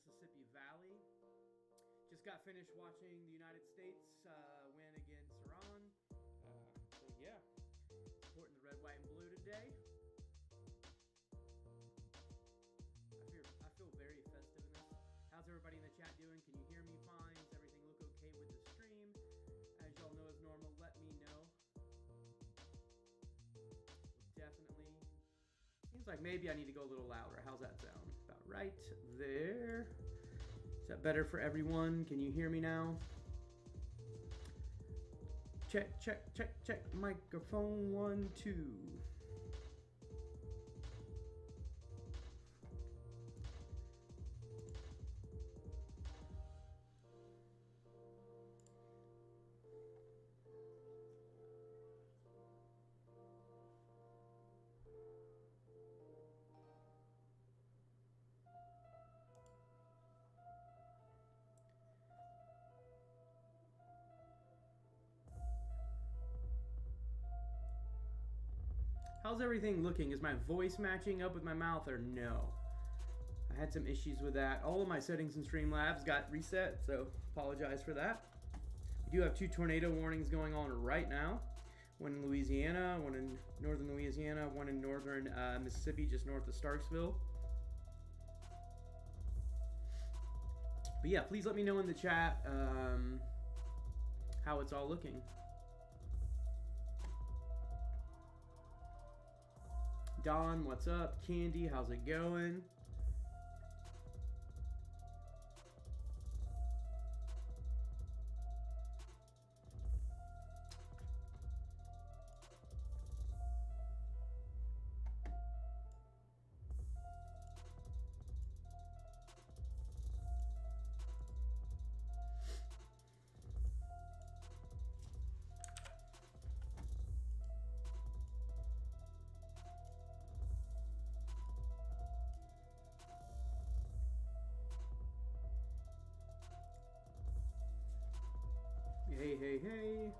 Mississippi Valley. Just got finished watching the United States win against Iran. So yeah, supporting the red, white, and blue today. I feel very festive in this. How's everybody in the chat doing? Can you hear me fine? Does everything look okay with the stream? As y'all know as normal, let me know. Definitely. Seems like maybe I need to go a little louder. How's that sound? About right there. Is that better for everyone? Can you hear me now? Check, check, check, check. Microphone 1, 2. How's everything looking? Is my voice matching up with my mouth or no? I had some issues with that. All of my settings in Streamlabs got reset, so apologize for that. We do have 2 tornado warnings going on right now. One in Louisiana, one in northern Louisiana, one in northern Mississippi, just north of Starksville. But yeah, please let me know in the chat how it's all looking. Don, what's up? Candy, how's it going? Hey, hey, hey.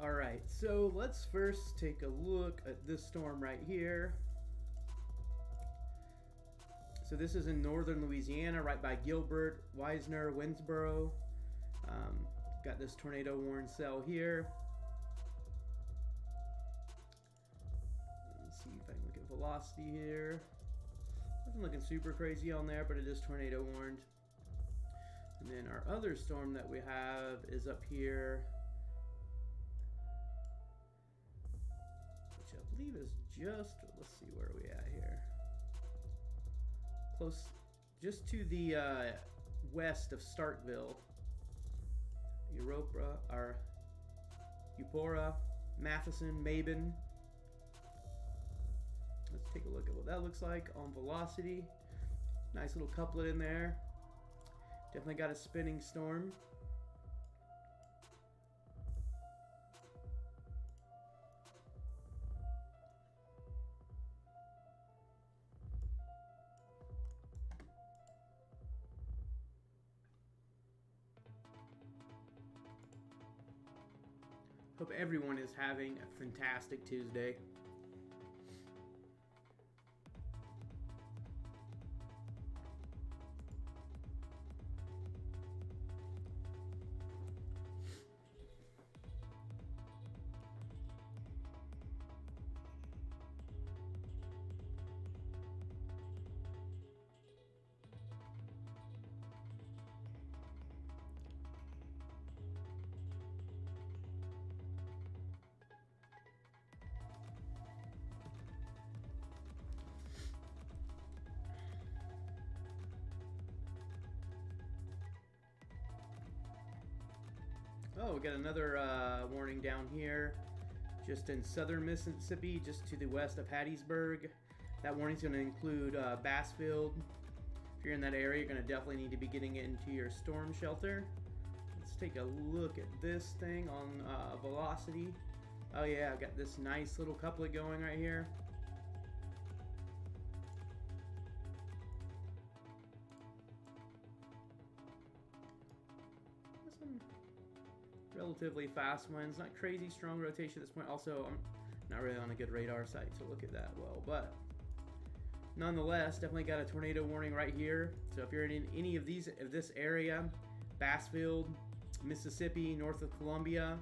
All right, so let's first take a look at this storm right here. So this is in northern Louisiana, right by Gilbert, Wisner, Winsboro. Got this tornado warning cell here. Let's see if I can look at velocity here. Nothing looking super crazy on there, but it is tornado warned. And then our other storm that we have is up here, I believe is just, let's see, where are we at here? Close, just to the west of Starkville. Eupora, Matheson, Mabin. Let's take a look at what that looks like on velocity. Nice little couplet in there. Definitely got a spinning storm. Hope everyone is having a fantastic Tuesday. Oh, we got another warning down here, just in southern Mississippi, just to the west of Hattiesburg. That warning is going to include Bassfield. If you're in that area, you're going to definitely need to be getting into your storm shelter. Let's let's take a look at this thing on velocity. Oh yeah, I've got this nice little couplet going right here. Some relatively fast winds, not crazy strong rotation at this point. Also, I'm not really on a good radar site to look at that well, but nonetheless, definitely got a tornado warning right here. So if you're in any of this area, Bassfield, Mississippi, north of Columbia,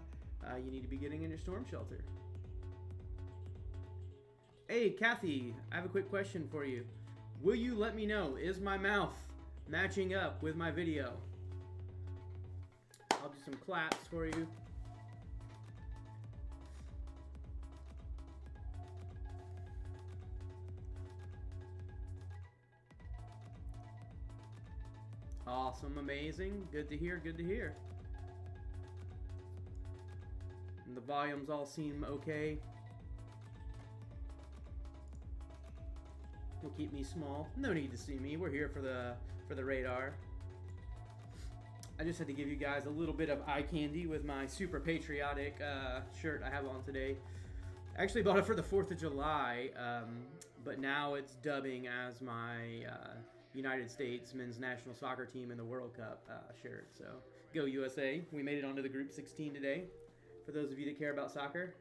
you need to be getting in your storm shelter. Hey, Kathy, I have a quick question for you. Will you let me know, is my mouth matching up with my video? I'll do some claps for you. Awesome, amazing. Good to hear, good to hear. And the volumes all seem okay. Will keep me small. No need to see me. We're here for the radar. I just had to give you guys a little bit of eye candy with my super patriotic shirt I have on today. I actually bought it for the 4th of July, but now it's dubbing as my United States men's national soccer team in the World Cup shirt. So go USA. We made it onto the Group 16 today. For those of you that care about soccer.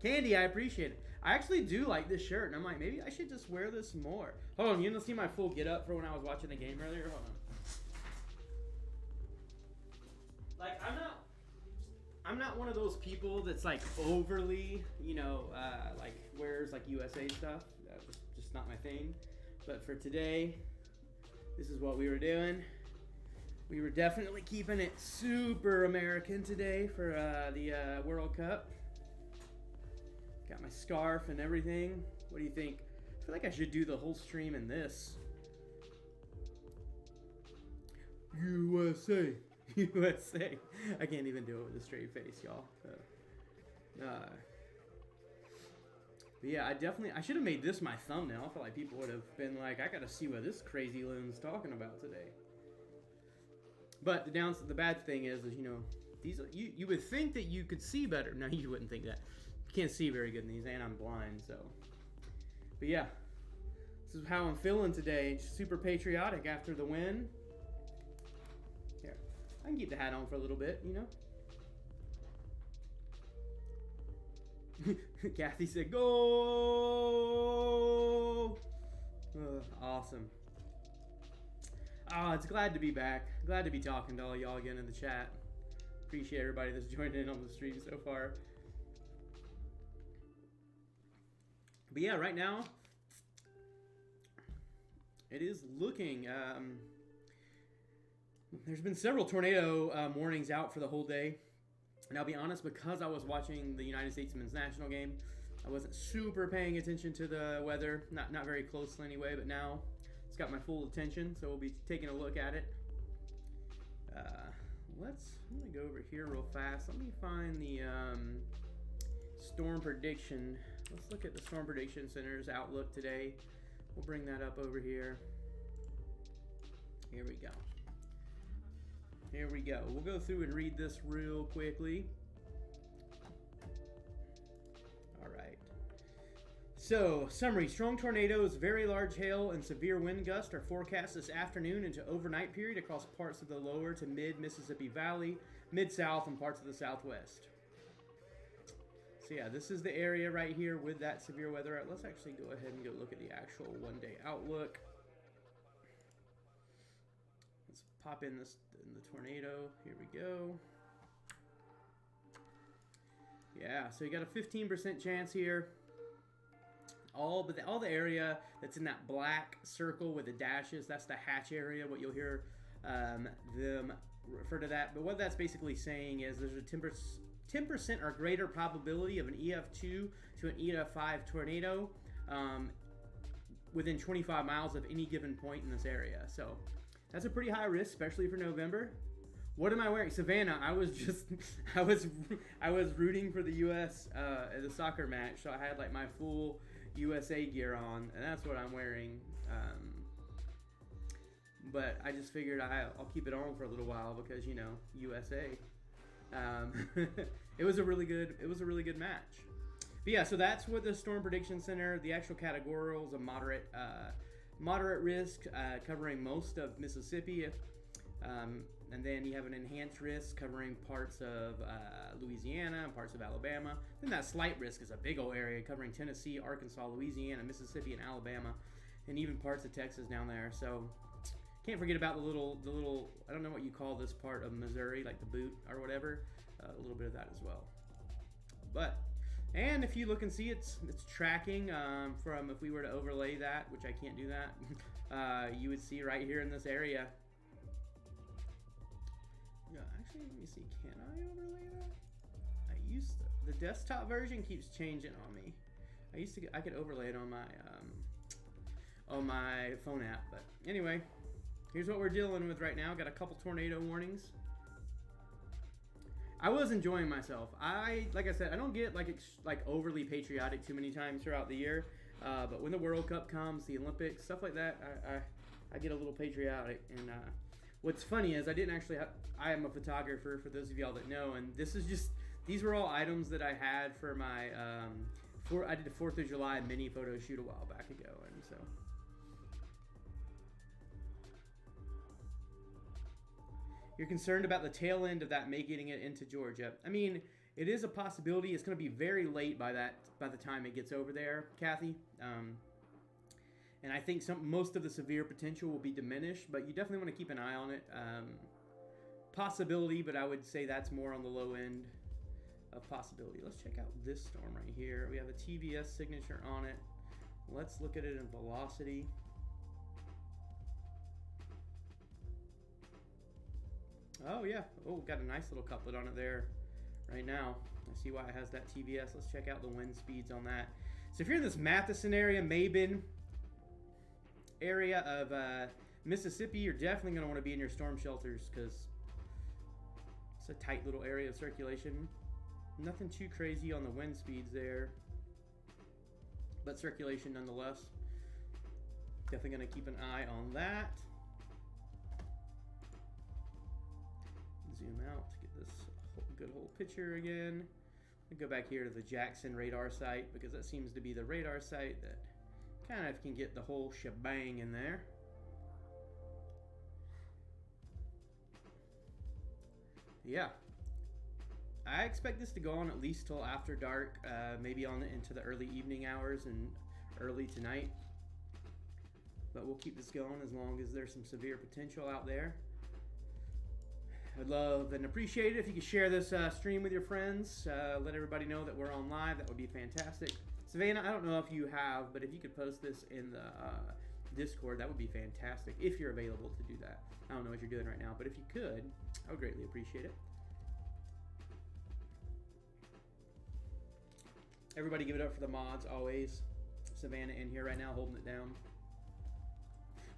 Candy, I appreciate it. I actually do like this shirt, and I'm like, maybe I should just wear this more. Hold on, you want to see my full get up for when I was watching the game earlier? Hold on. Like, I'm not one of those people that's like overly, you know, like wears like USA stuff. That's just not my thing. But for today, this is what we were doing. We were definitely keeping it super American today for the World Cup. Got my scarf and everything. What do you think? I feel like I should do the whole stream in this. USA. USA. I can't even do it with a straight face, y'all. But yeah, I should have made this my thumbnail. I feel like people would have been like, I gotta see what this crazy loon's talking about today. But the bad thing is, you know, these you would think that you could see better. No, you wouldn't think that. You can't see very good in these, and I'm blind, so. But yeah, this is how I'm feeling today. Super patriotic after the win. Here, I can keep the hat on for a little bit, you know. Kathy said, "Go!" Awesome. Oh, it's glad to be back. Glad to be talking to all y'all again in the chat. Appreciate everybody that's joined in on the stream so far. But yeah, right now, it is looking, there's been several tornado warnings out for the whole day. And I'll be honest, because I was watching the United States men's national game, I wasn't super paying attention to the weather. Not very closely anyway, but now it's got my full attention, so we'll be taking a look at it. I'm gonna go over here real fast. Let me find the storm prediction. Let's look at the Storm Prediction Center's outlook today. We'll bring that up over here. Here we go. Here we go. We'll go through and read this real quickly. All right. So, summary. Strong tornadoes, very large hail, and severe wind gusts are forecast this afternoon into overnight period across parts of the lower to mid-Mississippi Valley, mid-south, and parts of the southwest. So yeah, this is the area right here with that severe weather. Let's actually go ahead and go look at the actual one-day outlook. Let's pop in the tornado. Here we go. Yeah, so you got a 15% chance here. All the area that's in that black circle with the dashes, that's the hatch area. What you'll hear them refer to that. But what that's basically saying is there's a 10% or greater probability of an EF2 to an EF5 tornado within 25 miles of any given point in this area. So that's a pretty high risk, especially for November. What am I wearing? Savannah, I was rooting for the U.S. At the soccer match, so I had like my full USA gear on, and that's what I'm wearing. but I just figured I'll keep it on for a little while because, you know, USA. It was a really good match. But yeah, so that's what the Storm Prediction Center. The actual categorical is a moderate risk, covering most of Mississippi. And then you have an enhanced risk covering parts of Louisiana and parts of Alabama. Then that slight risk is a big old area covering Tennessee, Arkansas, Louisiana, Mississippi, and Alabama, and even parts of Texas down there. So can't forget about the little I don't know what you call this part of Missouri, like the boot or whatever. A little bit of that as well. But and if you look and see, it's tracking from, if we were to overlay that, which I can't do that, you would see right here in this area. Yeah, actually, let me see. Can I overlay that? I used to. The desktop version keeps changing on me. I could overlay it on my phone app, but anyway, here's what we're dealing with right now. Got a couple tornado warnings. I was enjoying myself. Like I said, I don't get like overly patriotic too many times throughout the year, but when the World Cup comes, the Olympics, stuff like that, I get a little patriotic. And what's funny is I didn't actually I am a photographer, for those of y'all that know, and these were all items that I had for my I did a 4th of July mini photo shoot a while back ago, and so. You're concerned about the tail end of that making it into Georgia. I mean, it is a possibility. It's going to be very late by the time it gets over there, Kathy. And I think most of the severe potential will be diminished, but you definitely want to keep an eye on it. Possibility, but I would say that's more on the low end of possibility. Let's check out this storm right here. We have a TVS signature on it. Let's look at it in velocity. Oh yeah, got a nice little couplet on it there right now. I see why it has that TVS. Let's check out the wind speeds on that. So if you're in this Matheson area, Mabin area of Mississippi, you're definitely going to want to be in your storm shelters because it's a tight little area of circulation. Nothing too crazy on the wind speeds there, but circulation nonetheless. Definitely going to keep an eye on that. Zoom out to get this good whole picture again. I go back here to the Jackson radar site because that seems to be the radar site that kind of can get the whole shebang in there. Yeah, I expect this to go on at least till after dark, maybe into the early evening hours and early tonight. But we'll keep this going as long as there's some severe potential out there. I'd love and appreciate it if you could share this stream with your friends. Let everybody know that we're on live. That would be fantastic. Savannah, I don't know if you have, but if you could post this in the Discord, that would be fantastic if you're available to do that. I don't know what you're doing right now, but if you could, I would greatly appreciate it. Everybody give it up for the mods, always. Savannah in here right now, holding it down.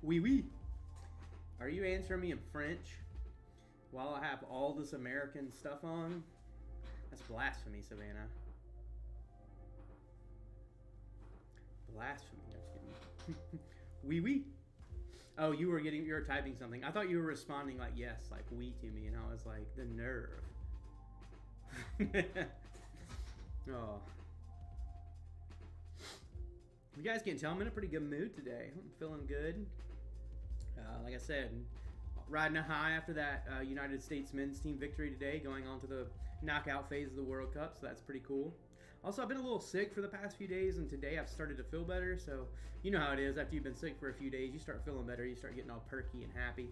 Oui, oui. Are you answering me in French while I have all this American stuff on? That's blasphemy, Savannah. Blasphemy. I'm just kidding. Oui, oui. Oh, you were typing something. I thought you were responding like yes, like oui to me, and I was like, the nerve. Oh. You guys can tell I'm in a pretty good mood today. I'm feeling good. Like I said, riding a high after that United States men's team victory today, going on to the knockout phase of the World Cup, so that's pretty cool. Also, I've been a little sick for the past few days, and today I've started to feel better, so you know how it is. After you've been sick for a few days, you start feeling better, you start getting all perky and happy.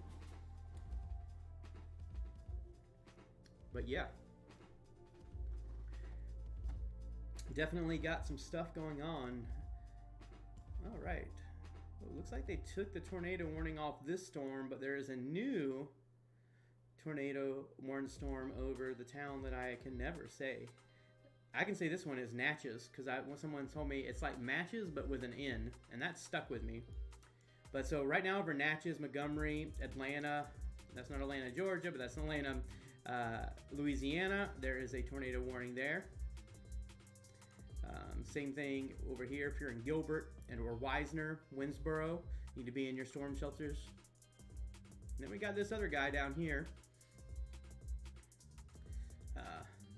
But yeah. Definitely got some stuff going on. All right. Well, it looks like they took the tornado warning off this storm, but there is a new tornado warning storm over the town that I can never say. I can say this one is Natchez, because when someone told me it's like Matches, but with an N, and that stuck with me. But so right now over Natchez, Montgomery, Atlanta, that's not Atlanta, Georgia, but that's Atlanta, Louisiana, there is a tornado warning there. Same thing over here if you're in Gilbert or Wisner, Winsboro, you need to be in your storm shelters. then we got this other guy down here.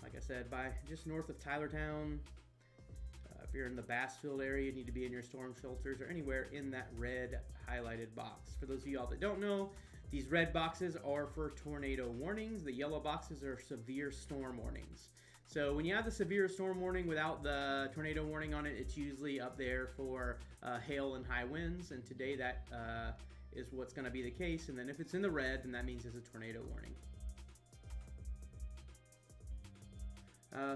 Like I said, by just north of Tylertown. If you're in the Bassfield area, you need to be in your storm shelters or anywhere in that red highlighted box. For those of y'all that don't know, these red boxes are for tornado warnings. The yellow boxes are severe storm warnings. So when you have the severe storm warning without the tornado warning on it, it's usually up there for hail and high winds. And today that is what's going to be the case. And then if it's in the red, then that means it's a tornado warning.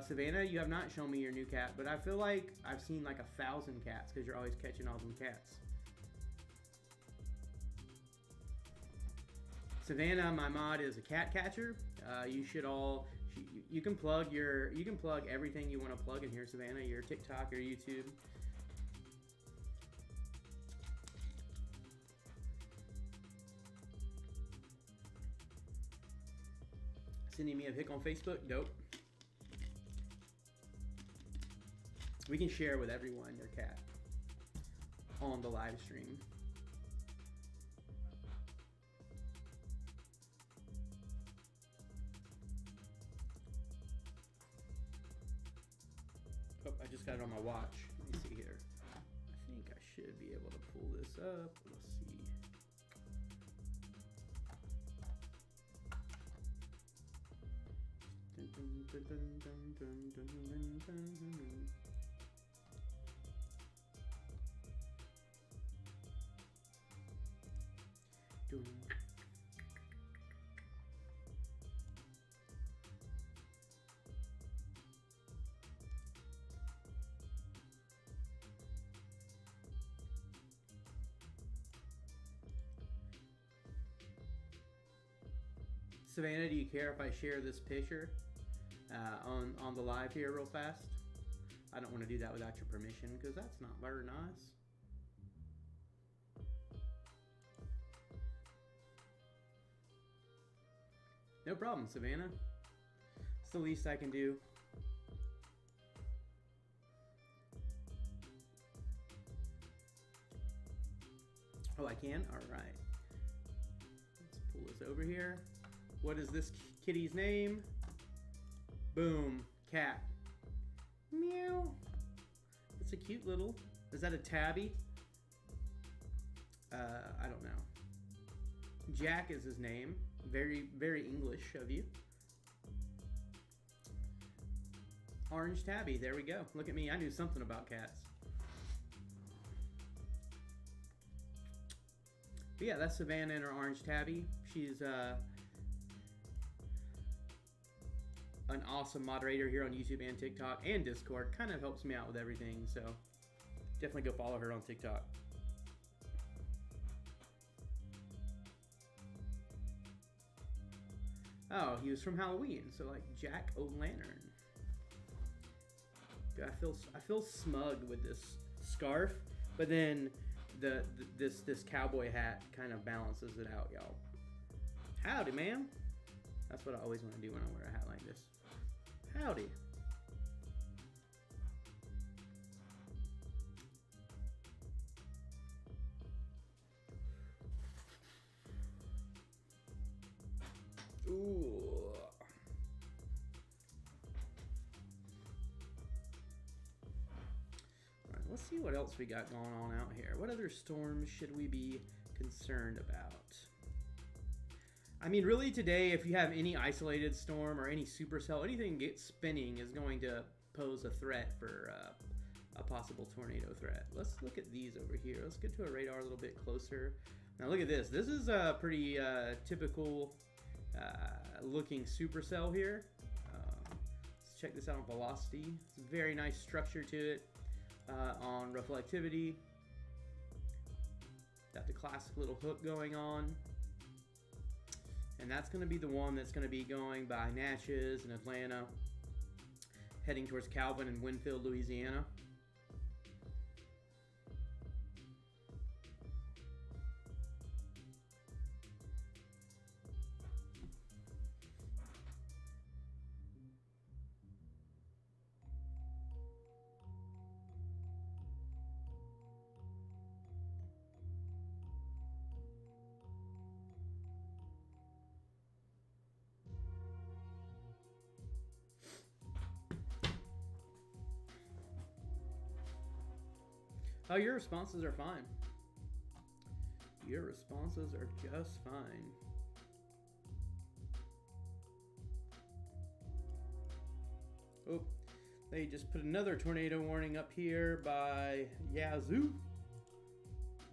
Savannah, you have not shown me your new cat, but I feel like I've seen like 1,000 cats because you're always catching all them cats. Savannah, my mod, is a cat catcher. You should all you can plug everything you want to plug in here, Savannah. Your TikTok, your YouTube. Sending me a pic on Facebook, dope. We can share with everyone your cat on the live stream. Oh, I just got it on my watch. Let me see here. I think I should be able to pull this up. Let's see. Dun, dun, dun, dun, dun, dun, dun, dun, dun. Savannah, do you care if I share this picture on the live here real fast? I don't want to do that without your permission because that's not very nice. No problem, Savannah. It's the least I can do. Oh, I can? All right. Let's pull this over here. What is this kitty's name? Boom. Cat. Meow. It's a cute little... Is that a tabby? I don't know. Jack is his name. Very, very English of you. Orange tabby. There we go. Look at me. I knew something about cats. But yeah, that's Savannah and her orange tabby. She's an awesome moderator here on YouTube and TikTok and Discord. Kind of helps me out with everything, so definitely go follow her on TikTok. Oh, he was from Halloween, so like Jack O'Lantern. I feel smug with this scarf, but then this cowboy hat kind of balances it out, y'all. Howdy, ma'am. That's what I always want to do when I wear a hat like this. Howdy. Ooh. Alright, let's see what else we got going on out here. What other storms should we be concerned about? I mean, really today, if you have any isolated storm or any supercell, anything gets spinning is going to pose a threat for a possible tornado threat. Let's look at these over here. Let's get to a radar a little bit closer. Now look at this. This is a pretty typical looking supercell here. Let's check this out on velocity. It's a very nice structure to it on reflectivity. Got the classic little hook going on. And that's going to be the one that's going to be going by Natchez and Atlanta, heading towards Calvin and Winfield, Louisiana. Oh, your responses are fine. Your responses are just fine. Oh, they just put another tornado warning up here by Yazoo.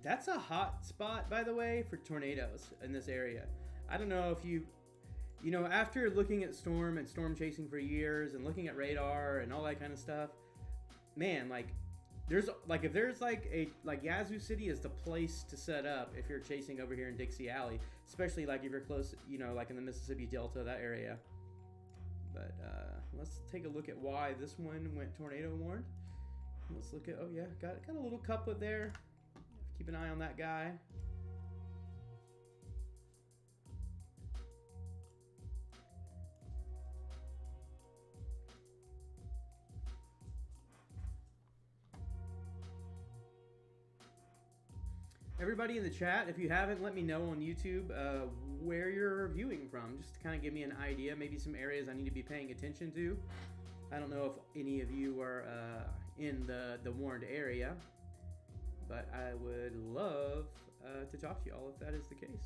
That's a hot spot, by the way, for tornadoes in this area. I don't know if you know, after looking at storm and storm chasing for years and looking at radar and all that kind of stuff, man, like, if there's like Yazoo City is the place to set up if you're chasing over here in Dixie Alley, especially like if you're close, you know, like in the Mississippi Delta, that area. But let's take a look at why this one went tornado warned. Let's look at, oh yeah, got a little couplet there. Keep an eye on that guy. Everybody in the chat, if you haven't, let me know on YouTube where you're viewing from, just to kind of give me an idea, maybe some areas I need to be paying attention to. I don't know if any of you are in the warned area, but I would love to talk to you all if that is the case.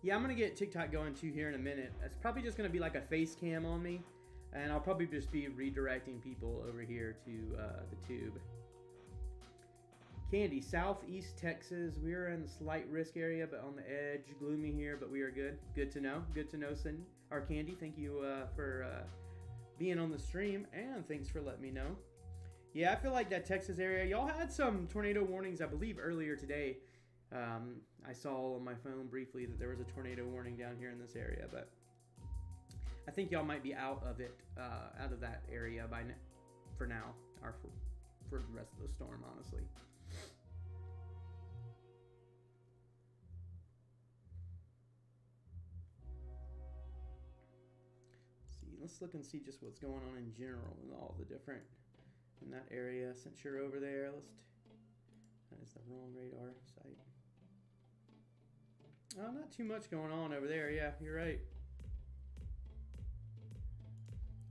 Yeah, I'm going to get TikTok going too here in a minute. It's probably just going to be like a face cam on me. And I'll probably just be redirecting people over here to the tube. Candy, Southeast Texas. We are in the slight risk area, but on the edge. Gloomy here, but we are good. Good to know. Good to know, our Candy. Thank you for being on the stream. And thanks for letting me know. Yeah, I feel like that Texas area. Y'all had some tornado warnings, I believe, earlier today. I saw on my phone briefly that there was a tornado warning down here in this area, but I think y'all might be out of it, out of that area for now, or for the rest of the storm, honestly. Let's look and see just what's going on in general in all the different in that area. Since you're over there, that is the wrong radar site. Oh, not too much going on over there. Yeah, you're right.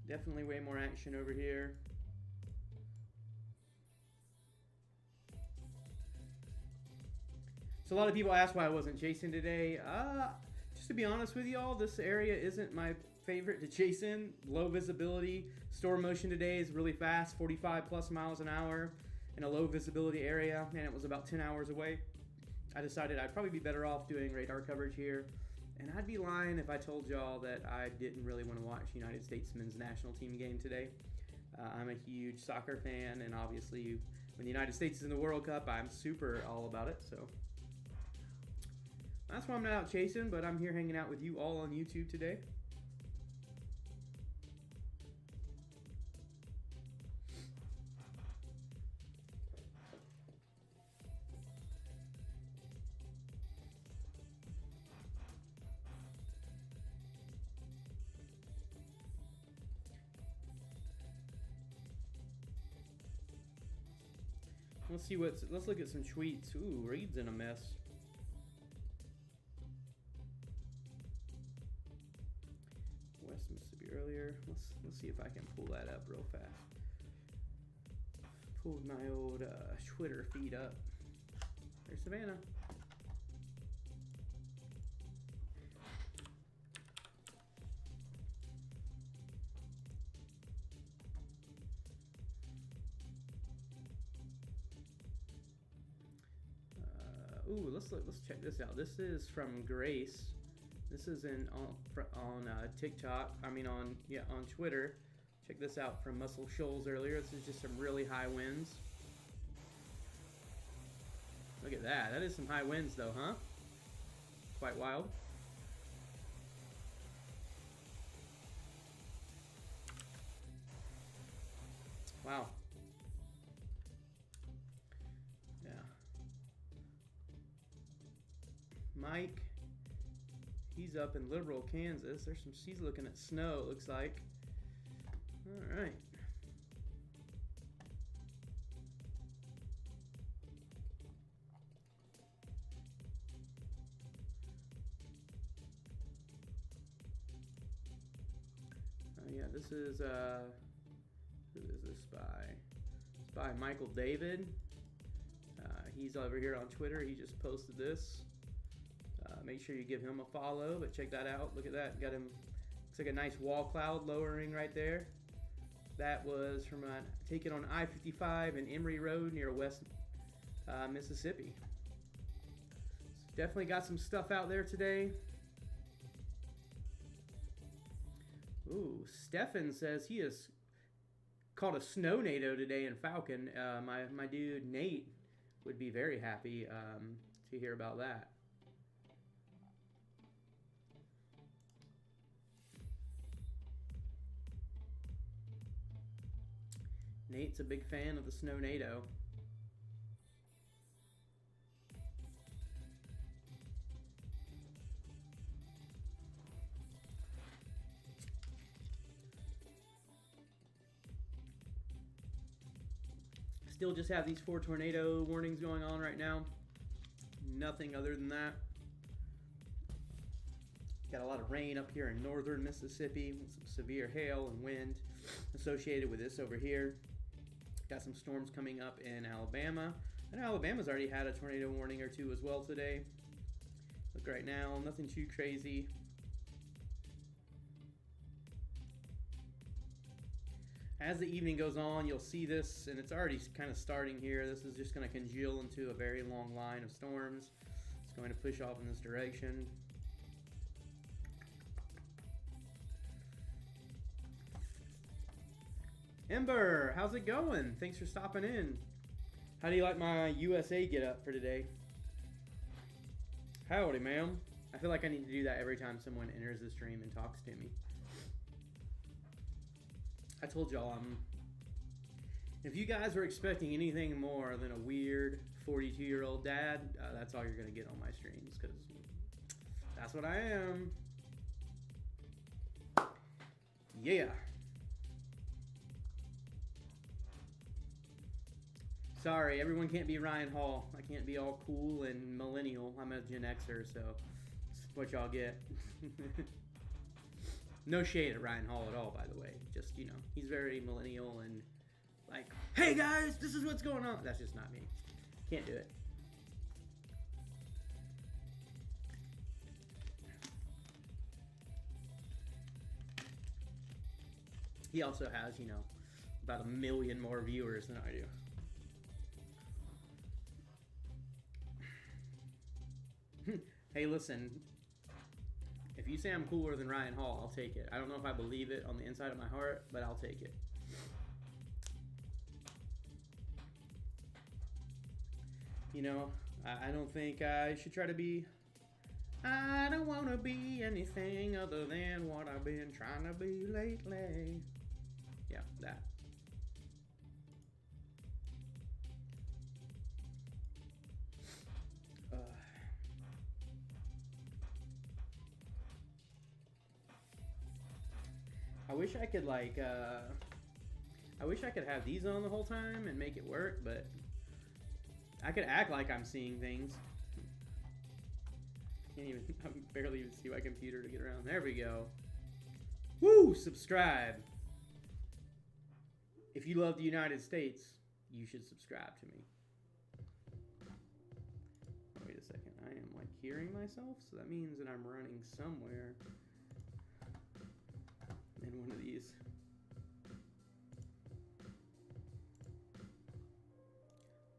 Definitely way more action over here. So a lot of people ask why I wasn't chasing today. Just to be honest with y'all, this area isn't my favorite to chase in. Low visibility. Storm motion today is really fast, 45 plus miles an hour in a low visibility area, and it was about 10 hours away. I decided I'd probably be better off doing radar coverage here, and I'd be lying if I told y'all that I didn't really want to watch United States men's national team game today. I'm a huge soccer fan, and obviously when the United States is in the World Cup, I'm super all about it, so that's why I'm not out chasing, but I'm here hanging out with you all on YouTube today. Let's look at some tweets. Ooh, Reed's in a mess. West Mississippi earlier. Let's see if I can pull that up real fast. Pulled my old Twitter feed up. There's Savannah. Ooh, let's check this out. This is from Grace. This is on TikTok. I mean on Twitter. Check this out from Muscle Shoals earlier. This is just some really high winds. Look at that. That is some high winds though, huh? Quite wild. Wow. Mike. He's up in Liberal, Kansas. He's looking at snow, it looks like. All right. Yeah, this is who is this by? It's by Michael David. He's over here on Twitter. He just posted this. Make sure you give him a follow, but check that out. Look at that. Got him. Looks like a nice wall cloud lowering right there. That was from taken on I-55 and Emory Road near West Mississippi. Definitely got some stuff out there today. Ooh, Stefan says he has caught a snow-nado today in Falcon. My dude Nate would be very happy to hear about that. Nate's a big fan of the snow-nado. Still just have these 4 tornado warnings going on right now. Nothing other than that. Got a lot of rain up here in northern Mississippi with some severe hail and wind associated with this over here. Got some storms coming up in Alabama. I know Alabama's already had a tornado warning or two as well today. Look right now, nothing too crazy. As the evening goes on, you'll see this, and it's already kind of starting here. This is just going to congeal into a very long line of storms. It's going to push off in this direction. Ember, how's it going? Thanks for stopping in. How do you like my USA get up for today? Howdy, ma'am. I feel like I need to do that every time someone enters the stream and talks to me. I told y'all, if you guys were expecting anything more than a weird 42-year-old dad, that's all you're going to get on my streams, because that's what I am. Yeah. Sorry, everyone can't be Ryan Hall. I can't be all cool and millennial. I'm a Gen Xer, so that's what y'all get. No shade at Ryan Hall at all, by the way. Just, you know, he's very millennial and like, hey guys, this is what's going on. That's just not me. Can't do it. He also has, you know, about 1 million more viewers than I do. Hey, listen. If you say I'm cooler than Ryan Hall, I'll take it. I don't know if I believe it on the inside of my heart, but I'll take it. You know, I don't think I should try to be... I don't want to be anything other than what I've been trying to be lately. Yeah, that. I wish I could like, I wish I could have these on the whole time and make it work, but I could act like I'm seeing things. Can't even, I can barely even see my computer to get around. There we go. Woo! Subscribe. If you love the United States, you should subscribe to me. Wait a second. I am like hearing myself, so that means that I'm running somewhere in one of these.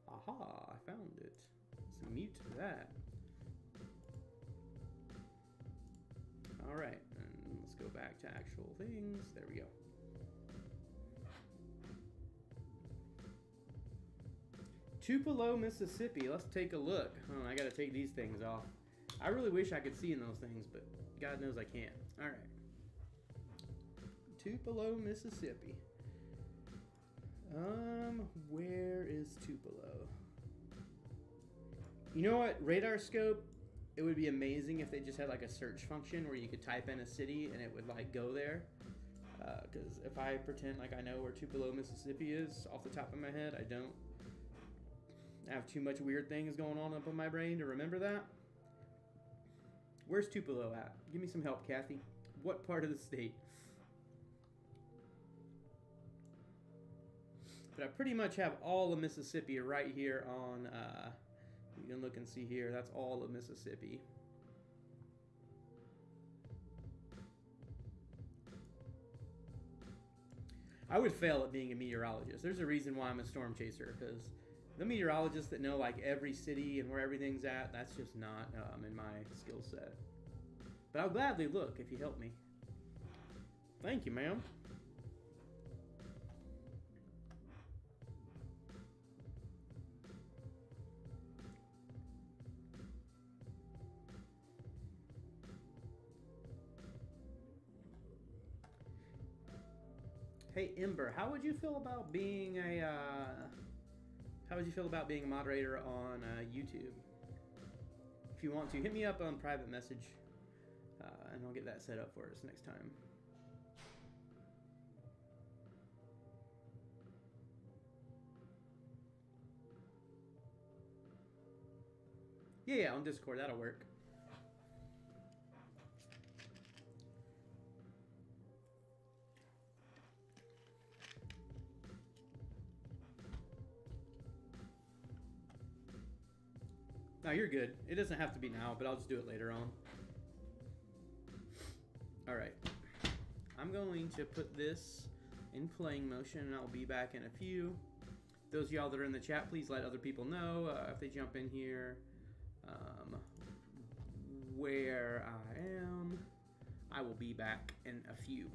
Aha, I found it. Let's mute that. All right, and let's go back to actual things. There we go. Tupelo, Mississippi. Let's take a look. Oh, I gotta take these things off. I really wish I could see in those things, but God knows I can't. All right. Tupelo, Mississippi. Where is Tupelo? You know what? Radar scope. it would be amazing if they just had like a search function where you could type in a city and it would like go there. Because if I pretend like I know where Tupelo, Mississippi is off the top of my head, I don't. I have too much weird things going on up in my brain to remember that. Where's Tupelo at? Give me some help, Kathy. What part of the state? But I pretty much have all of Mississippi right here on, you can look and see here, that's all of Mississippi. I would fail at being a meteorologist. There's a reason why I'm a storm chaser, because the meteorologists that know like every city and where everything's at, that's just not in my skill set. But I'll gladly look if you help me. Thank you, ma'am. Hey Ember, how would you feel about being a moderator on YouTube? If you want to, hit me up on private message, and I'll get that set up for us next time. Yeah, on Discord, that'll work. No, you're good. It doesn't have to be now, but I'll just do it later on. Alright. I'm going to put this in playing motion, and I'll be back in a few. Those of y'all that are in the chat, please let other people know if they jump in here where I am. I will be back in a few.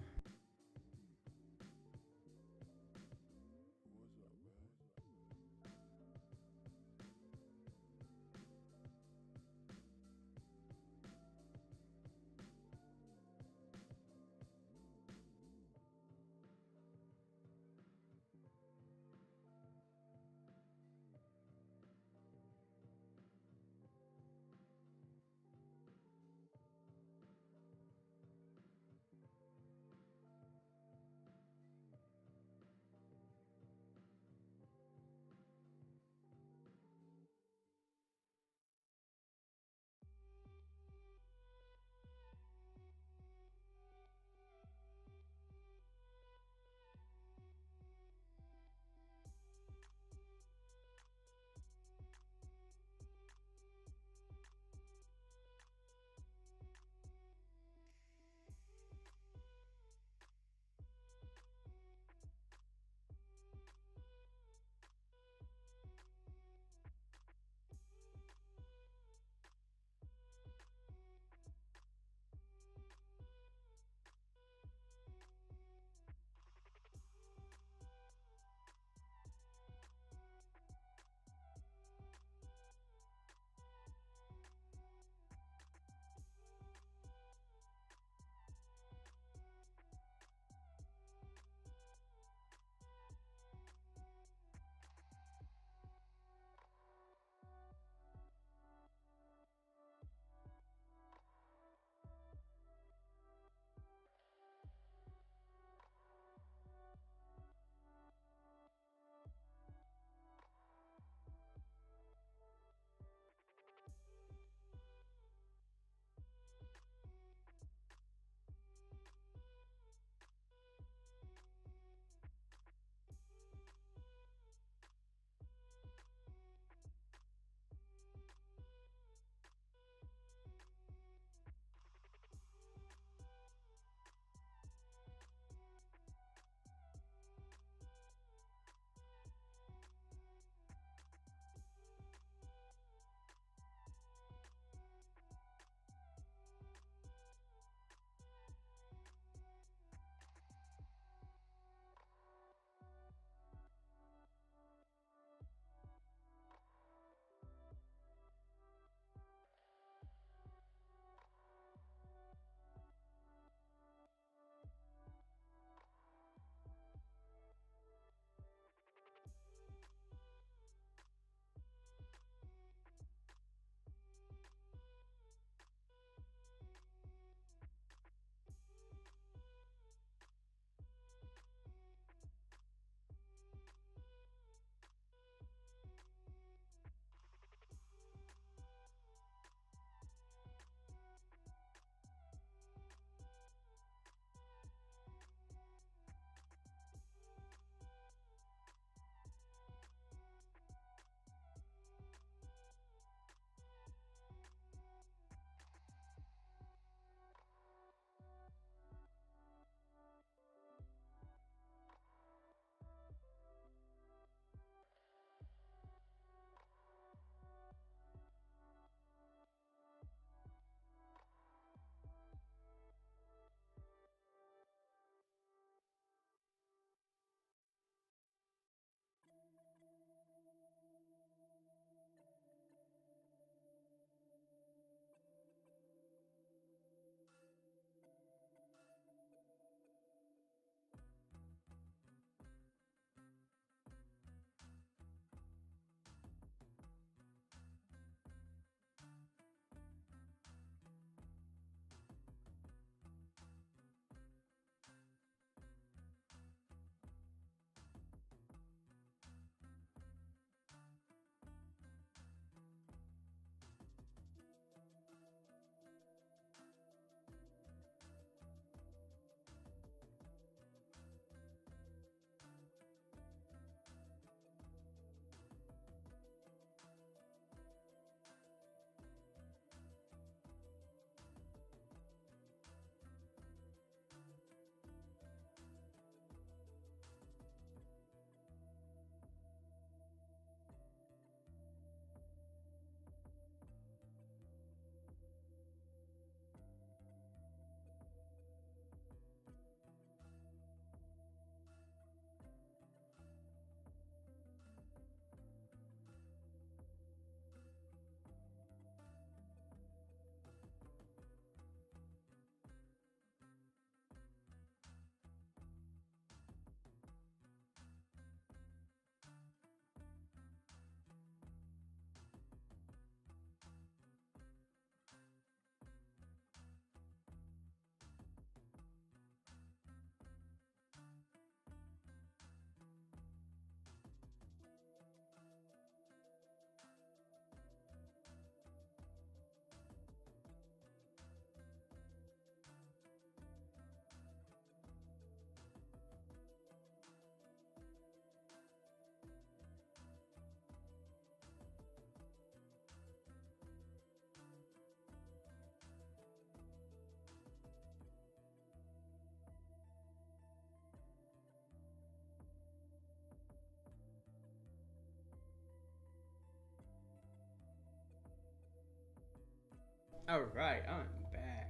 All right, I'm back.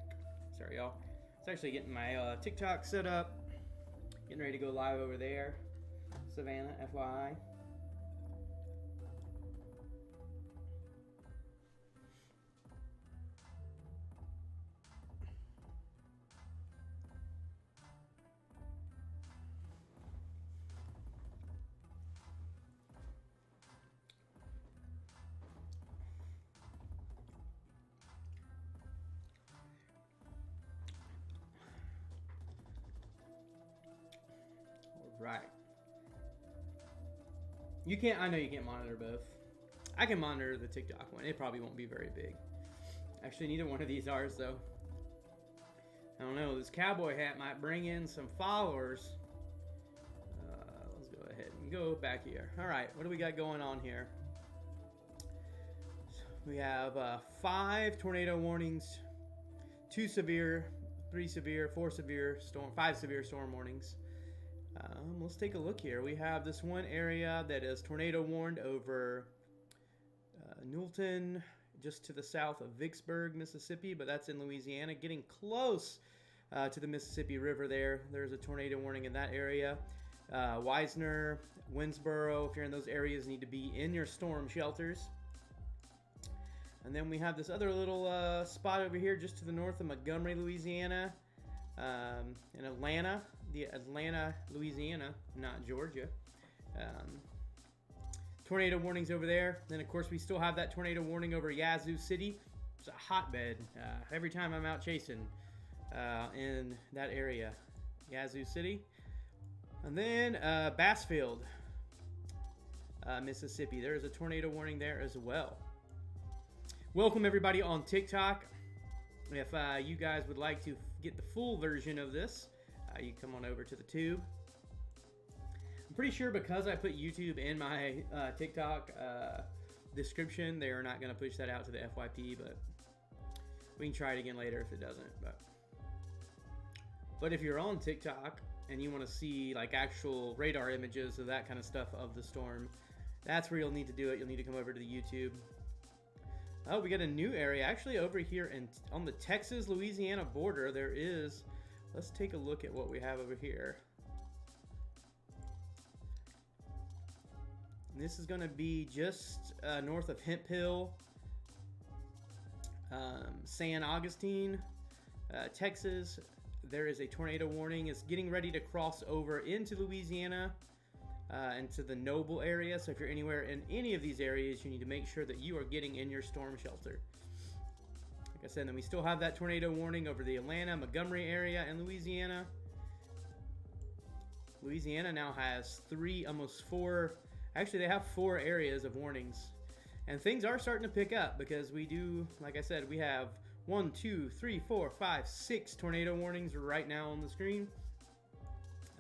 Sorry, y'all. It's actually getting my TikTok set up. Getting ready to go live over there. Savannah, FYI. Right. You can't, I know you can't monitor both. I can monitor the TikTok one. It probably won't be very big. Actually, neither one of these are, though. I don't know. This cowboy hat might bring in some followers. Let's go ahead and go back here. All right, what do we got going on here? We have 5 tornado warnings, 2 severe, 3 severe, 4 severe storm, 5 severe storm warnings. Let's take a look here. We have this one area that is tornado warned over Newton, just to the south of Vicksburg, Mississippi, but that's in Louisiana, getting close to the Mississippi River there. There's a tornado warning in that area. Wisner, Winnsboro, if you're in those areas, need to be in your storm shelters. And then we have this other little spot over here just to the north of Montgomery, Louisiana, in Atlanta. The Atlanta, Louisiana, not Georgia. Tornado warnings over there. Then, of course, we still have that tornado warning over Yazoo City. It's a hotbed every time I'm out chasing in that area. Yazoo City. And then Bassfield, Mississippi. There is a tornado warning there as well. Welcome, everybody, on TikTok. If you guys would like to get the full version of this, you come on over to the tube. I'm pretty sure because I put YouTube in my TikTok description, they are not going to push that out to the FYP, but we can try it again later if it doesn't. But if you're on TikTok and you want to see like actual radar images of that kind of stuff of the storm, that's where you'll need to do it. You'll need to come over to the YouTube. Oh, we got a new area actually over here on the Texas-Louisiana border. There is. Let's take a look at what we have over here. And this is going to be just north of Hemp Hill, San Augustine, Texas. There is a tornado warning. It's getting ready to cross over into Louisiana, into the Noble area. So if you're anywhere in any of these areas, you need to make sure that you are getting in your storm shelter. Like I said, then we still have that tornado warning over the Atlanta, Montgomery area in Louisiana. Louisiana now has 3, almost 4, actually they have 4 areas of warnings. And things are starting to pick up because we do, like I said, we have 1, 2, 3, 4, 5, 6 tornado warnings right now on the screen.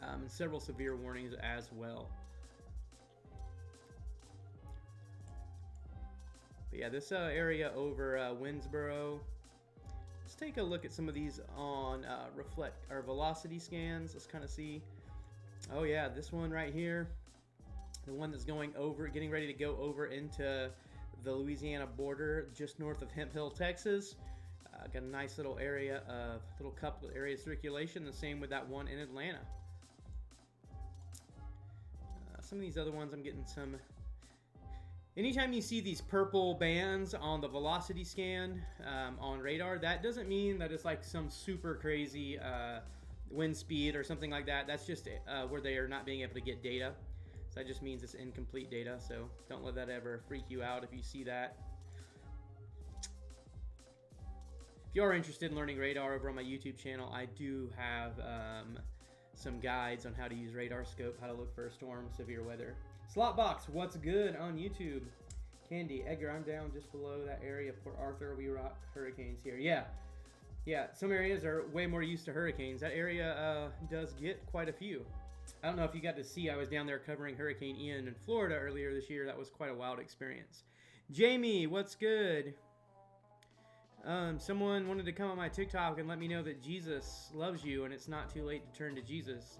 And several severe warnings as well. But yeah, this area over Winnsboro. Let's take a look at some of these on reflect or velocity scans. Let's kind of see. Oh yeah, this one right here, the one that's going over, getting ready to go over into the Louisiana border, just north of Hemp Hill, Texas. Got a nice little area of little couple of area of circulation. The same with that one in Atlanta. Some of these other ones, I'm getting some. Anytime you see these purple bands on the velocity scan on radar, that doesn't mean that it's like some super crazy wind speed or something like that. That's just where they are not being able to get data. So that just means it's incomplete data. So don't let that ever freak you out if you see that. If you are interested in learning radar over on my YouTube channel, I do have some guides on how to use radar scope, how to look for storm, severe weather. Slotbox, what's good on YouTube? Candy, Edgar, I'm down just below that area. Port Arthur, we rock hurricanes here. Yeah, some areas are way more used to hurricanes. That area does get quite a few. I don't know if you got to see, I was down there covering Hurricane Ian in Florida earlier this year. That was quite a wild experience. Jamie, what's good? Someone wanted to come on my TikTok and let me know that Jesus loves you and it's not too late to turn to Jesus.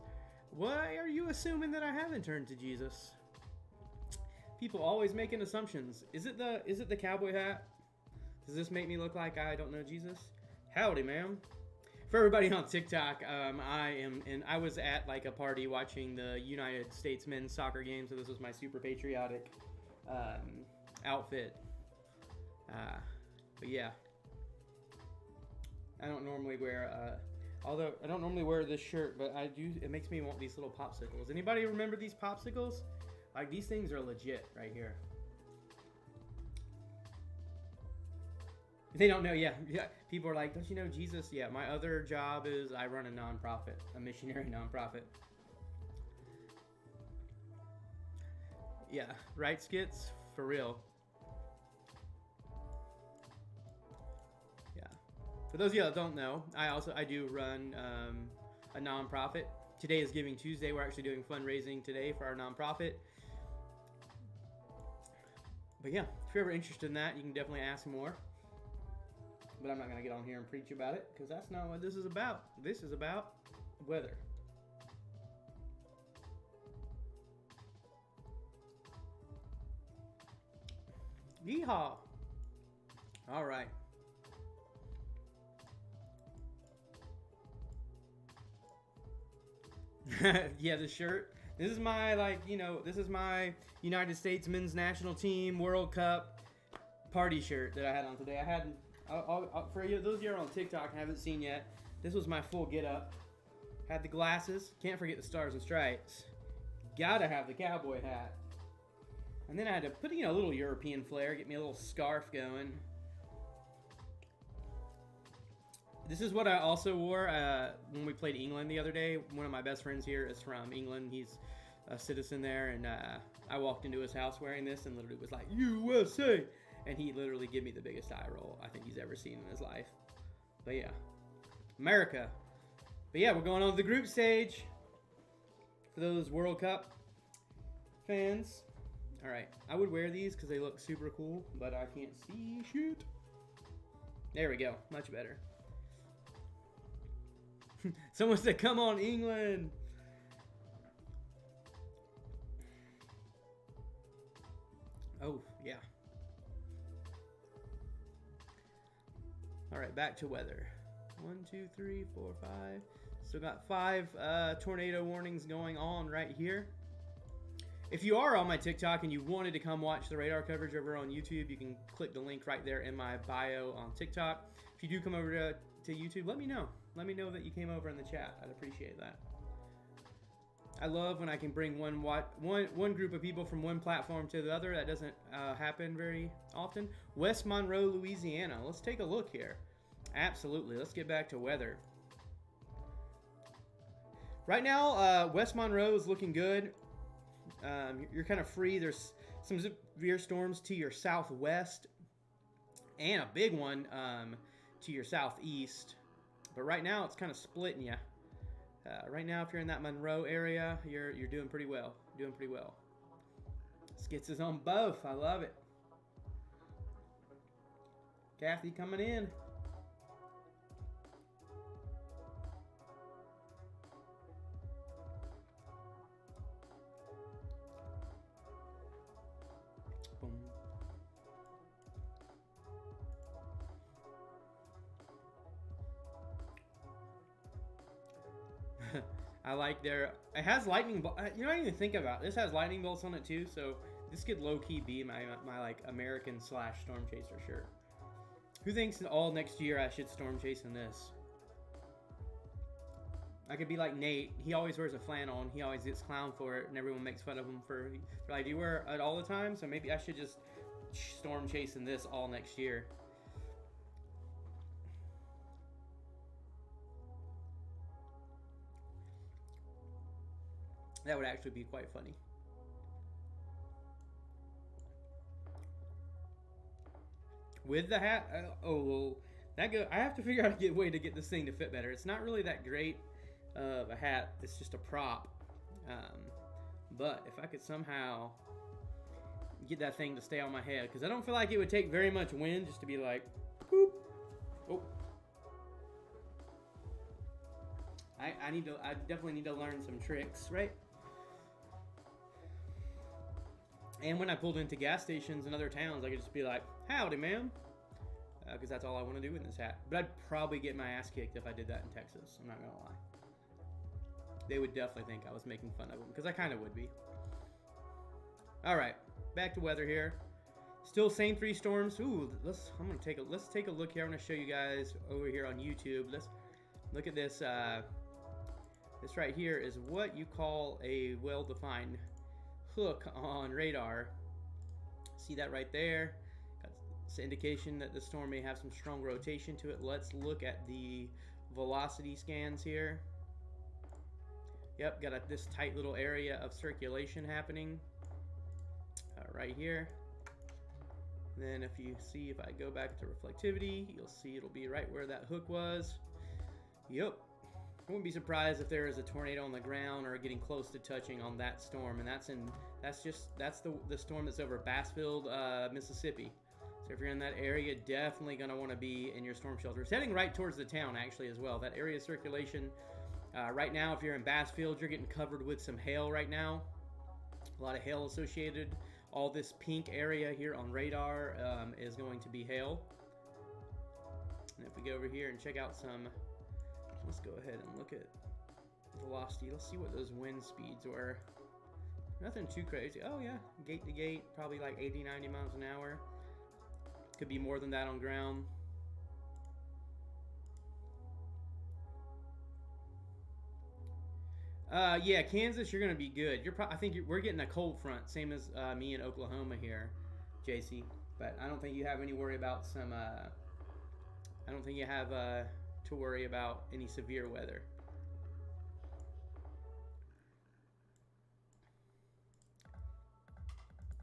Why are you assuming that I haven't turned to Jesus? People always making assumptions. Is it the cowboy hat? Does this make me look like I don't know Jesus? Howdy, ma'am. For everybody on TikTok, I was at like a party watching the United States men's soccer game, so this was my super patriotic outfit. But yeah, I don't normally wear, although I don't normally wear this shirt, but I do. It makes me want these little popsicles. Anybody remember these popsicles? Like, these things are legit right here. They don't know, yeah. People are like, don't you know Jesus? Yeah, my other job is I run a nonprofit, a missionary nonprofit. Yeah, right, Skits? For real. Yeah. For those of you that don't know, I do run a nonprofit. Today is Giving Tuesday. We're actually doing fundraising today for our nonprofit. But yeah, if you're ever interested in that, you can definitely ask more. But I'm not going to get on here and preach about it, because that's not what this is about. This is about weather. Yeehaw! All right. Yeah, the shirt. This is my, this is my United States men's national team World Cup party shirt that I had on today. I had... for you, those of you who are on TikTok and haven't seen yet, this was my full get up. Had the glasses, can't forget the stars and stripes. Gotta have the cowboy hat. And then I had to put, a little European flair, get me a little scarf going. This is what I also wore when we played England the other day. One of my best friends here is from England. He's a citizen there, and I walked into his house wearing this and literally was like, USA! And he literally gave me the biggest eye roll I think he's ever seen in his life. But yeah, America. But yeah, we're going on to the group stage for those World Cup fans. All right, I would wear these because they look super cool, but I can't see shit. There we go, much better. Someone said, come on, England. Oh, yeah. All right, back to weather. 1, 2, 3, 4, 5. Still got 5 tornado warnings going on right here. If you are on my TikTok and you wanted to come watch the radar coverage over on YouTube, you can click the link right there in my bio on TikTok. If you do come over to YouTube, let me know. Let me know that you came over in the chat. I'd appreciate that. I love when I can bring one group of people from one platform to the other. That doesn't happen very often. West Monroe, Louisiana. Let's take a look here. Absolutely. Let's get back to weather. Right now, West Monroe is looking good. You're kind of free. There's some severe storms to your southwest and a big one to your southeast. But right now, it's kind of splitting you. Right now, if you're in that Monroe area, you're doing pretty well. Doing pretty well. Skits is on both. I love it. Kathy coming in. Boom. I like their... It has lightning bolts. You don't even think about it. This has lightning bolts on it too, so this could low-key be my like American / Storm Chaser shirt. Who thinks all next year I should storm chase in this? I could be like Nate. He always wears a flannel and he always gets clowned for it, and everyone makes fun of him for like, do you wear it all the time? So maybe I should just storm chase in this all next year. That would actually be quite funny. With the hat, I have to figure out a way to get this thing to fit better. It's not really that great of a hat. It's just a prop. But if I could somehow get that thing to stay on my head, because I don't feel like it would take very much wind just to be like, boop. Oh. I definitely need to learn some tricks, right? And when I pulled into gas stations in other towns, I could just be like, howdy, ma'am. because that's all I want to do in this hat. But I'd probably get my ass kicked if I did that in Texas. I'm not going to lie. They would definitely think I was making fun of them, because I kind of would be. All right, back to weather here. Still same 3 storms. Ooh, let's take a look here. I'm gonna show you guys over here on YouTube. Let's look at this. This right here is what you call a well-defined hook on radar. See that right there? It's an indication that the storm may have some strong rotation to it. Let's look at the velocity scans here. Yep, got this tight little area of circulation happening right here. Then if you see, if I go back to reflectivity, you'll see it'll be right where that hook was. Yep. I wouldn't be surprised if there is a tornado on the ground or getting close to touching on that storm, and that's the storm that's over Bassfield, Mississippi. So if you're in that area, definitely going to want to be in your storm shelter. It's heading right towards the town actually as well. That area of circulation right now, if you're in Bassfield, you're getting covered with some hail right now. A lot of hail associated. All this pink area here on radar is going to be hail. And if we go over here and check out some, let's go ahead and look at velocity. Let's see what those wind speeds were. Nothing too crazy. Oh yeah, gate to gate, probably like 80, 90 miles an hour. Could be more than that on ground. Yeah, Kansas, you're gonna be good. I think we're getting a cold front, same as me in Oklahoma here, JC. But I don't think you have any worry about some. I don't think you have to worry about any severe weather.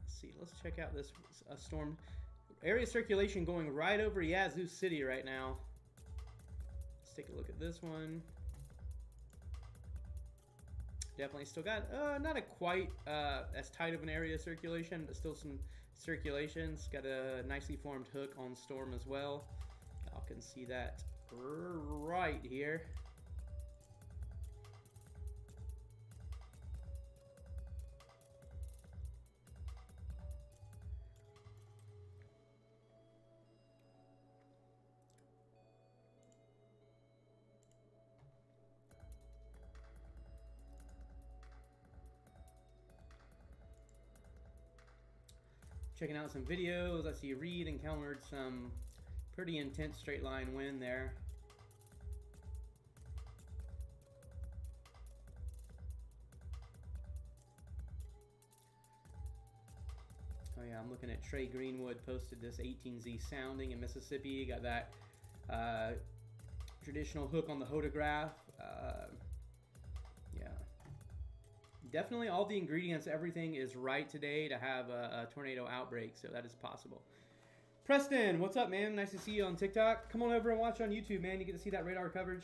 Let's see. Let's check out this storm area circulation going right over Yazoo City right now. Let's take a look at this one. Definitely still got not a quite as tight of an area of circulation, but still some circulations. Got a nicely formed hook on storm as well. Y'all can see that right here. Checking out some videos. I see Reed encountered some pretty intense straight line wind there. Oh yeah, I'm looking at Trey Greenwood posted this 18Z sounding in Mississippi. Got that traditional hook on the hodograph. Yeah. Definitely all the ingredients, everything is right today to have a tornado outbreak, so that is possible. Preston, what's up, man? Nice to see you on TikTok. Come on over and watch on YouTube, man. You get to see that radar coverage.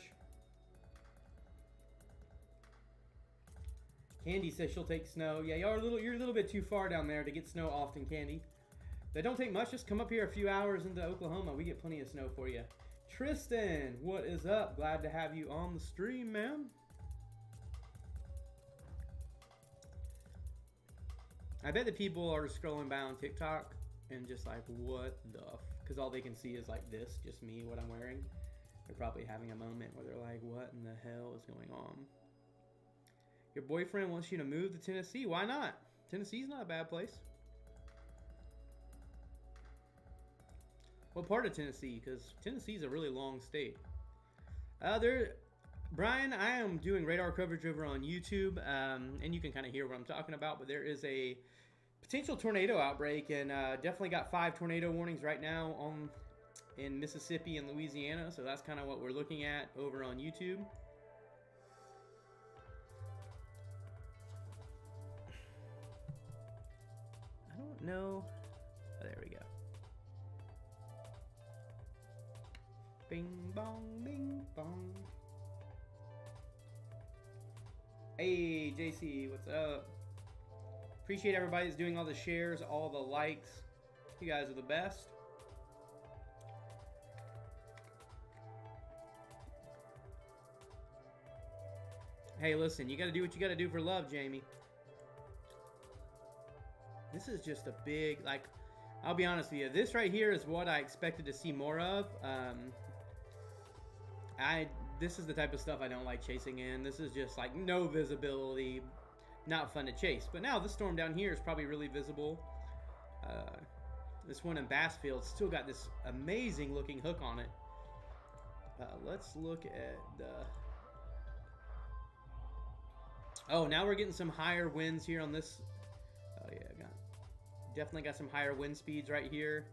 Candy says she'll take snow. Yeah, you're a little bit too far down there to get snow often, Candy. They don't take much. Just come up here a few hours into Oklahoma. We get plenty of snow for you. Tristan, what is up? Glad to have you on the stream, man. I bet the people are scrolling by on TikTok and just like, what the f? Because all they can see is like this, just me, what I'm wearing. They're probably having a moment where they're like, what in the hell is going on? Your boyfriend wants you to move to Tennessee. Why not? Tennessee's not a bad place. What part of Tennessee? Because Tennessee's a really long state. Brian, I am doing radar coverage over on YouTube, and you can kind of hear what I'm talking about, but there is a potential tornado outbreak, and definitely got 5 tornado warnings right now in Mississippi and Louisiana, so that's kind of what we're looking at over on YouTube. I don't know. Oh, there we go. Bing bong, bing bong. Hey, JC, what's up? Appreciate everybody that's doing all the shares, all the likes. You guys are the best. Hey, listen, you got to do what you got to do for love, Jamie. This is just a big, like, I'll be honest with you. This right here is what I expected to see more of. This is the type of stuff I don't like chasing in. This is just like no visibility, not fun to chase. But now this storm down here is probably really visible. This one in Bassfield still got this amazing looking hook on it. Let's look at the... Oh, now we're getting some higher winds here on this. Oh yeah, definitely got some higher wind speeds right here.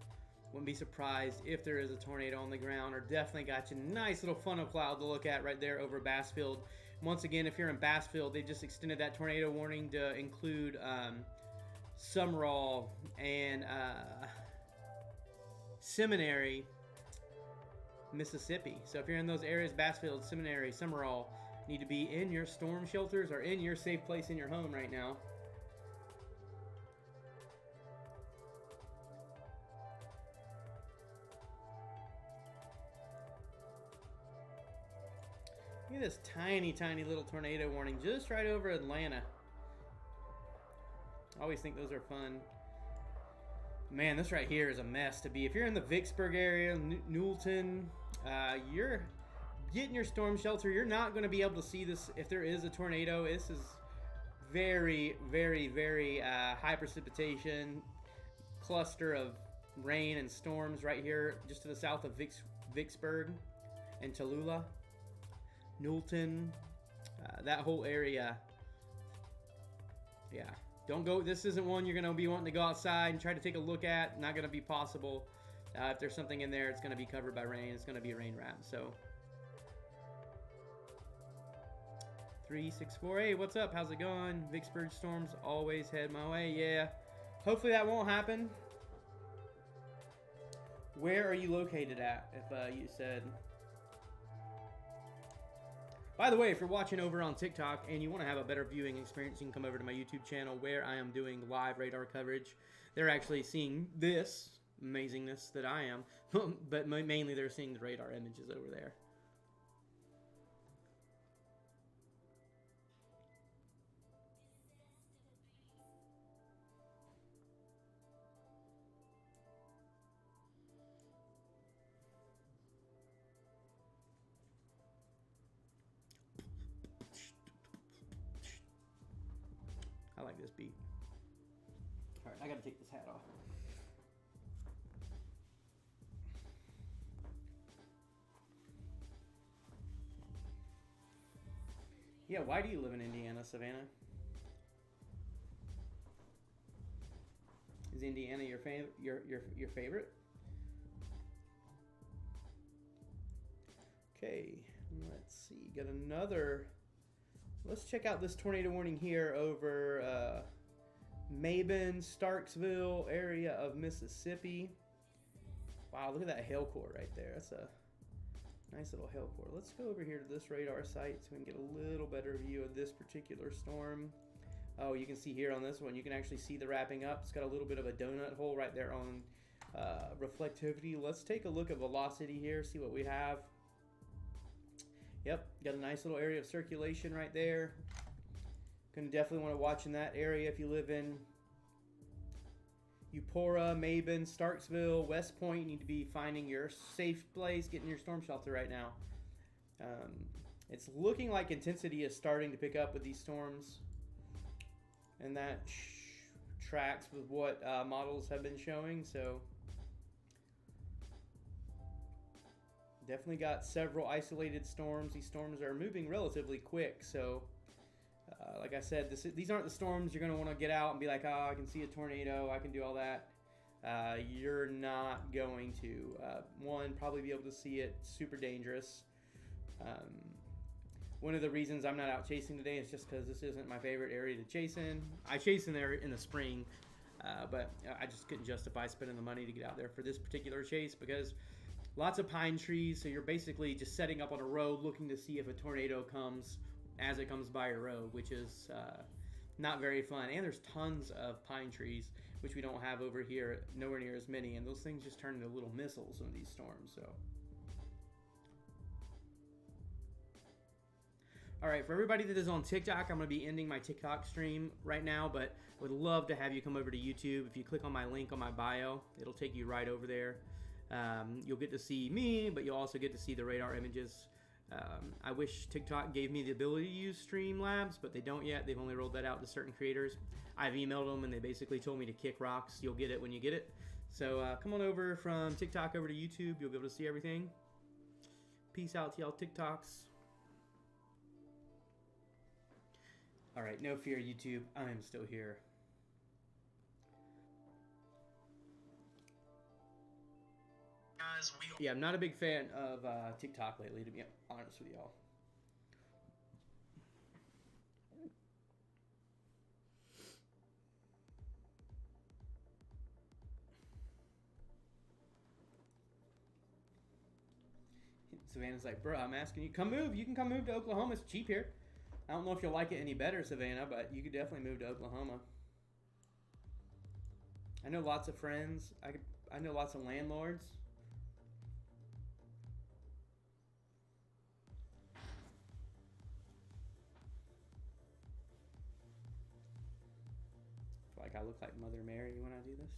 Wouldn't be surprised if there is a tornado on the ground, or definitely got you a nice little funnel cloud to look at right there over Bassfield. Once again, if you're in Bassfield, they just extended that tornado warning to include Sumrall and Seminary, Mississippi. So if you're in those areas, Bassfield, Seminary, Sumrall, need to be in your storm shelters or in your safe place in your home right now. Look at this tiny, tiny little tornado warning just right over Atlanta. I always think those are fun. Man, this right here is a mess to be. If you're in the Vicksburg area, Newton, you're getting your storm shelter. You're not going to be able to see this if there is a tornado. This is very, very, very high precipitation cluster of rain and storms right here just to the south of Vicksburg and Tallulah. Newton, that whole area. Yeah, don't go. This isn't one you're going to be wanting to go outside and try to take a look at. Not going to be possible. If there's something in there, it's going to be covered by rain. It's going to be rain wrap. So 364. Hey, what's up? How's it going? Vicksburg storms always head my way. Yeah, hopefully that won't happen. Where are you located at? If you said. By the way, if you're watching over on TikTok and you want to have a better viewing experience, you can come over to my YouTube channel where I am doing live radar coverage. They're actually seeing this amazingness that I am, but mainly they're seeing the radar images over there. I like this beat. All right, I gotta take this hat off. Yeah, why do you live in Indiana, Savannah? Is Indiana your favorite? Okay, let's see. Got another. Let's check out this tornado warning here over Mabin, Starksville area of Mississippi. Wow, look at that hail core right there. That's a nice little hail core. Let's go over here to this radar site so we can get a little better view of this particular storm. Oh, you can see here on this one, you can actually see the wrapping up. It's got a little bit of a donut hole right there on reflectivity. Let's take a look at velocity here, see what we have. Yep, got a nice little area of circulation right there. Gonna definitely want to watch in that area if you live in Eupora, Mabin, Starksville, West Point. You need to be finding your safe place, getting your storm shelter right now. It's looking like intensity is starting to pick up with these storms, and that tracks with what models have been showing. So definitely got several isolated storms. These storms are moving relatively quick, so like I said, these aren't the storms you're going to want to get out and be like, oh, I can see a tornado, I can do all that. You're not going to, one, probably be able to see it. Super dangerous. One of the reasons I'm not out chasing today is just because this isn't my favorite area to chase in. I chase in there in the spring, but I just couldn't justify spending the money to get out there for this particular chase because lots of pine trees, so you're basically just setting up on a road looking to see if a tornado comes as it comes by your road, which is not very fun. And there's tons of pine trees, which we don't have over here, nowhere near as many, and those things just turn into little missiles in these storms. So, All right, for everybody that is on TikTok, I'm going to be ending my TikTok stream right now, but would love to have you come over to YouTube. If you click on my link on my bio, it'll take you right over there. You'll get to see me, but you'll also get to see the radar images. I wish TikTok gave me the ability to use Streamlabs, but they don't yet. They've only rolled that out to certain creators. I've emailed them, and they basically told me to kick rocks. You'll get it when you get it. So come on over from TikTok over to YouTube. You'll be able to see everything. Peace out to y'all TikToks. All right, no fear, YouTube. I am still here. Yeah, I'm not a big fan of TikTok lately, to be honest with y'all. Savannah's like, bro, I'm asking you, come move. You can come move to Oklahoma. It's cheap here. I don't know if you'll like it any better, Savannah, but you could definitely move to Oklahoma. I know lots of friends. I know lots of landlords. I feel like I look like Mother Mary when I do this.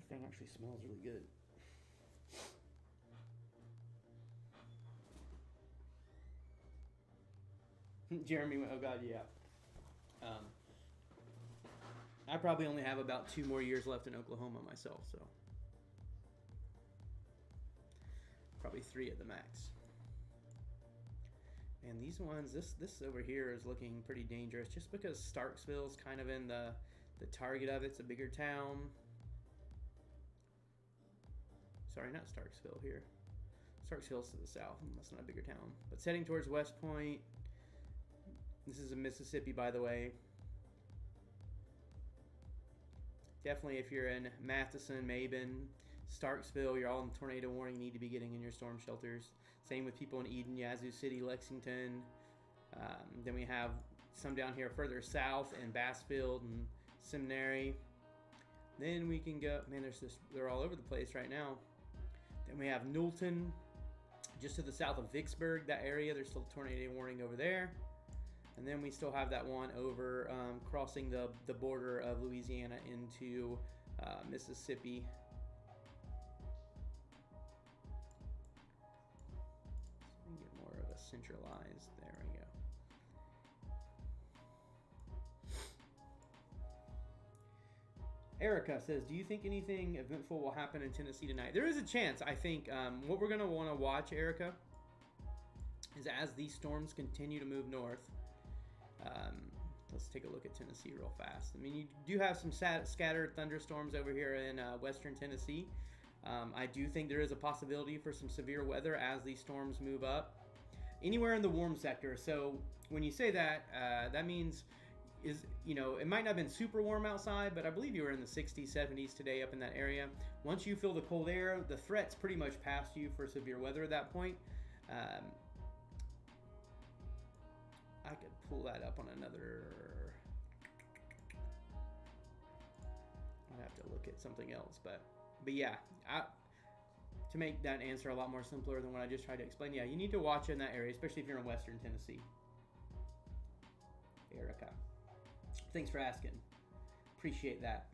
Thing actually smells really good. Jeremy went, oh god, yeah. I probably only have about 2 more years left in Oklahoma myself, so probably 3 at the max. And these ones, this over here is looking pretty dangerous, just because Starksville's kind of in the target of it. It's a bigger town. Sorry, not Starksville here. Starksville's to the south, and that's not a bigger town. But it's heading towards West Point. This is in Mississippi, by the way. Definitely, if you're in Matheson, Maben, Starksville, you're all in tornado warning. You need to be getting in your storm shelters. Same with people in Eden, Yazoo City, Lexington. Then we have some down here further south in Bassfield and Seminary. Then we can go, man, they're all over the place right now. Then we have Knowlton, just to the south of Vicksburg, that area. There's still a tornado warning over there. And then we still have that one over crossing the border of Louisiana into Mississippi. So we can get more of a centralized, there we go. Erica says, do you think anything eventful will happen in Tennessee tonight? There is a chance. I think what we're going to want to watch, Erica, is as these storms continue to move north. Let's take a look at Tennessee real fast. I mean, you do have some scattered thunderstorms over here in western Tennessee. I do think there is a possibility for some severe weather as these storms move up. Anywhere in the warm sector. So when you say that, that means... it might not have been super warm outside, but I believe you were in the 60s, 70s today up in that area. Once you feel the cold air, the threat's pretty much past you for severe weather at that point. I could pull that up on another... I'd have to look at something else, but yeah, to make that answer a lot more simpler than what I just tried to explain, yeah, you need to watch in that area, especially if you're in western Tennessee. Erica. Thanks for asking. Appreciate that.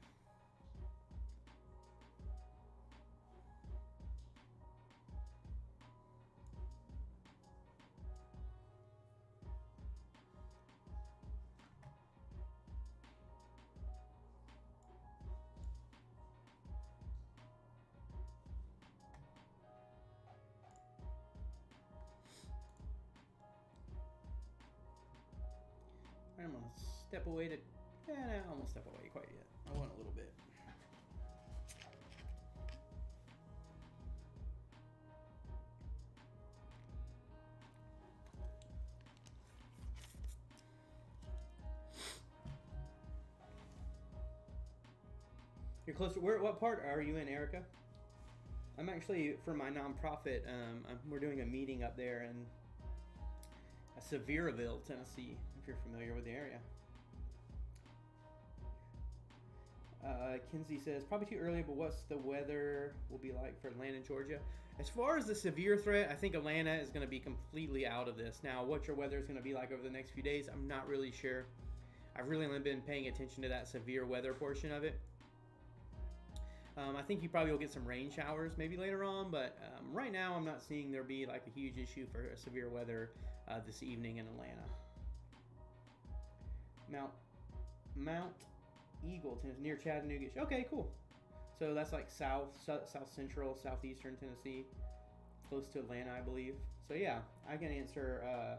I'm gonna step away to... I won't step away quite yet. I want a little bit. You're closer. What part are you in, Erica? I'm actually, for my nonprofit, we're doing a meeting up there in Sevierville, Tennessee, if you're familiar with the area. Kinsey says, probably too early, but what's the weather will be like for Atlanta, Georgia? As far as the severe threat, I think Atlanta is going to be completely out of this. Now, what your weather is going to be like over the next few days, I'm not really sure. I've really only been paying attention to that severe weather portion of it. I think you probably will get some rain showers maybe later on, but right now I'm not seeing there be like a huge issue for severe weather this evening in Atlanta. Mount Eagleton is near Chattanooga. Okay, cool. So that's like south central, southeastern Tennessee, close to Atlanta, I believe. So yeah, I can answer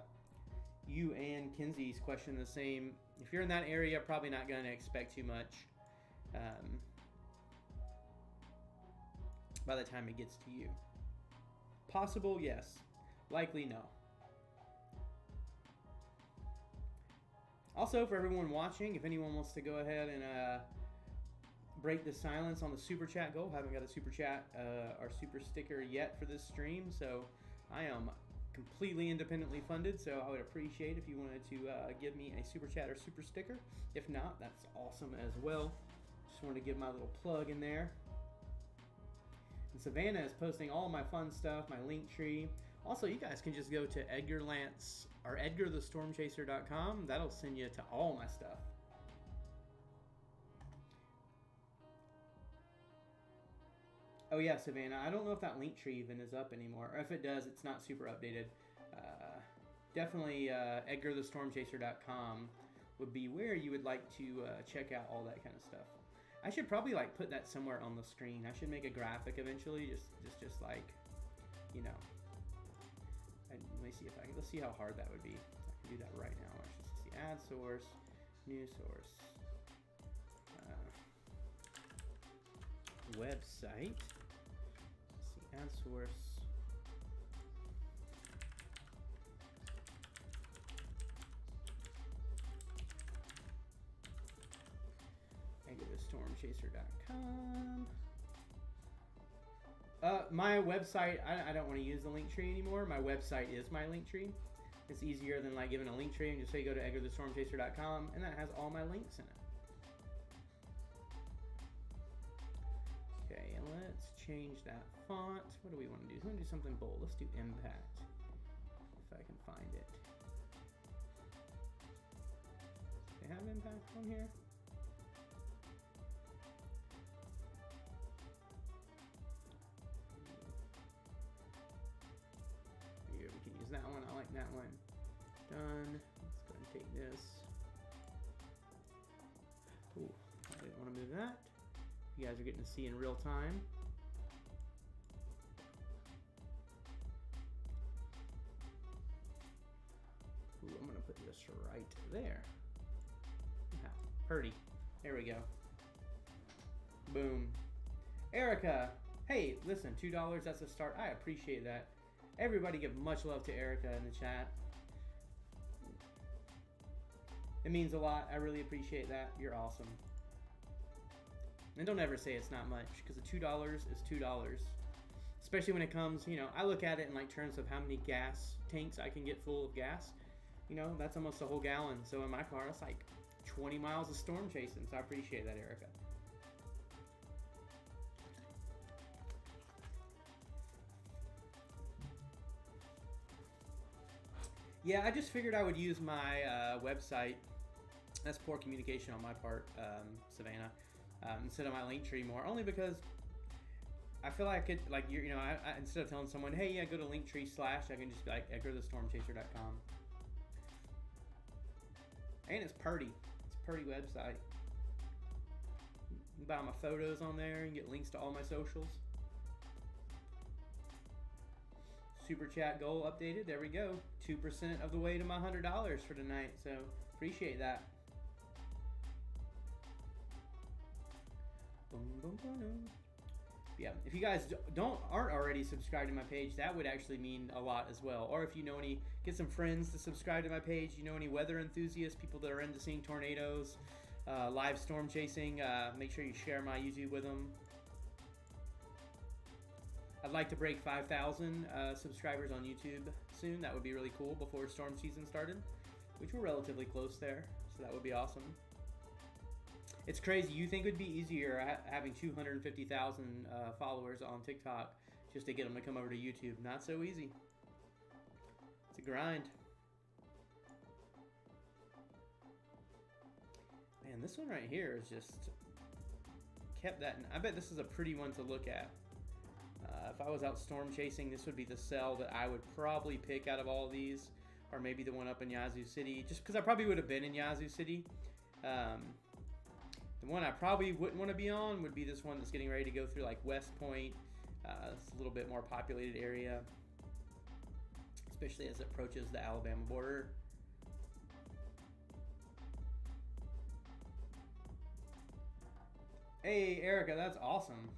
you and Kinsey's question the same. If you're in that area, probably not going to expect too much by the time it gets to you. Possible, yes. Likely, no. Also, for everyone watching, if anyone wants to go ahead and break the silence on the super chat goal, haven't got a super chat or super sticker yet for this stream, so I am completely independently funded, so I would appreciate if you wanted to give me a super chat or super sticker. If not, that's awesome as well. Just wanted to give my little plug in there. And Savannah is posting all my fun stuff, my link tree. Also, you guys can just go to Edgar Lance or EdgarTheStormChaser.com. That'll send you to all my stuff. Oh yeah, Savannah, I don't know if that link tree even is up anymore, or if it does, it's not super updated. Definitely EdgarTheStormChaser.com would be where you would like to check out all that kind of stuff. I should probably like put that somewhere on the screen. I should make a graphic eventually, just like, you know. Let me see if I can. Let's see how hard that would be. I can do that right now. Let's just see add source, new source, website. Let's see add source. EdgarTheStormChaser.com. My website, I don't want to use the link tree anymore. My website is my link tree. It's easier than like giving a link tree and just say go to EdgarTheStormChaser.com, and that has all my links in it. Okay, let's change that font. What do we want to do? We want to do something bold. Let's do impact, if I can find it. Do they have impact on here? That one, I like that one. Done. Let's go and take this. Ooh, I didn't want to move that. You guys are getting to see in real time. Ooh, I'm gonna put this right there. Yeah, pretty. There we go. Boom. Erica, hey, listen, $2, that's a start. I appreciate that. Everybody give much love to Erica in the chat. It means a lot. I really appreciate that. You're awesome. And don't ever say it's not much, because the $2 is $2. Especially when it comes, you know, I look at it in like terms of how many gas tanks I can get full of gas. You know, that's almost a whole gallon. So in my car, it's like 20 miles of storm chasing. So I appreciate that, Erica. Yeah, I just figured I would use my website. That's poor communication on my part, Savannah. Instead of my link tree more, only because I feel like I could, like, you know, I instead of telling someone, hey, yeah, go to Linktree / I can just be like EdgarTheStormChaser.com. And it's pretty. It's a pretty website. You can buy my photos on there and get links to all my socials. Super chat goal updated. There we go. 2% of the way to my $100 for tonight. So appreciate that. Boom, boom, boom, boom. Yeah, if you guys aren't already subscribed to my page, that would actually mean a lot as well. Or if you know any, get some friends to subscribe to my page. You know any weather enthusiasts, people that are into seeing tornadoes, live storm chasing. Make sure you share my YouTube with them. I'd like to break 5,000 subscribers on YouTube soon. That would be really cool before storm season started, which we're relatively close there. So that would be awesome. It's crazy. You think it would be easier having 250,000 followers on TikTok just to get them to come over to YouTube. Not so easy. It's a grind. Man, this one right here is just kept that. I bet this is a pretty one to look at. If I was out storm chasing, this would be the cell that I would probably pick out of all of these. Or maybe the one up in Yazoo City. Just because I probably would have been in Yazoo City. The one I probably wouldn't want to be on would be this one that's getting ready to go through like West Point. It's a little bit more populated area, especially as it approaches the Alabama border. Hey, Erica, that's awesome.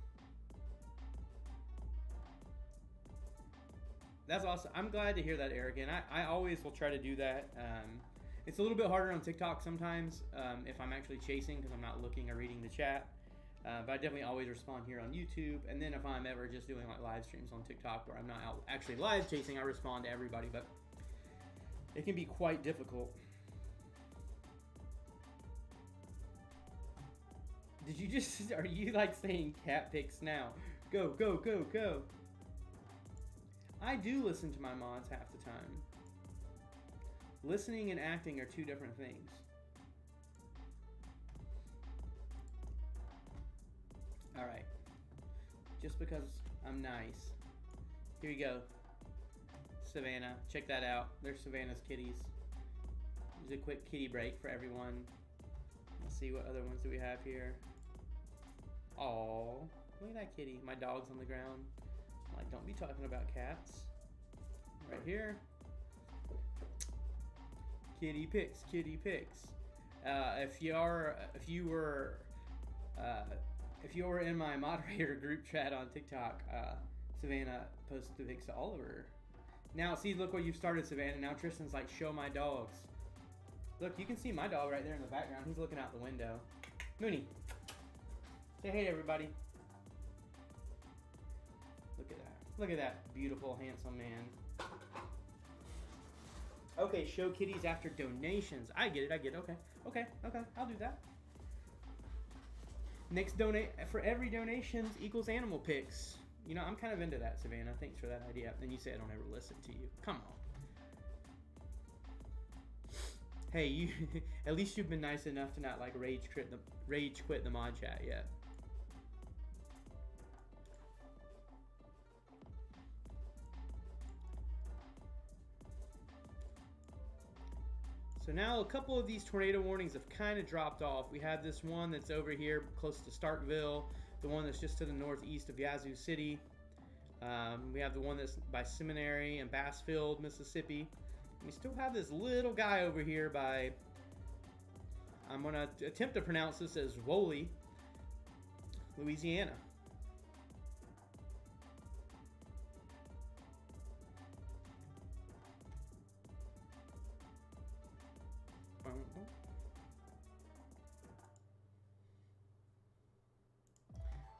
That's awesome. I'm glad to hear that, Erica, and I always will try to do that. It's a little bit harder on TikTok sometimes if I'm actually chasing because I'm not looking or reading the chat. But I definitely always respond here on YouTube. And then if I'm ever just doing like live streams on TikTok where I'm not out actually live chasing, I respond to everybody. But it can be quite difficult. Did you just, are you like saying cat pics now? Go, go, go, go. I do listen to my mods half the time. Listening and acting are two different things. Alright. Just because I'm nice. Here you go. Savannah. Check that out. There's Savannah's kitties. There's a quick kitty break for everyone. Let's see what other ones do we have here. Oh, look at that kitty. My dog's on the ground. I'm like, don't be talking about cats. Right here. Kitty pics, kitty pics. If you were in my moderator group chat on TikTok, Savannah posted the pics to Oliver. Now, see, look what you've started, Savannah. Now Tristan's like, show my dogs. Look, you can see my dog right there in the background. He's looking out the window. Mooney, say hey to everybody. Look at that. Look at that beautiful, handsome man. Okay, show kitties after donations. I get it, I get it. Okay, I'll do that. Next donate, for every donations equals animal pics. You know, I'm kind of into that, Savannah. Thanks for that idea. And you say I don't ever listen to you. Come on. Hey, you at least you've been nice enough to not like rage quit the mod chat yet. So now a couple of these tornado warnings have kind of dropped off. We have this one that's over here close to Starkville, the one that's just to the northeast of Yazoo City. We have the one that's by Seminary and Bassfield, Mississippi. We still have this little guy over here by, I'm going to attempt to pronounce this as Wholey, Louisiana.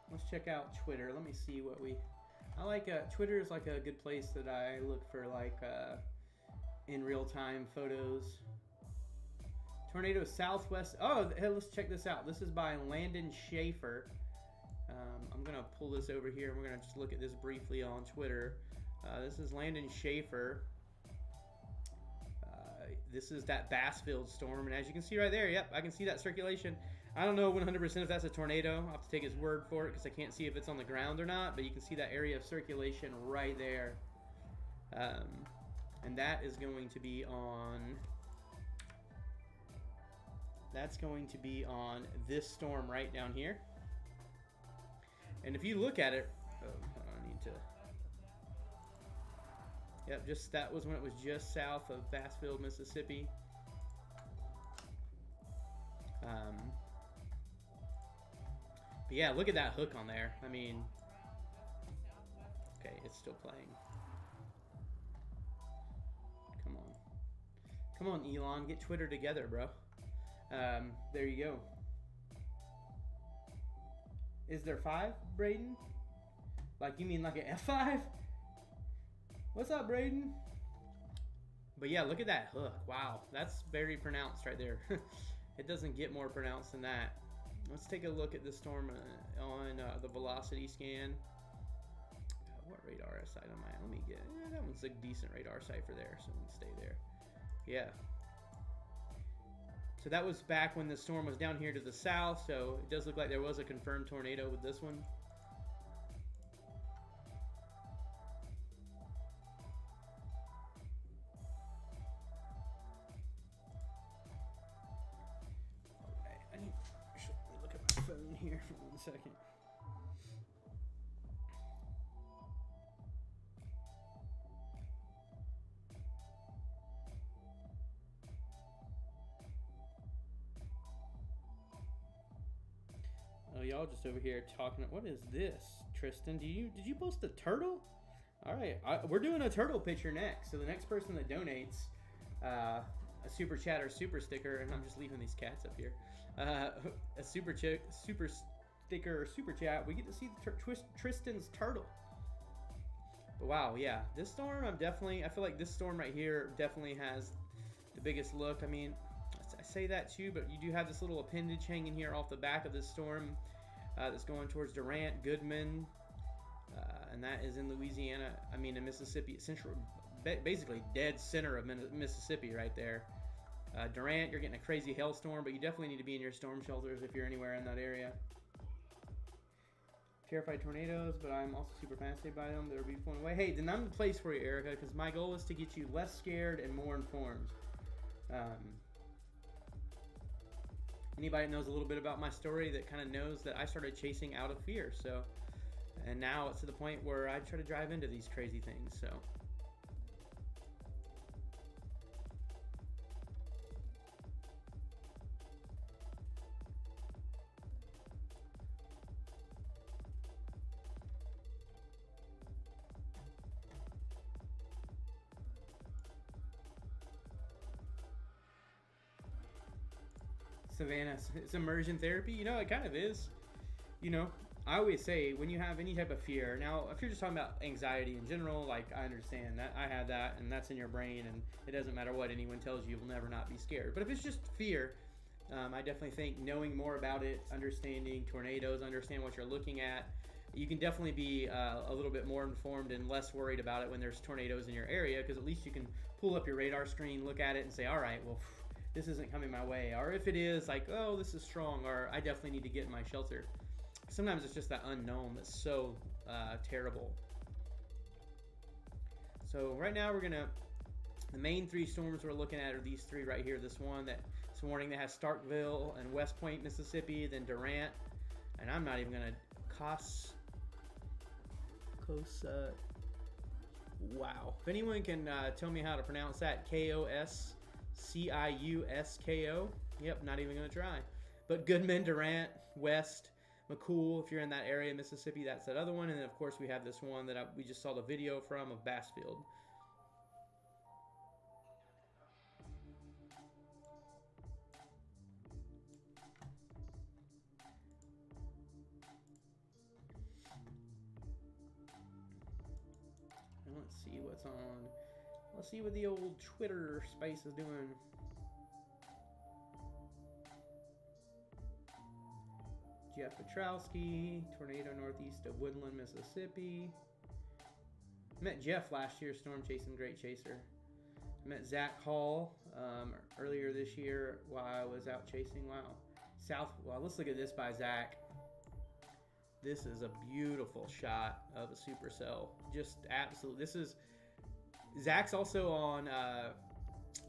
Let's check out Twitter. Let me see what we... I like Twitter is like a good place that I look for like in real time photos. Tornado southwest. Oh, hey, let's check this out. This is by Landon Schaefer. I'm gonna pull this over here. We're gonna just look at this briefly on Twitter. This is Landon Schaefer. This is that Bassfield storm, and as you can see right there, yep, I can see that circulation. I don't know 100% if that's a tornado. I'll have to take his word for it because I can't see if it's on the ground or not, but you can see that area of circulation right there. And that is going to be on... That's going to be on this storm right down here. And if you look at it... Oh, I need to... Yep, just that was when it was just south of Bassfield, Mississippi. But yeah, look at that hook on there. I mean, okay, it's still playing. Come on. Come on, Elon, get Twitter together, bro. There you go. Is there 5, Braden? Like, you mean like an F5? What's up, Braden? But yeah, look at that hook. Wow, that's very pronounced right there. It doesn't get more pronounced than that. Let's take a look at the storm on the velocity scan. What radar site am I? Let me get. That one's a decent radar site for there, so we can stay there. Yeah. So that was back when the storm was down here to the south. So it does look like there was a confirmed tornado with this one. Here for 1 second. Oh, y'all just over here talking. What is this, Tristan? Did you post a turtle? All right, we're doing a turtle picture next. So the next person that donates a super chat or super sticker, and I'm just leaving these cats up here. A super sticker or super chat, we get to see Tristan's turtle. But wow, yeah, this storm, I feel like this storm right here definitely has the biggest look. I mean, I say that too, but you do have this little appendage hanging here off the back of this storm that's going towards Durant, Goodman, and that is in Louisiana. I mean, in Mississippi, central, basically dead center of Mississippi right there. Durant, you're getting a crazy hailstorm, but you definitely need to be in your storm shelters if you're anywhere in that area. Terrified tornadoes, but I'm also super fascinated by them. They're beautiful in a way. Hey, then I'm the place for you, Erica, because my goal is to get you less scared and more informed. Anybody that knows a little bit about my story that kind of knows that I started chasing out of fear. So, and now it's to the point where I try to drive into these crazy things. So. Savannah, it's immersion therapy. You know, it kind of is. You know, I always say when you have any type of fear. Now, if you're just talking about anxiety in general, like I understand that I have that, and that's in your brain, and it doesn't matter what anyone tells you, you'll never not be scared. But if it's just fear, I definitely think knowing more about it, understanding tornadoes, understand what you're looking at, you can definitely be a little bit more informed and less worried about it when there's tornadoes in your area, because at least you can pull up your radar screen, look at it, and say, all right, well, this isn't coming my way. Or if it is, like, oh, this is strong, or I definitely need to get in my shelter. Sometimes it's just that unknown that's so terrible. So right now the main three storms we're looking at are these three right here. This one this morning that has Starkville and West Point, Mississippi, then Durant, and I'm not even gonna wow. If anyone can tell me how to pronounce that, Kosciusko. Yep, not even gonna try. But Goodman, Durant, West, McCool, if you're in that area, Mississippi, that's that other one. And then of course we have this one that we just saw the video from of Bassfield. And let's see what's on. Let's see what the old Twitter space is doing. Jeff Petrowski, tornado northeast of Woodland, Mississippi. Met Jeff last year, storm chasing Great Chaser. I met Zach Hall earlier this year while I was out chasing. Wow. Well, let's look at this by Zach. This is a beautiful shot of a supercell. Just absolutely. Zach's also on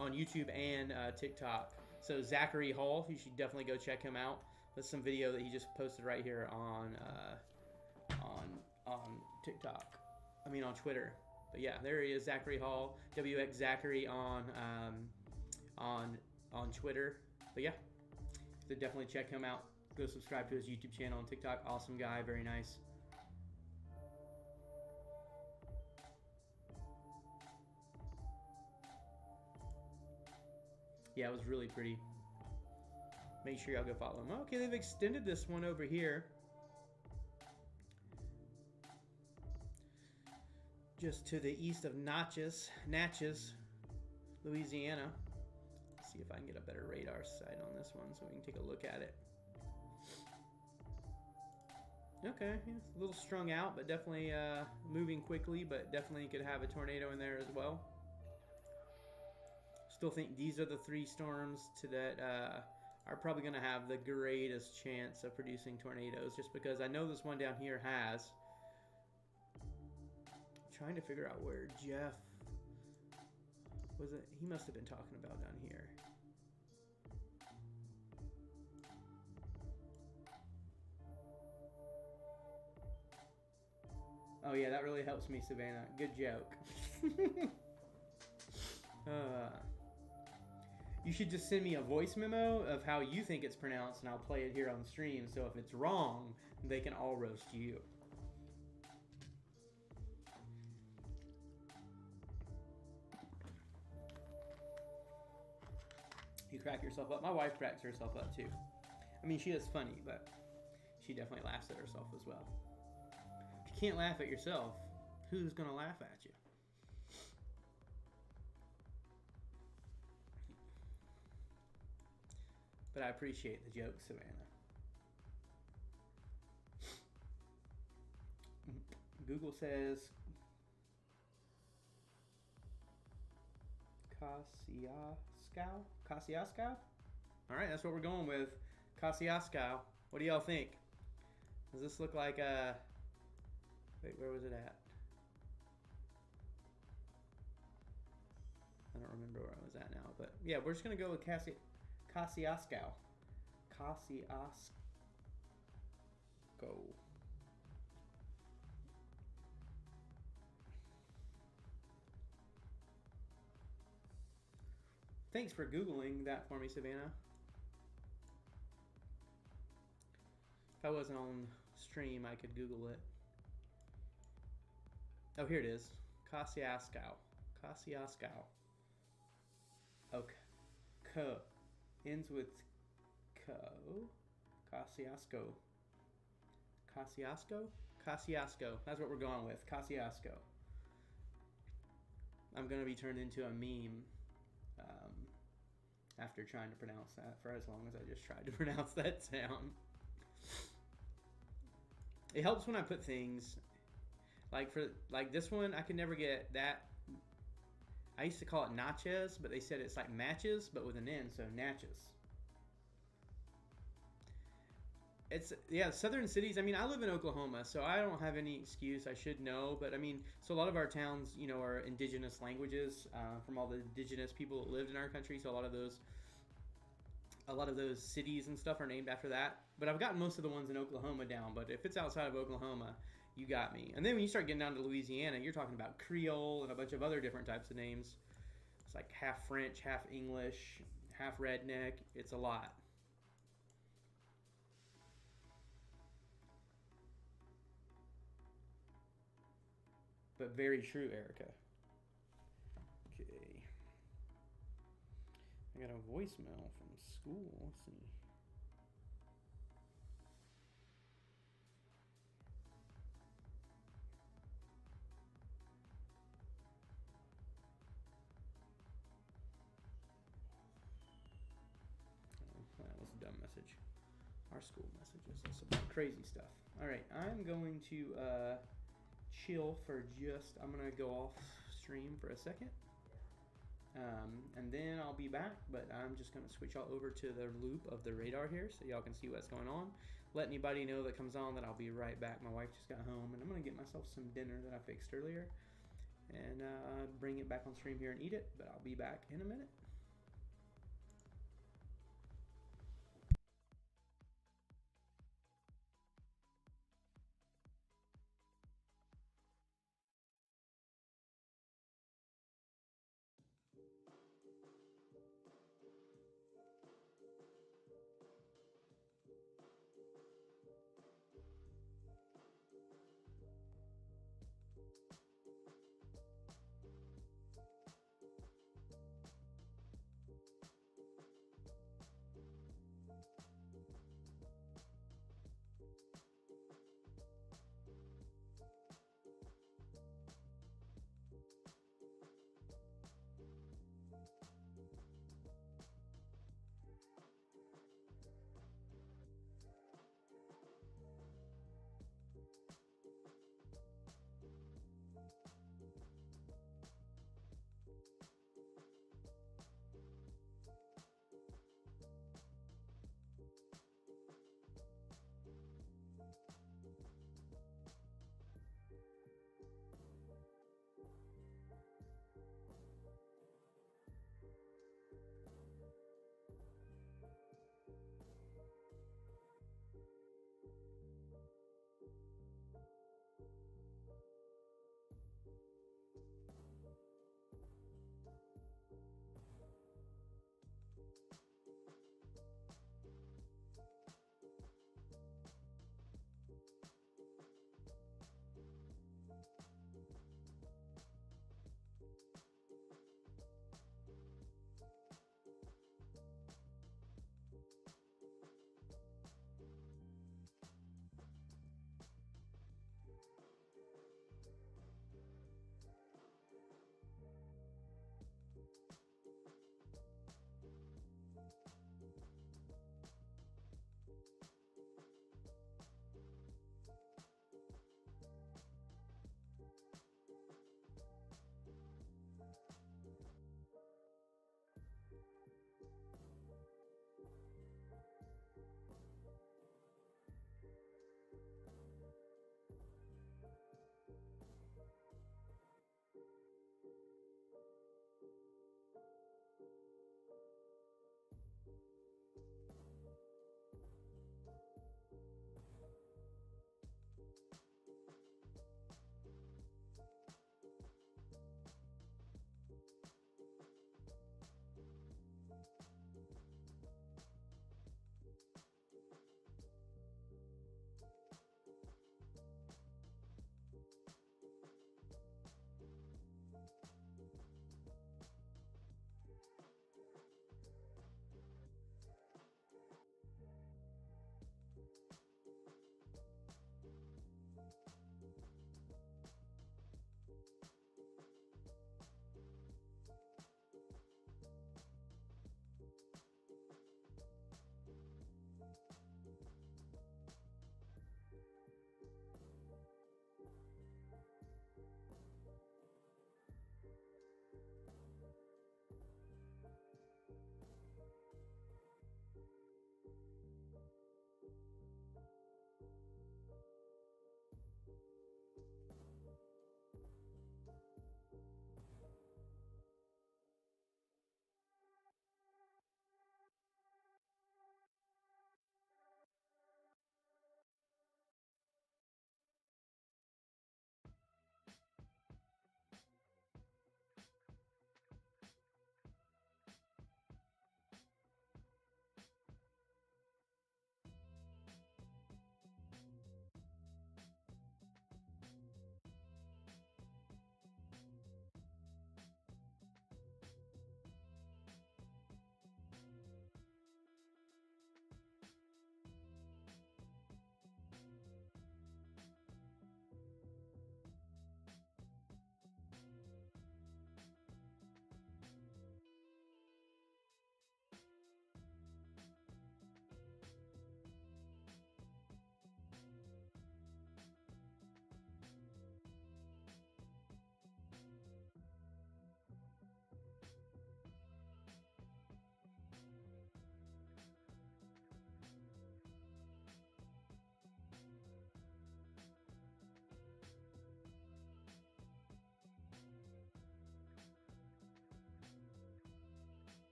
YouTube and TikTok. So Zachary Hall, you should definitely go check him out. That's some video that he just posted right here on TikTok. I mean on Twitter. But yeah, there he is, Zachary Hall, WX Zachary on Twitter. But yeah, so definitely check him out. Go subscribe to his YouTube channel and TikTok. Awesome guy, very nice. Yeah, it was really pretty. Make sure y'all go follow him. Okay, they've extended this one over here. Just to the east of Natchez, Louisiana. Let's see if I can get a better radar sight on this one so we can take a look at it. Okay, yeah, a little strung out, but definitely moving quickly, but definitely could have a tornado in there as well. Still think these are the three storms that are probably going to have the greatest chance of producing tornadoes, just because I know this one down here has. I'm trying to figure out where Jeff was it. He must have been talking about down here. Oh yeah, that really helps me, Savannah. Good joke. You should just send me a voice memo of how you think it's pronounced, and I'll play it here on the stream. So if it's wrong, they can all roast you. You crack yourself up. My wife cracks herself up too. I mean, she is funny, but she definitely laughs at herself as well. If you can't laugh at yourself, who's going to laugh at you? But I appreciate the joke, Savannah. Google says Kosciuszko? All right, that's what we're going with. Kosciuszko. What do y'all think? Does this look like a... Wait, where was it at? I don't remember where I was at now, but yeah, we're just going to go with Kosciuszko. Thanks for Googling that for me, Savannah. If I wasn't on stream, I could Google it. Oh, here it is. Kosciuszko. Okay. K. Ends with ko. Kosciuszko. That's what we're going with. Kosciuszko. I'm going to be turned into a meme after trying to pronounce that for as long as I just tried to pronounce that sound. It helps when I put things like this one. I could never get that. I used to call it Natchez, but they said it's like matches, but with an N, so Natchez. It's, yeah, southern cities. I mean, I live in Oklahoma, so I don't have any excuse. I should know, but I mean, so a lot of our towns, you know, are indigenous languages from all the indigenous people that lived in our country. So a lot of those cities and stuff are named after that. But I've gotten most of the ones in Oklahoma down. But if it's outside of Oklahoma, you got me. And then when you start getting down to Louisiana, you're talking about Creole and a bunch of other different types of names. It's like half French, half English, half redneck. It's a lot. But very true, Erica. Okay. I got a voicemail from school. Let's see. That was a dumb message. Our school messages. That's some crazy stuff. All right. I'm going to chill for just, I'm gonna go off stream for a second, and then I'll be back, but I'm just gonna switch all over to the loop of the radar here so y'all can see what's going on. Let anybody know that comes on that I'll be right back. My wife just got home, and I'm gonna get myself some dinner that I fixed earlier and bring it back on stream here and eat it, but I'll be back in a minute.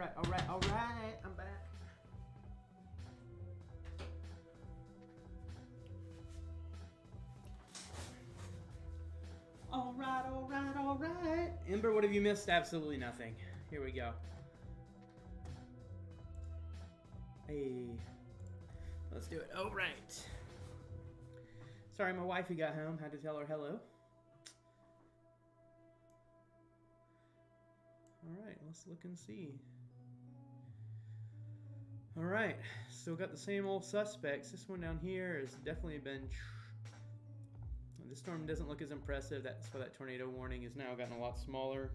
All right, I'm back. All right. Ember, what have you missed? Absolutely nothing. Here we go. Hey, let's do it. All right. Sorry, my wifey got home. Had to tell her hello. All right, let's look and see. All right, still got the same old suspects. This one down here has definitely been. This storm doesn't look as impressive. That's why that tornado warning has now gotten a lot smaller.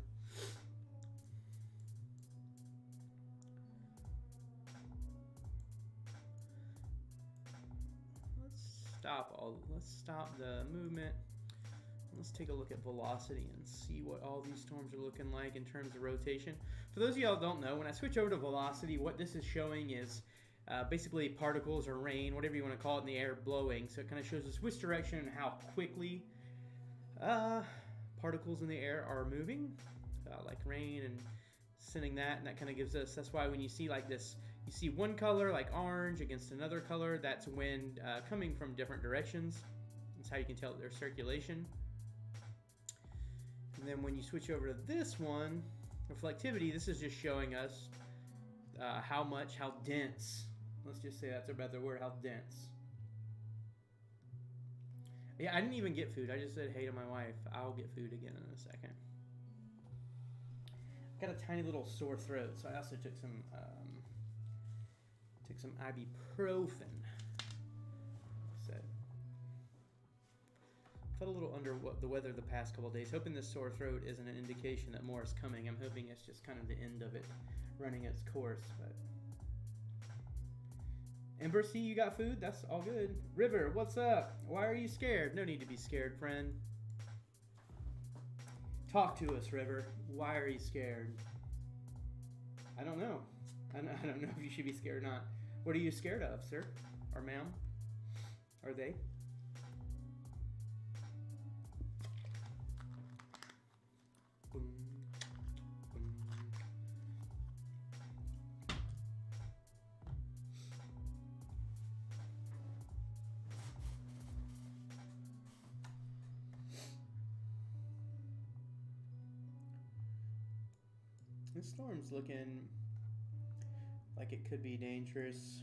stop the movement. Let's take a look at velocity and see what all these storms are looking like in terms of rotation. For those of y'all who don't know, when I switch over to velocity, what this is showing is basically particles or rain, whatever you want to call it, in the air blowing. So it kind of shows us which direction and how quickly particles in the air are moving, like rain, and sending that, and that kind of gives us, that's why when you see like this, you see one color like orange against another color, that's wind coming from different directions. That's how you can tell there's circulation. And then when you switch over to this one, reflectivity, this is just showing us how dense, let's just say that's a better word, how dense. Yeah, I didn't even get food. I just said hey to my wife. I'll get food again in a second. I got a tiny little sore throat, so I also took some ibuprofen. Felt a little under the weather the past couple of days. Hoping this sore throat isn't an indication that more is coming. I'm hoping it's just kind of the end of it running its course. But Ember C, you got food? That's all good. River, what's up? Why are you scared? No need to be scared, friend. Talk to us, River. Why are you scared? I don't know. I don't know if you should be scared or not. What are you scared of, sir? Or ma'am? Are they? This storm's looking like it could be dangerous.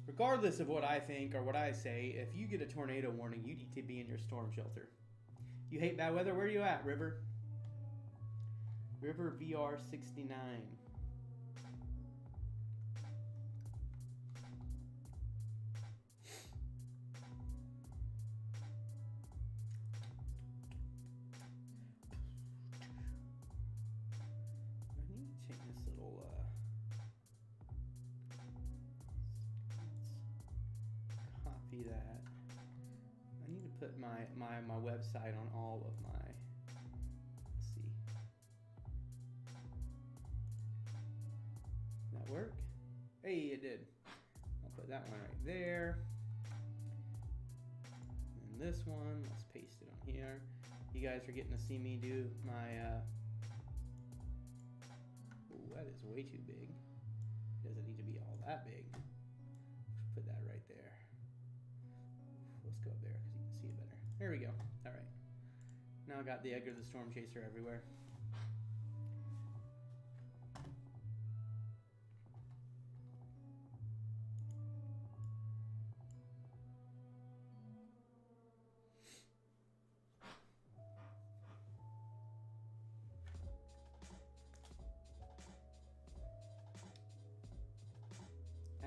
Regardless of what I think or what I say, if you get a tornado warning, you need to be in your storm shelter. You hate bad weather? Where are you at, River? River VR 69. That I need to put my website on all of my, let's see, did that work? Hey, it did. I'll put that one right there, and this one, let's paste it on here. You guys are getting to see me do my ooh, that is way too big. It doesn't need to be all that big. Put that right there. Let's go up there because you can see it better. There we go. All right. Now I got the Edgar the Storm Chaser everywhere.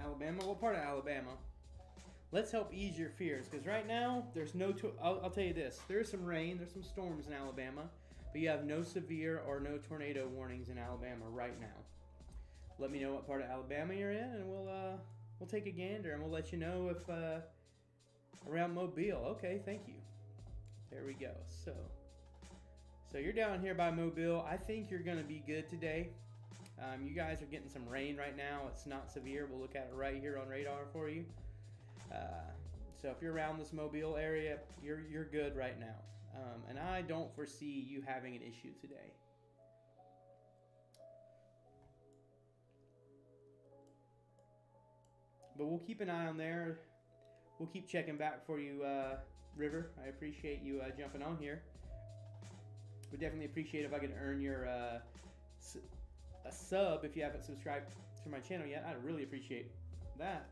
Alabama? What part of Alabama? Let's help ease your fears, because right now, there's no, I'll tell you this, there's some rain, there's some storms in Alabama, but you have no severe or no tornado warnings in Alabama right now. Let me know what part of Alabama you're in, and we'll take a gander, and we'll let you know if, around Mobile. Okay, thank you. There we go. So you're down here by Mobile. I think you're going to be good today. You guys are getting some rain right now. It's not severe. We'll look at it right here on radar for you. So if you're around this Mobile area, you're good right now. And I don't foresee you having an issue today. But we'll keep an eye on there. We'll keep checking back for you, River. I appreciate you jumping on here. Would definitely appreciate if I could earn your a sub if you haven't subscribed to my channel yet. I'd really appreciate that.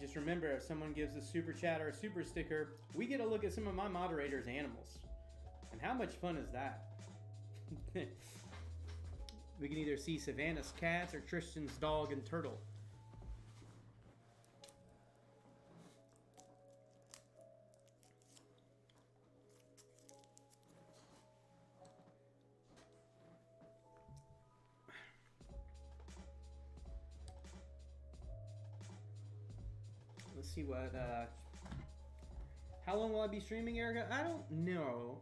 Just remember, if someone gives a super chat or a super sticker, we get a look at some of my moderators' animals. And how much fun is that? We can either see Savannah's cats or Tristan's dog and turtle. Let's see what. How long will I be streaming, Erica? I don't know.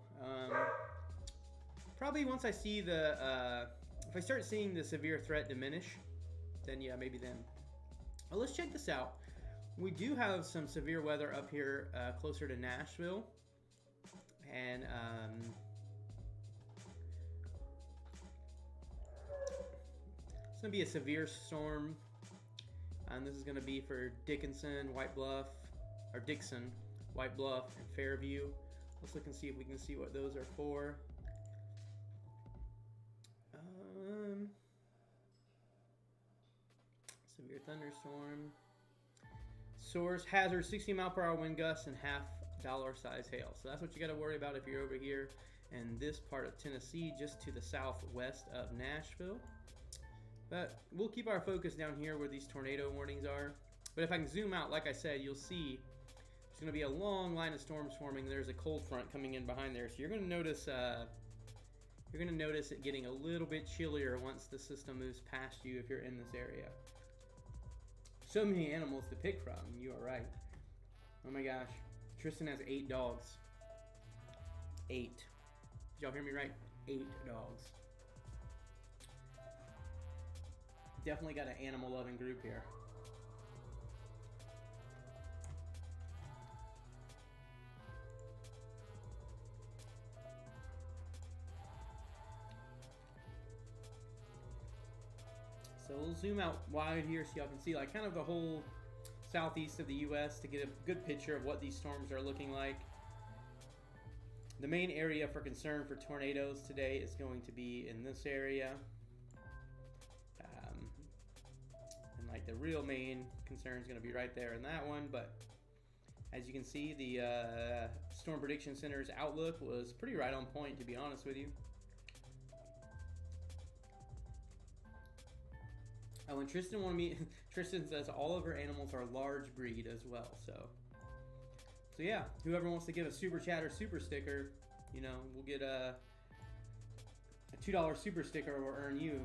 Probably once I see the. If I start seeing the severe threat diminish, then yeah, maybe then. Well, let's check this out. We do have some severe weather up here closer to Nashville. And it's going to be a severe storm. And this is going to be for Dickinson, White Bluff, or Dixon, White Bluff, and Fairview. Let's look and see if we can see what those are for. Severe thunderstorm. Source hazard 60-mile-per-hour wind gusts and $half size hail. So that's what you got to worry about if you're over here in this part of Tennessee, just to the southwest of Nashville. But we'll keep our focus down here where these tornado warnings are. But if I can zoom out, like I said, you'll see there's going to be a long line of storms forming. There's a cold front coming in behind there, so you're going to notice it getting a little bit chillier once the system moves past you if you're in this area. So many animals to pick from. You are right. Oh my gosh. Tristan has 8 dogs. 8. Did y'all hear me right? 8 dogs. Definitely got an animal loving group here. So we'll zoom out wide here so y'all can see like kind of the whole southeast of the U.S. to get a good picture of what these storms are looking like. The main area for concern for tornadoes today is going to be in this area. And like the real main concern is going to be right there in that one. But as you can see, the Storm Prediction Center's outlook was pretty right on point, to be honest with you. Oh, and Tristan wanted me. Tristan says all of her animals are large breed as well. So yeah, whoever wants to give a super chat or super sticker, you know, we'll get a $2 super sticker will earn you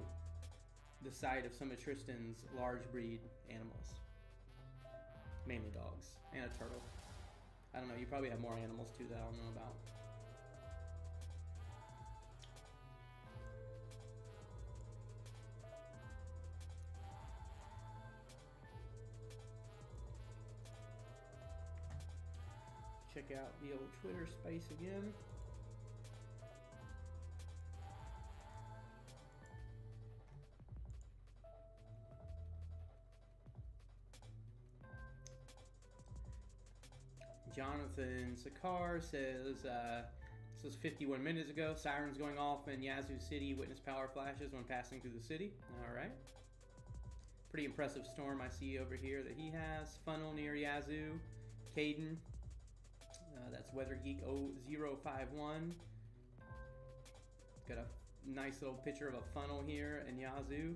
the sight of some of Tristan's large breed animals, mainly dogs and a turtle. I don't know. You probably have more animals too that I don't know about. Check out the old Twitter space again. Jonathan Sakar says, this was 51 minutes ago. Sirens going off in Yazoo City. Witness power flashes when passing through the city. All right. Pretty impressive storm I see over here that he has. Funnel near Yazoo. Caden. That's Weather Geek 0051. Got a nice little picture of a funnel here in Yazoo.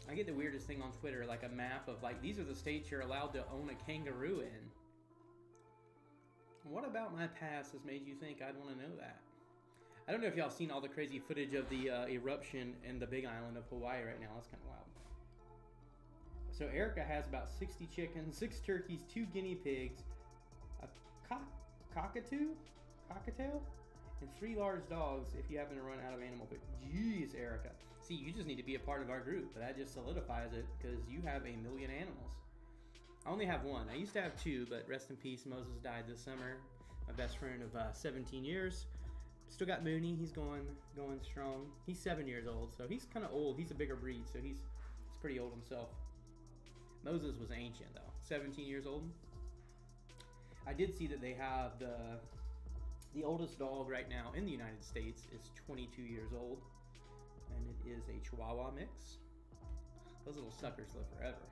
I get the weirdest thing on Twitter, like a map of like, these are the states you're allowed to own a kangaroo in. What about my past has made you think I'd want to know that? I don't know if y'all seen all the crazy footage of the eruption in the Big Island of Hawaii right now. That's kind of wild. So Erica has about 60 chickens, 6 turkeys, 2 guinea pigs, a cockatail, and 3 large dogs if you happen to run out of animal food. Jeez, Erica. See, you just need to be a part of our group. That just solidifies it because you have 1 million animals. I only have 1. I used to have 2, but rest in peace, Moses died this summer. My best friend of 17 years. Still got Mooney. He's going strong. He's 7 years old, so he's kind of old. He's a bigger breed, so he's pretty old himself. Moses was ancient, though. 17 years old. I did see that they have the oldest dog right now in the United States is 22 years old. And it is a Chihuahua mix. Those little suckers live forever.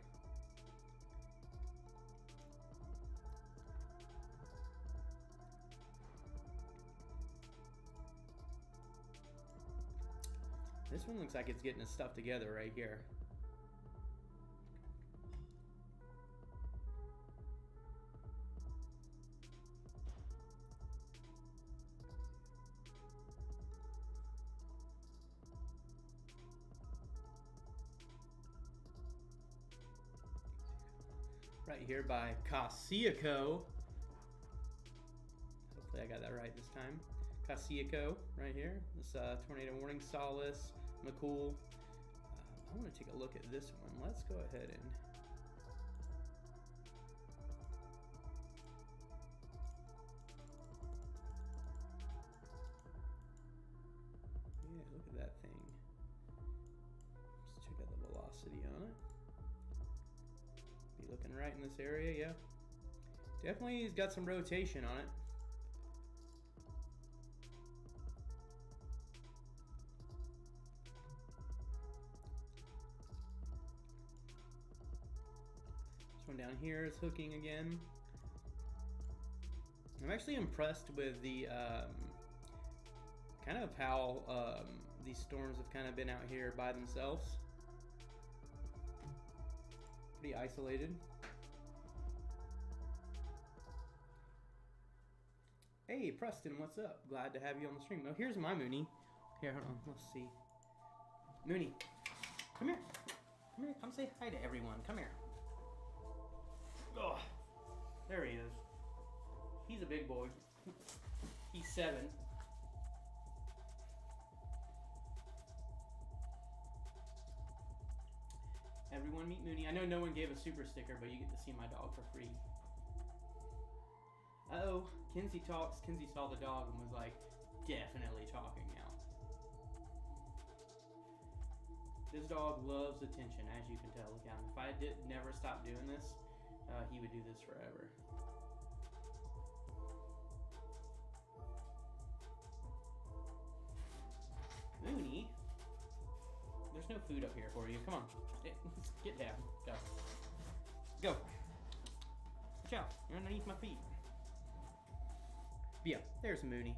This one looks like it's getting its stuff together right here. Right here by Casiaco. Hopefully I got that right this time. Casiaco right here. This tornado warning, Solace, McCool. I want to take a look at this one. Let's go ahead and look at that thing. Let's check out the velocity on it. Be looking right in this area, yeah. Definitely he's got some rotation on it. This one down here is hooking again. I'm actually impressed with the kind of how these storms have kind of been out here by themselves. Pretty isolated. Hey Preston, what's up? Glad to have you on the stream. Oh, here's my Mooney. Here, hold on, let's see. Mooney, come here. Come here, come say hi to everyone. Come here. Oh, there he is. He's a big boy. He's 7. Everyone meet Mooney. I know no one gave a super sticker, but you get to see my dog for free. Uh-oh, Kinsey talks. Kinsey saw the dog and was like, definitely talking now. This dog loves attention, as you can tell. Look at him. If I did never stop doing this, he would do this forever. Mooney, there's no food up here for you. Come on, get down. Go. Go. Watch out, you're underneath my feet. Yeah, there's Mooney.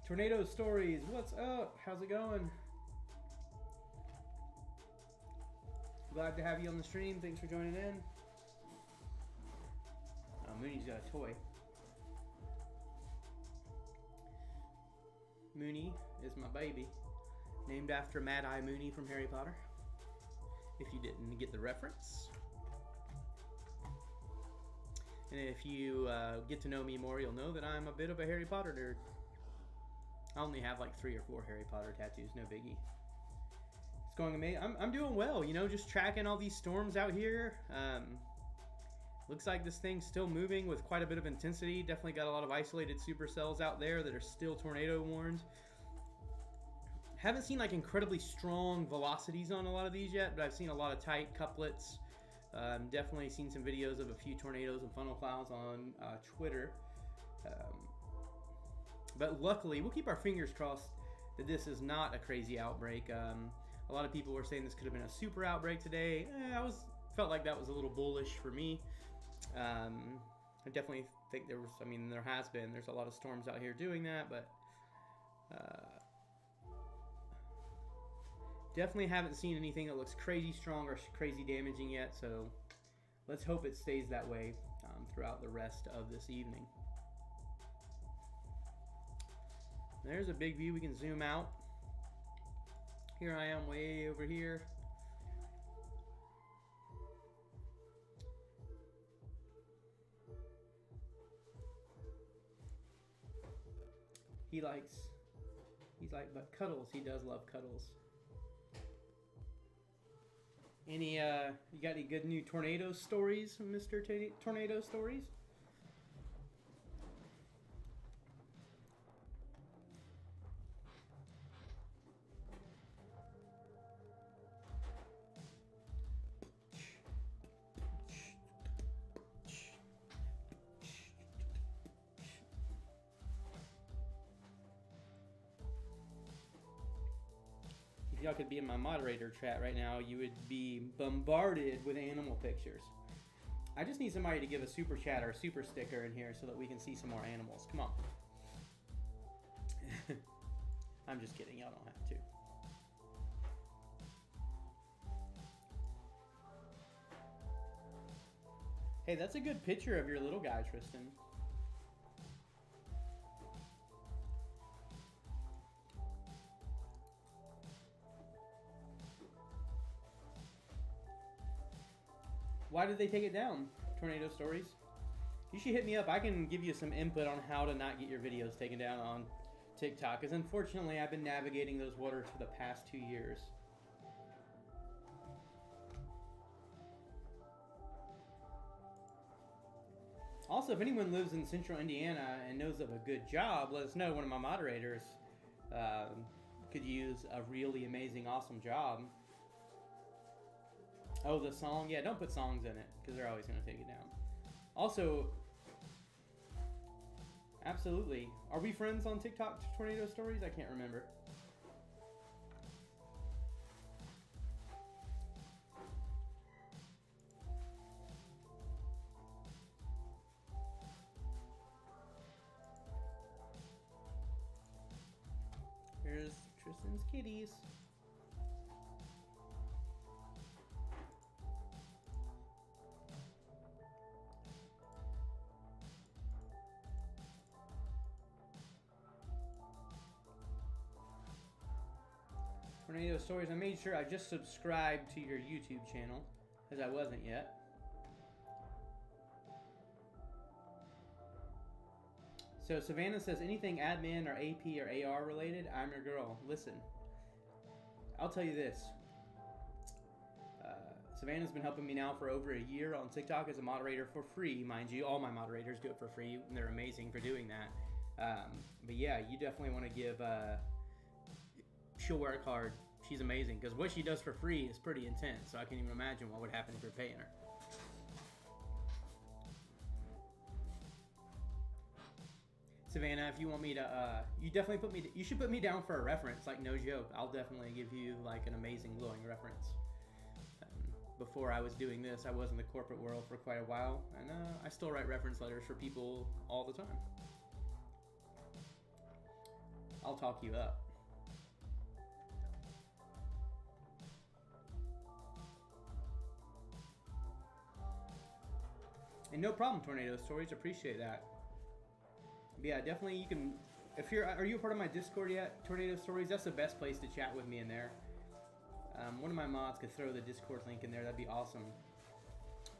Tornado Stories, what's up? How's it going? Glad to have you on the stream. Thanks for joining in. Oh, Mooney's got a toy. Mooney is my baby, named after Mad Eye Mooney from Harry Potter, if you didn't get the reference. And if you get to know me more, you'll know that I'm a bit of a Harry Potter nerd. I only have like 3 or 4 Harry Potter tattoos, no biggie. It's going amazing. I'm doing well, you know, just tracking all these storms out here. Looks like this thing's still moving with quite a bit of intensity. Definitely got a lot of isolated supercells out there that are still tornado warned. Haven't seen like incredibly strong velocities on a lot of these yet, but I've seen a lot of tight couplets. Definitely seen some videos of a few tornadoes and funnel clouds on Twitter. But luckily, we'll keep our fingers crossed that this is not a crazy outbreak. A lot of people were saying this could have been a super outbreak today. Felt like that was a little bullish for me. I definitely think there was, I mean, there has been, there's a lot of storms out here doing that, but definitely haven't seen anything that looks crazy strong or crazy damaging yet, so let's hope it stays that way throughout the rest of this evening. There's a big view. We can zoom out. Here I am way over here. He's like, but cuddles. He does love cuddles. You got any good new tornado stories, Mr. Tornado Stories? Y'all could be in my moderator chat right now, you would be bombarded with animal pictures. I just need somebody to give a super chat or a super sticker in here so that we can see some more animals. Come on. I'm just kidding. Y'all don't have to. Hey, that's a good picture of your little guy, Tristan. Why did they take it down? Tornado Stories? You should hit me up. I can give you some input on how to not get your videos taken down on TikTok, because unfortunately I've been navigating those waters for the past 2 years. Also, if anyone lives in central Indiana and knows of a good job, let us know. One of my moderators could use a really amazing, awesome job. Oh, the song? Yeah, don't put songs in it, because they're always going to take it down. Also, absolutely. Are we friends on TikTok, Tornado Stories? I can't remember. Here's Tristan's kitties. Tornado Stories. I made sure I just subscribed to your YouTube channel, because I wasn't yet. So Savannah says, anything admin or AP or AR related, I'm your girl. Listen, I'll tell you this. Savannah's been helping me now for over a year on TikTok as a moderator for free, mind you. All my moderators do it for free, and they're amazing for doing that. But yeah, you definitely want to give... she'll work hard. She's amazing, because what she does for free is pretty intense, so I can't even imagine what would happen if you're paying her. Savannah, if you want me to, you definitely put me, you should put me down for a reference, like no joke. I'll definitely give you like an amazing glowing reference. Before I was doing this, I was in the corporate world for quite a while, and I still write reference letters for people all the time. I'll talk you up. And no problem, Tornado Stories. Appreciate that. But yeah, definitely you can. If you're, are you a part of my Discord yet, Tornado Stories? That's the best place to chat with me in there. One of my mods could throw the Discord link in there. That'd be awesome.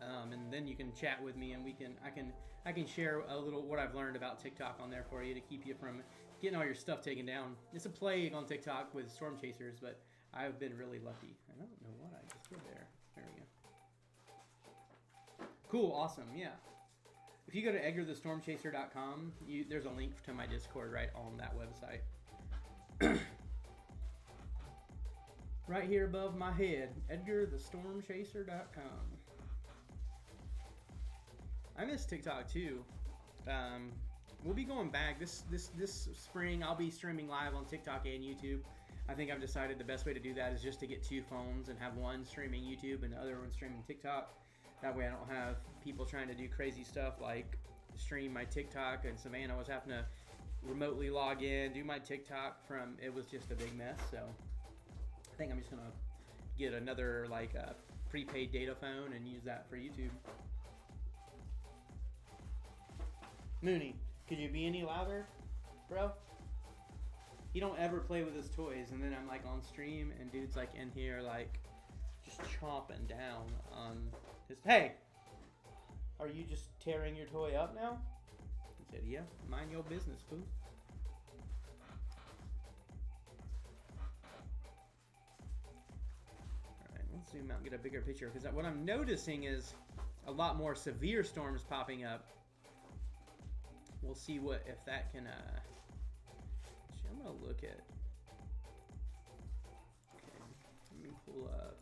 And then you can chat with me, and I can share a little what I've learned about TikTok on there for you to keep you from getting all your stuff taken down. It's a plague on TikTok with storm chasers, but I've been really lucky. I don't know what I just did there. There we go. Cool, awesome, yeah. If you go to edgarthestormchaser.com, there's a link to my Discord right on that website. Right here above my head, edgarthestormchaser.com. I miss TikTok too. We'll be going back this spring. I'll be streaming live on TikTok and YouTube. I think I've decided the best way to do that is just to get two phones and have one streaming YouTube and the other one streaming TikTok. That way I don't have people trying to do crazy stuff like stream my TikTok, and Savannah was having to remotely log in, do my TikTok from, it was just a big mess. So I think I'm just gonna get another like a prepaid data phone and use that for YouTube. Mooney, could you be any louder, bro? He don't ever play with his toys, and then I'm like on stream and dude's like in here like just chomping down on his, hey, are you just tearing your toy up now? He said, yeah, mind your business, fool. Alright, let's zoom out and get a bigger picture, because what I'm noticing is a lot more severe storms popping up. We'll see what, if that can, actually, I'm gonna look at, okay, let me pull up.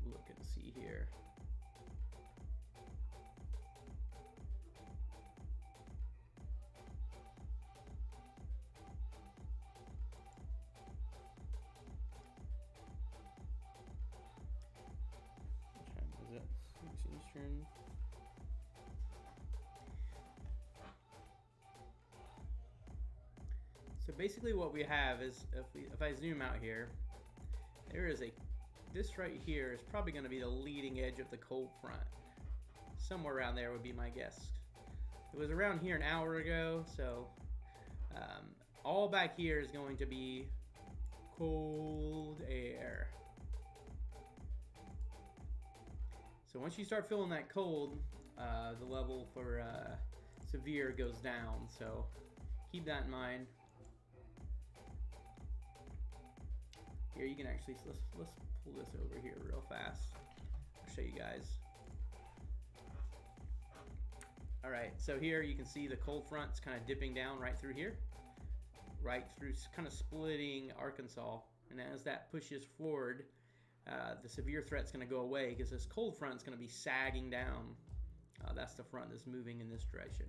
Look and see here. Eastern. So basically what we have is, if I zoom out here, there is this right here is probably going to be the leading edge of the cold front. Somewhere around there would be my guess. It was around here an hour ago, so all back here is going to be cold air. So once you start feeling that cold, the level for severe goes down. So keep that in mind. Here you can actually, let's pull this over here real fast. I'll show you guys. All right, so here you can see the cold front's kind of dipping down right through here, right through, kind of splitting Arkansas. And as that pushes forward, the severe threat's going to go away because this cold front's going to be sagging down. That's the front that's moving in this direction.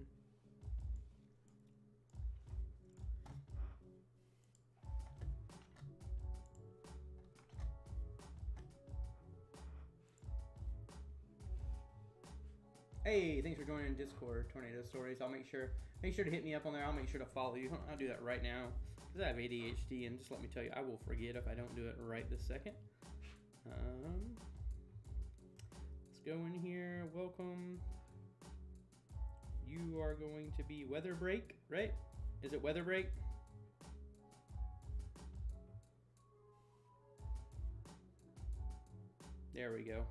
Hey, thanks for joining Discord, Tornado Stories. I'll make sure to hit me up on there. I'll make sure to follow you. I'll do that right now because I have ADHD, and just let me tell you, I will forget if I don't do it right this second. Let's go in here. Welcome. You are going to be Weather Break, right? Is it Weather Break? There we go.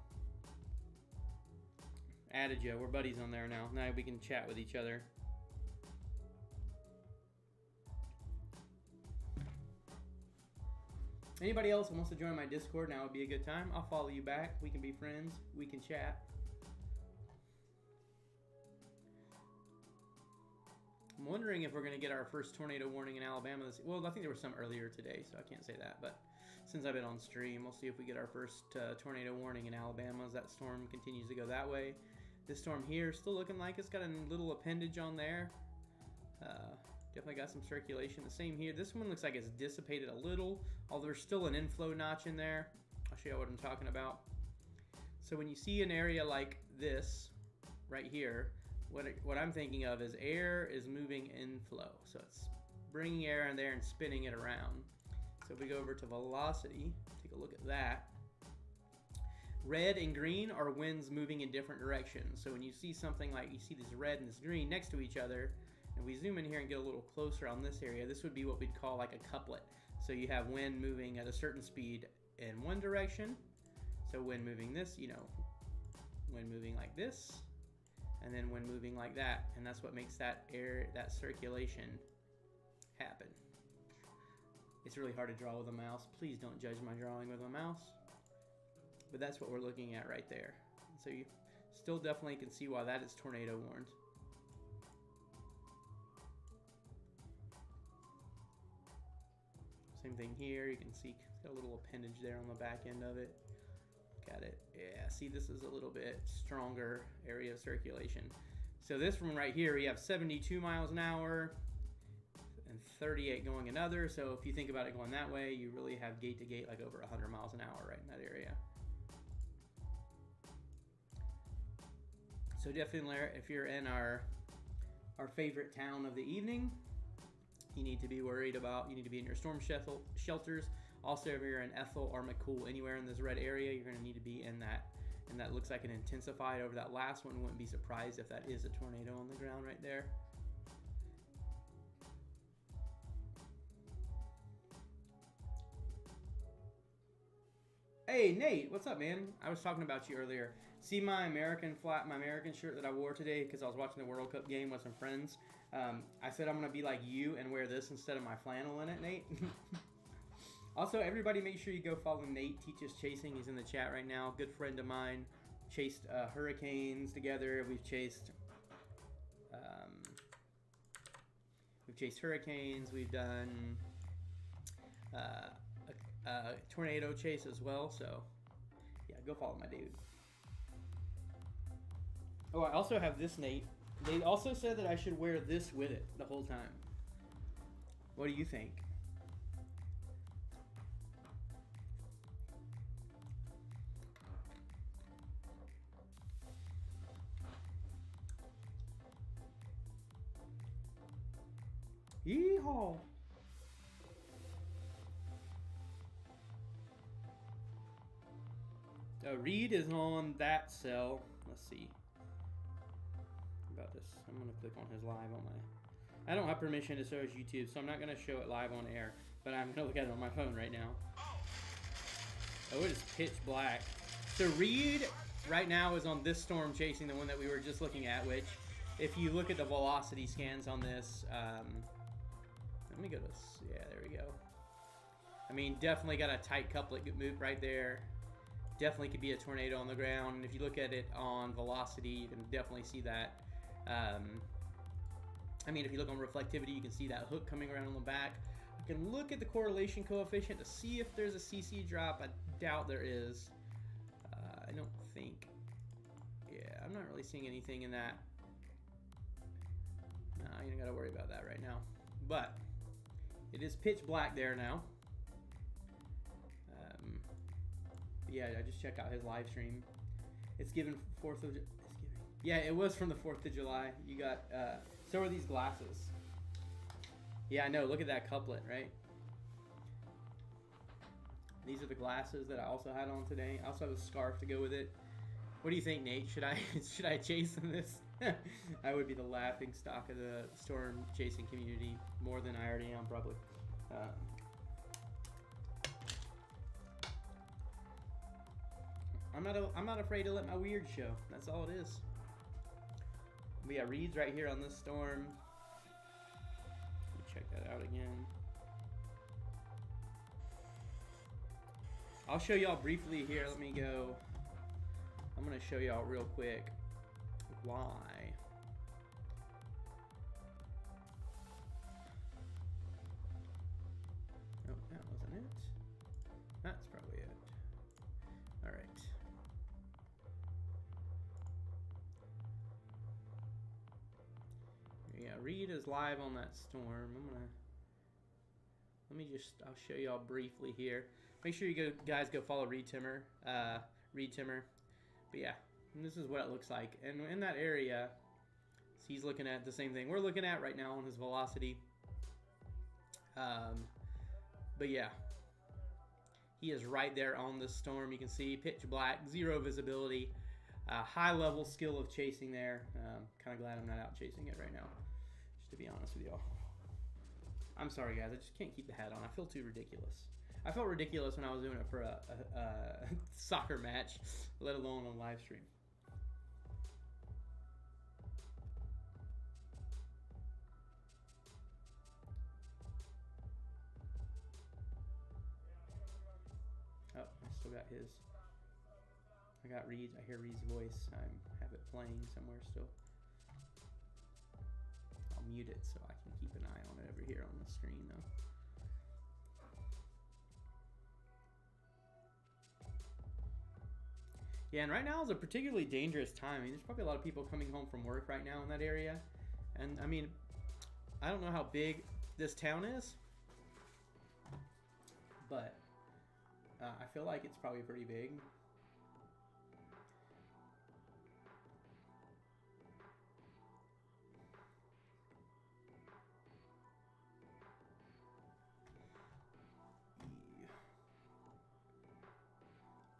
Added you. We're buddies on there now. Now we can chat with each other. Anybody else who wants to join my Discord, now would be a good time. I'll follow you back. We can be friends. We can chat. I'm wondering if we're going to get our first tornado warning in Alabama. Well, I think there was some earlier today, so I can't say that. But since I've been on stream, we'll see if we get our first tornado warning in Alabama as that storm continues to go that way. This storm here is still looking like it's got a little appendage on there. Definitely got some circulation. The same here. This one looks like it's dissipated a little, although there's still an inflow notch in there. I'll show you what I'm talking about. So when you see an area like this right here, what I'm thinking of is air is moving inflow. So it's bringing air in there and spinning it around. So if we go over to velocity, take a look at that. Red and green are winds moving in different directions. So when you see something like, you see this red and this green next to each other, and we zoom in here and get a little closer on this area, this would be what we'd call like a couplet. So you have wind moving at a certain speed in one direction. So wind moving this, wind moving like this, and then wind moving like that. And that's what makes that air, that circulation happen. It's really hard to draw with a mouse. Please don't judge my drawing with a mouse. But that's what we're looking at right there. So you still definitely can see why that is tornado warned. Same thing here. You can see it's got a little appendage there on the back end of it. Got it. Yeah, see, this is a little bit stronger area of circulation. So this one right here, we have 72 miles an hour and 38 going another. So if you think about it going that way, you really have gate to gate like over 100 miles an hour right in that area. So definitely, if you're in our favorite town of the evening, you need to be worried about, you need to be in your storm shelters. Also, if you're in Ethel or McCool, anywhere in this red area, you're going to need to be in that. And that looks like an intensified over that last one. Wouldn't be surprised if that is a tornado on the ground right there. Hey Nate, what's up, man? I was talking about you earlier. See my American shirt that I wore today because I was watching the World Cup game with some friends. I said I'm gonna be like you and wear this instead of my flannel in it, Nate. Also, everybody make sure you go follow Nate Teaches Chasing. He's in the chat right now. Good friend of mine. Chased hurricanes together. We've chased hurricanes. We've done a tornado chase as well. So yeah, go follow my dude. Oh, I also have this, Nate. They also said that I should wear this with it the whole time. What do you think? Yeehaw! Reed is on that cell. Let's see. About this. I'm gonna click on his live on my. I don't have permission to show his YouTube, so I'm not gonna show it live on air. But I'm gonna look at it on my phone right now. Oh, it is pitch black. So Reed right now is on this storm chasing the one that we were just looking at, which if you look at the velocity scans on this, let me go to, yeah, there we go. I mean, definitely got a tight couplet move right there. Definitely could be a tornado on the ground. And if you look at it on velocity, you can definitely see that. I mean, if you look on reflectivity, you can see that hook coming around on the back. You can look at the correlation coefficient to see if there's a CC drop. I doubt there is. I don't think. Yeah, I'm not really seeing anything in that. No, you don't got to worry about that right now. But it is pitch black there now. Yeah, I just checked out his live stream. It's given 4th of. Yeah, it was from the 4th of July. You got. So are these glasses. Yeah, I know. Look at that couplet, right? These are the glasses that I also had on today. I also have a scarf to go with it. What do you think, Nate? Should I chase in this? I would be the laughing stock of the storm chasing community more than I already am, probably. I'm not afraid to let my weird show. That's all it is. But yeah, Reed's right here on this storm. Let me check that out again. I'll show y'all briefly here. Let me go. I'm gonna show y'all real quick why. Oh, that wasn't it. That's probably it. All right. Yeah, Reed is live on that storm. I'll show y'all briefly here. Make sure you guys go follow Reed Timmer. Reed Timmer. But yeah, this is what it looks like. And in that area, he's looking at the same thing we're looking at right now on his velocity. But yeah, he is right there on the storm. You can see pitch black, zero visibility, high level skill of chasing there. Kind of glad I'm not out chasing it right now, just to be honest with y'all. I'm sorry, guys. I just can't keep the hat on. I feel too ridiculous. I felt ridiculous when I was doing it for a soccer match, let alone on live stream. Oh, I still got his. I got Reed's. I hear Reed's voice. I have it playing somewhere still. I'll mute it so I can keep an eye on it over here on the screen, though. Yeah, and right now is a particularly dangerous time. I mean, there's probably a lot of people coming home from work right now in that area. And, I mean, I don't know how big this town is, but I feel like it's probably pretty big.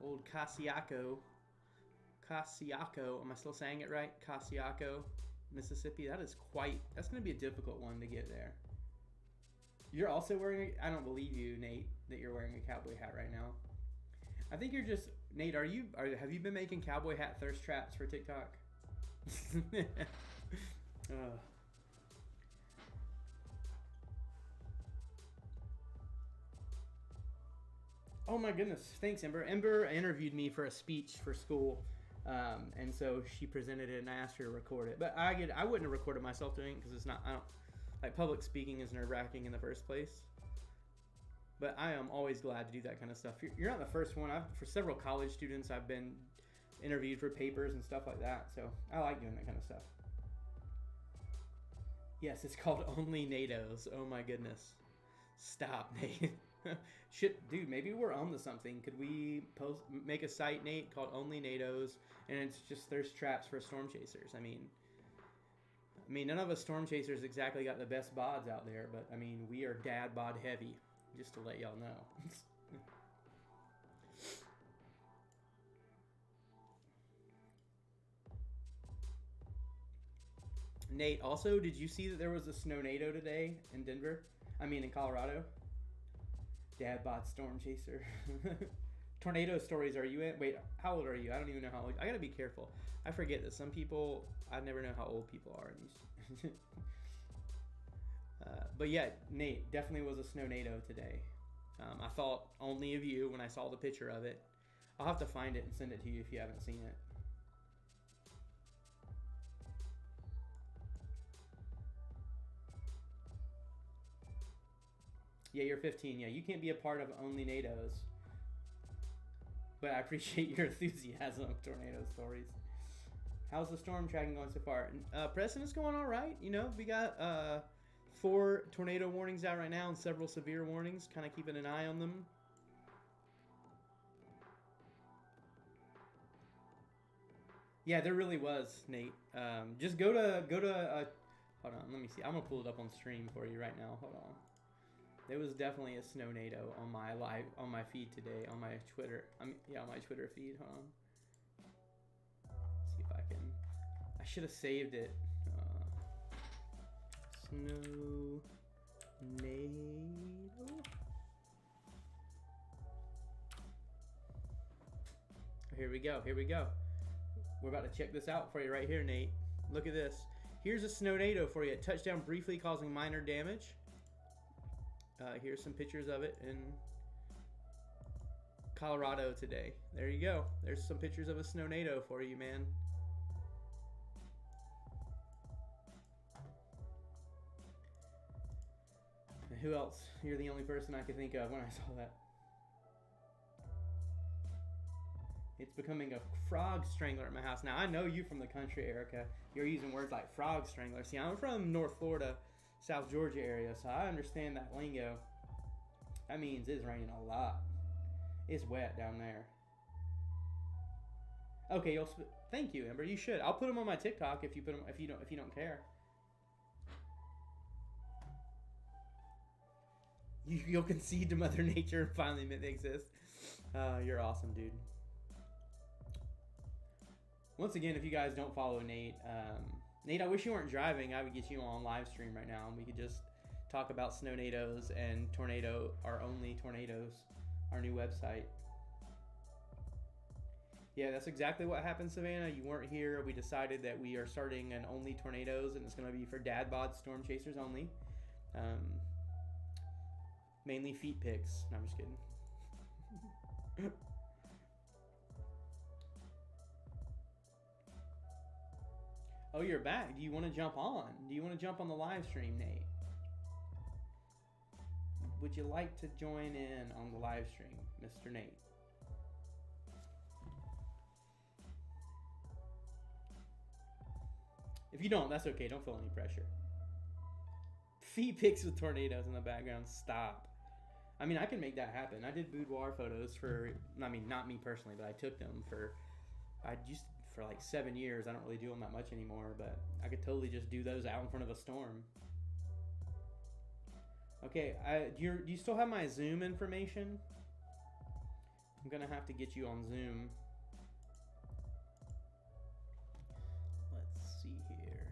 Old Casiaco, am I still saying it right? Casiaco, Mississippi. That's going to be a difficult one to get there. You're also wearing, I don't believe you, Nate, that you're wearing a cowboy hat right now. I think you're just, Nate, have you been making cowboy hat thirst traps for TikTok? Oh my goodness, thanks Ember. Ember interviewed me for a speech for school, and so she presented it and I asked her to record it. But I wouldn't have recorded myself doing it because it's not, like public speaking is nerve-wracking in the first place. But I am always glad to do that kind of stuff. You're not the first one. For several college students, I've been interviewed for papers and stuff like that, so I like doing that kind of stuff. Yes, it's called Only NATOs. Oh my goodness. Stop, Nate. Dude, maybe we're on to something. Could we make a site, Nate, called Only NATOs, and it's just thirst traps for storm chasers? I mean, I mean, none of us storm chasers exactly got the best bods out there, but I mean, we are dad bod heavy, just to let y'all know. Nate, also, did you see that there was a snownado today in Denver? I mean, in Colorado? Dad bod storm chaser. Tornado stories, are you in? Wait, how old are you? I don't even know how old. I gotta be careful. I forget that some people, I never know how old people are in these. But yeah, Nate, definitely was a snownado today. I thought only of you when I saw the picture of it. I'll have to find it and send it to you if you haven't seen it. Yeah, you're 15. Yeah, you can't be a part of Only NATOs. But I appreciate your enthusiasm of tornado stories. How's the storm tracking going so far? Preston, it's going all right. You know, we got 4 tornado warnings out right now and several severe warnings. Kind of keeping an eye on them. Yeah, there really was, Nate. Just go to hold on, let me see. I'm gonna pull it up on stream for you right now. Hold on. There was definitely a snownado on my feed today on my Twitter. On my Twitter feed. Hold on. See if I can. I should have saved it. Snownado. Here we go. Here we go. We're about to check this out for you right here, Nate. Look at this. Here's a snownado for you. Touchdown briefly causing minor damage. Here's some pictures of it in Colorado today. There you go. There's some pictures of a snownado for you, man. And who else? You're the only person I could think of when I saw that. It's becoming a frog strangler at my house. Now, I know you from the country, Erica. You're using words like frog strangler. See, I'm from North Florida, South Georgia area, so I understand that lingo. That means it's raining a lot. It's wet down there. Okay, thank you, Ember. You should. I'll put them on my TikTok if you put them. If you don't care. You'll concede to Mother Nature and finally admit they exist. You're awesome, dude. Once again, if you guys don't follow Nate, Nate, I wish you weren't driving. I would get you on live stream right now, and we could just talk about snownados and our only tornadoes, our new website. Yeah, that's exactly what happened, Savannah. You weren't here. We decided that we are starting an only tornadoes, and it's going to be for dad bod storm chasers only. Mainly feet pics. No, I'm just kidding. Oh, you're back. Do you want to jump on? Do you want to jump on the live stream, Nate? Would you like to join in on the live stream, Mr. Nate? If you don't, that's okay. Don't feel any pressure. Feet pics with tornadoes in the background. Stop. I mean, I can make that happen. I did boudoir photos for, I mean, not me personally, but I took them for like 7 years. I don't really do them that much anymore, but I could totally just do those out in front of a storm. Okay, do you still have my Zoom information? I'm gonna have to get you on Zoom. Let's see here.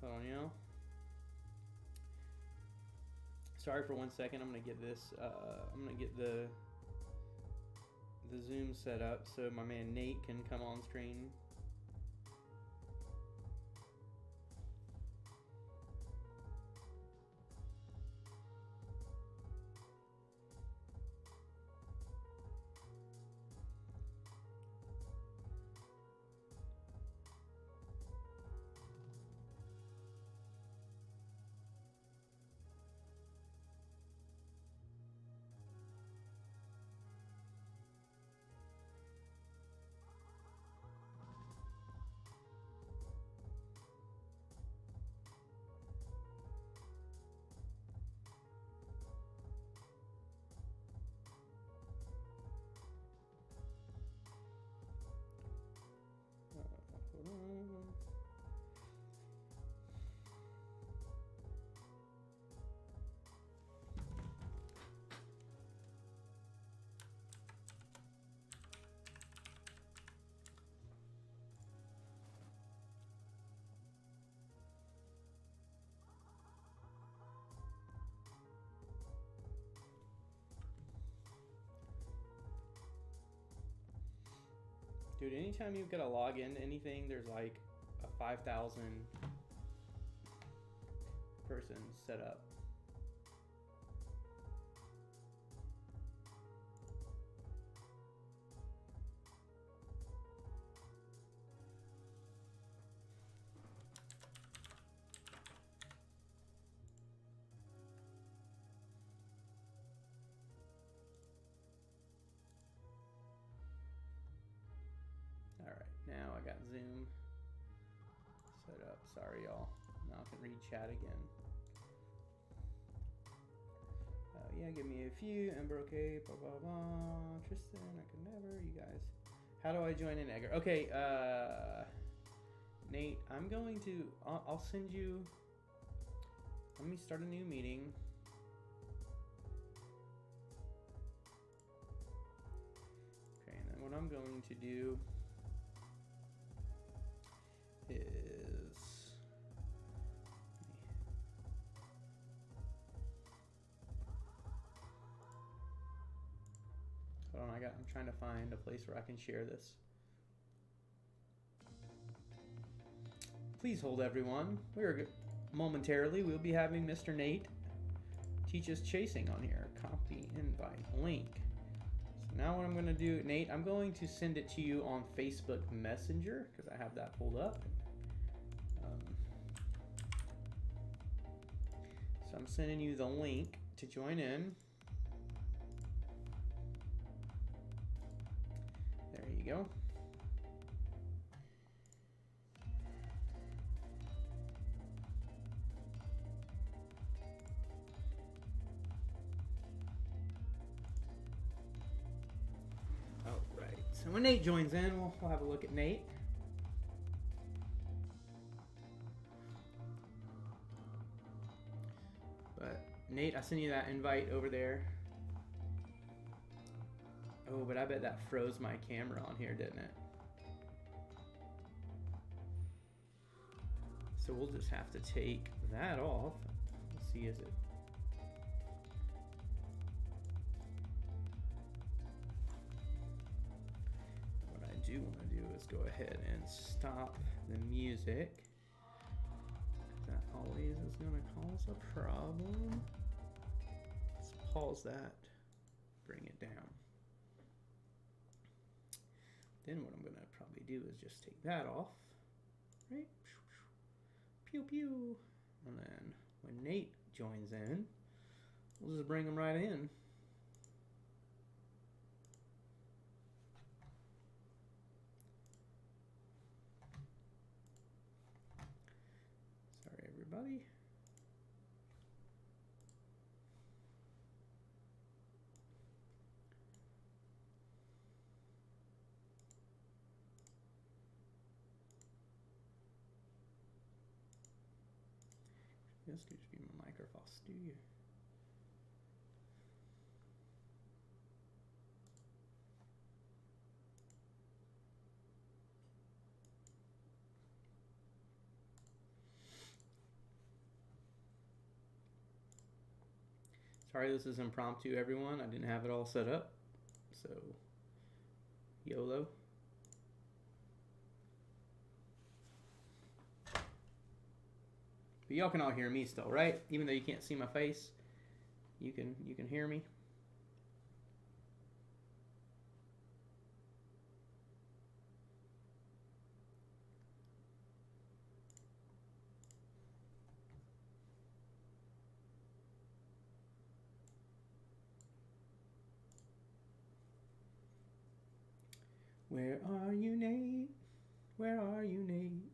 Hold on, Sorry for 1 second. I'm gonna get this. I'm gonna get the the Zoom set up so my man Nate can come on screen. Dude, anytime you gotta log in to anything, there's like a 5,000 person setup. Now I got Zoom set up. Sorry, y'all. Now I can read chat again. Yeah, give me a few. Ember, okay. Blah, blah, blah. Tristan, I can never. You guys. How do I join in Edgar? Okay, Nate, I'm going to... I'll send you... Let me start a new meeting. Okay, and then what I'm going to do... is hold on, I'm trying to find a place where I can share this. Please hold, everyone. Momentarily we'll be having Mr. Nate teach us chasing on here. Copy invite link. So now what I'm going to do, Nate, I'm going to send it to you on Facebook Messenger because I have that pulled up. So I'm sending you the link to join in. There you go. All right. So when Nate joins in, we'll have a look at Nate. Nate, I sent you that invite over there. Oh, but I bet that froze my camera on here, didn't it? So we'll just have to take that off. Let's see, is it? What I do want to do is go ahead and stop the music. That always is going to cause a problem. Let's pause that, bring it down. Then what I'm going to probably do is just take that off, right? Pew pew. And then when Nate joins in, we'll just bring him right in. Sorry, everybody. This could just be my Microsoft Studio. Sorry, this is impromptu, everyone. I didn't have it all set up, so YOLO. But y'all can all hear me still, right? Even though you can't see my face, you can hear me. Where are you, Nate? Where are you, Nate?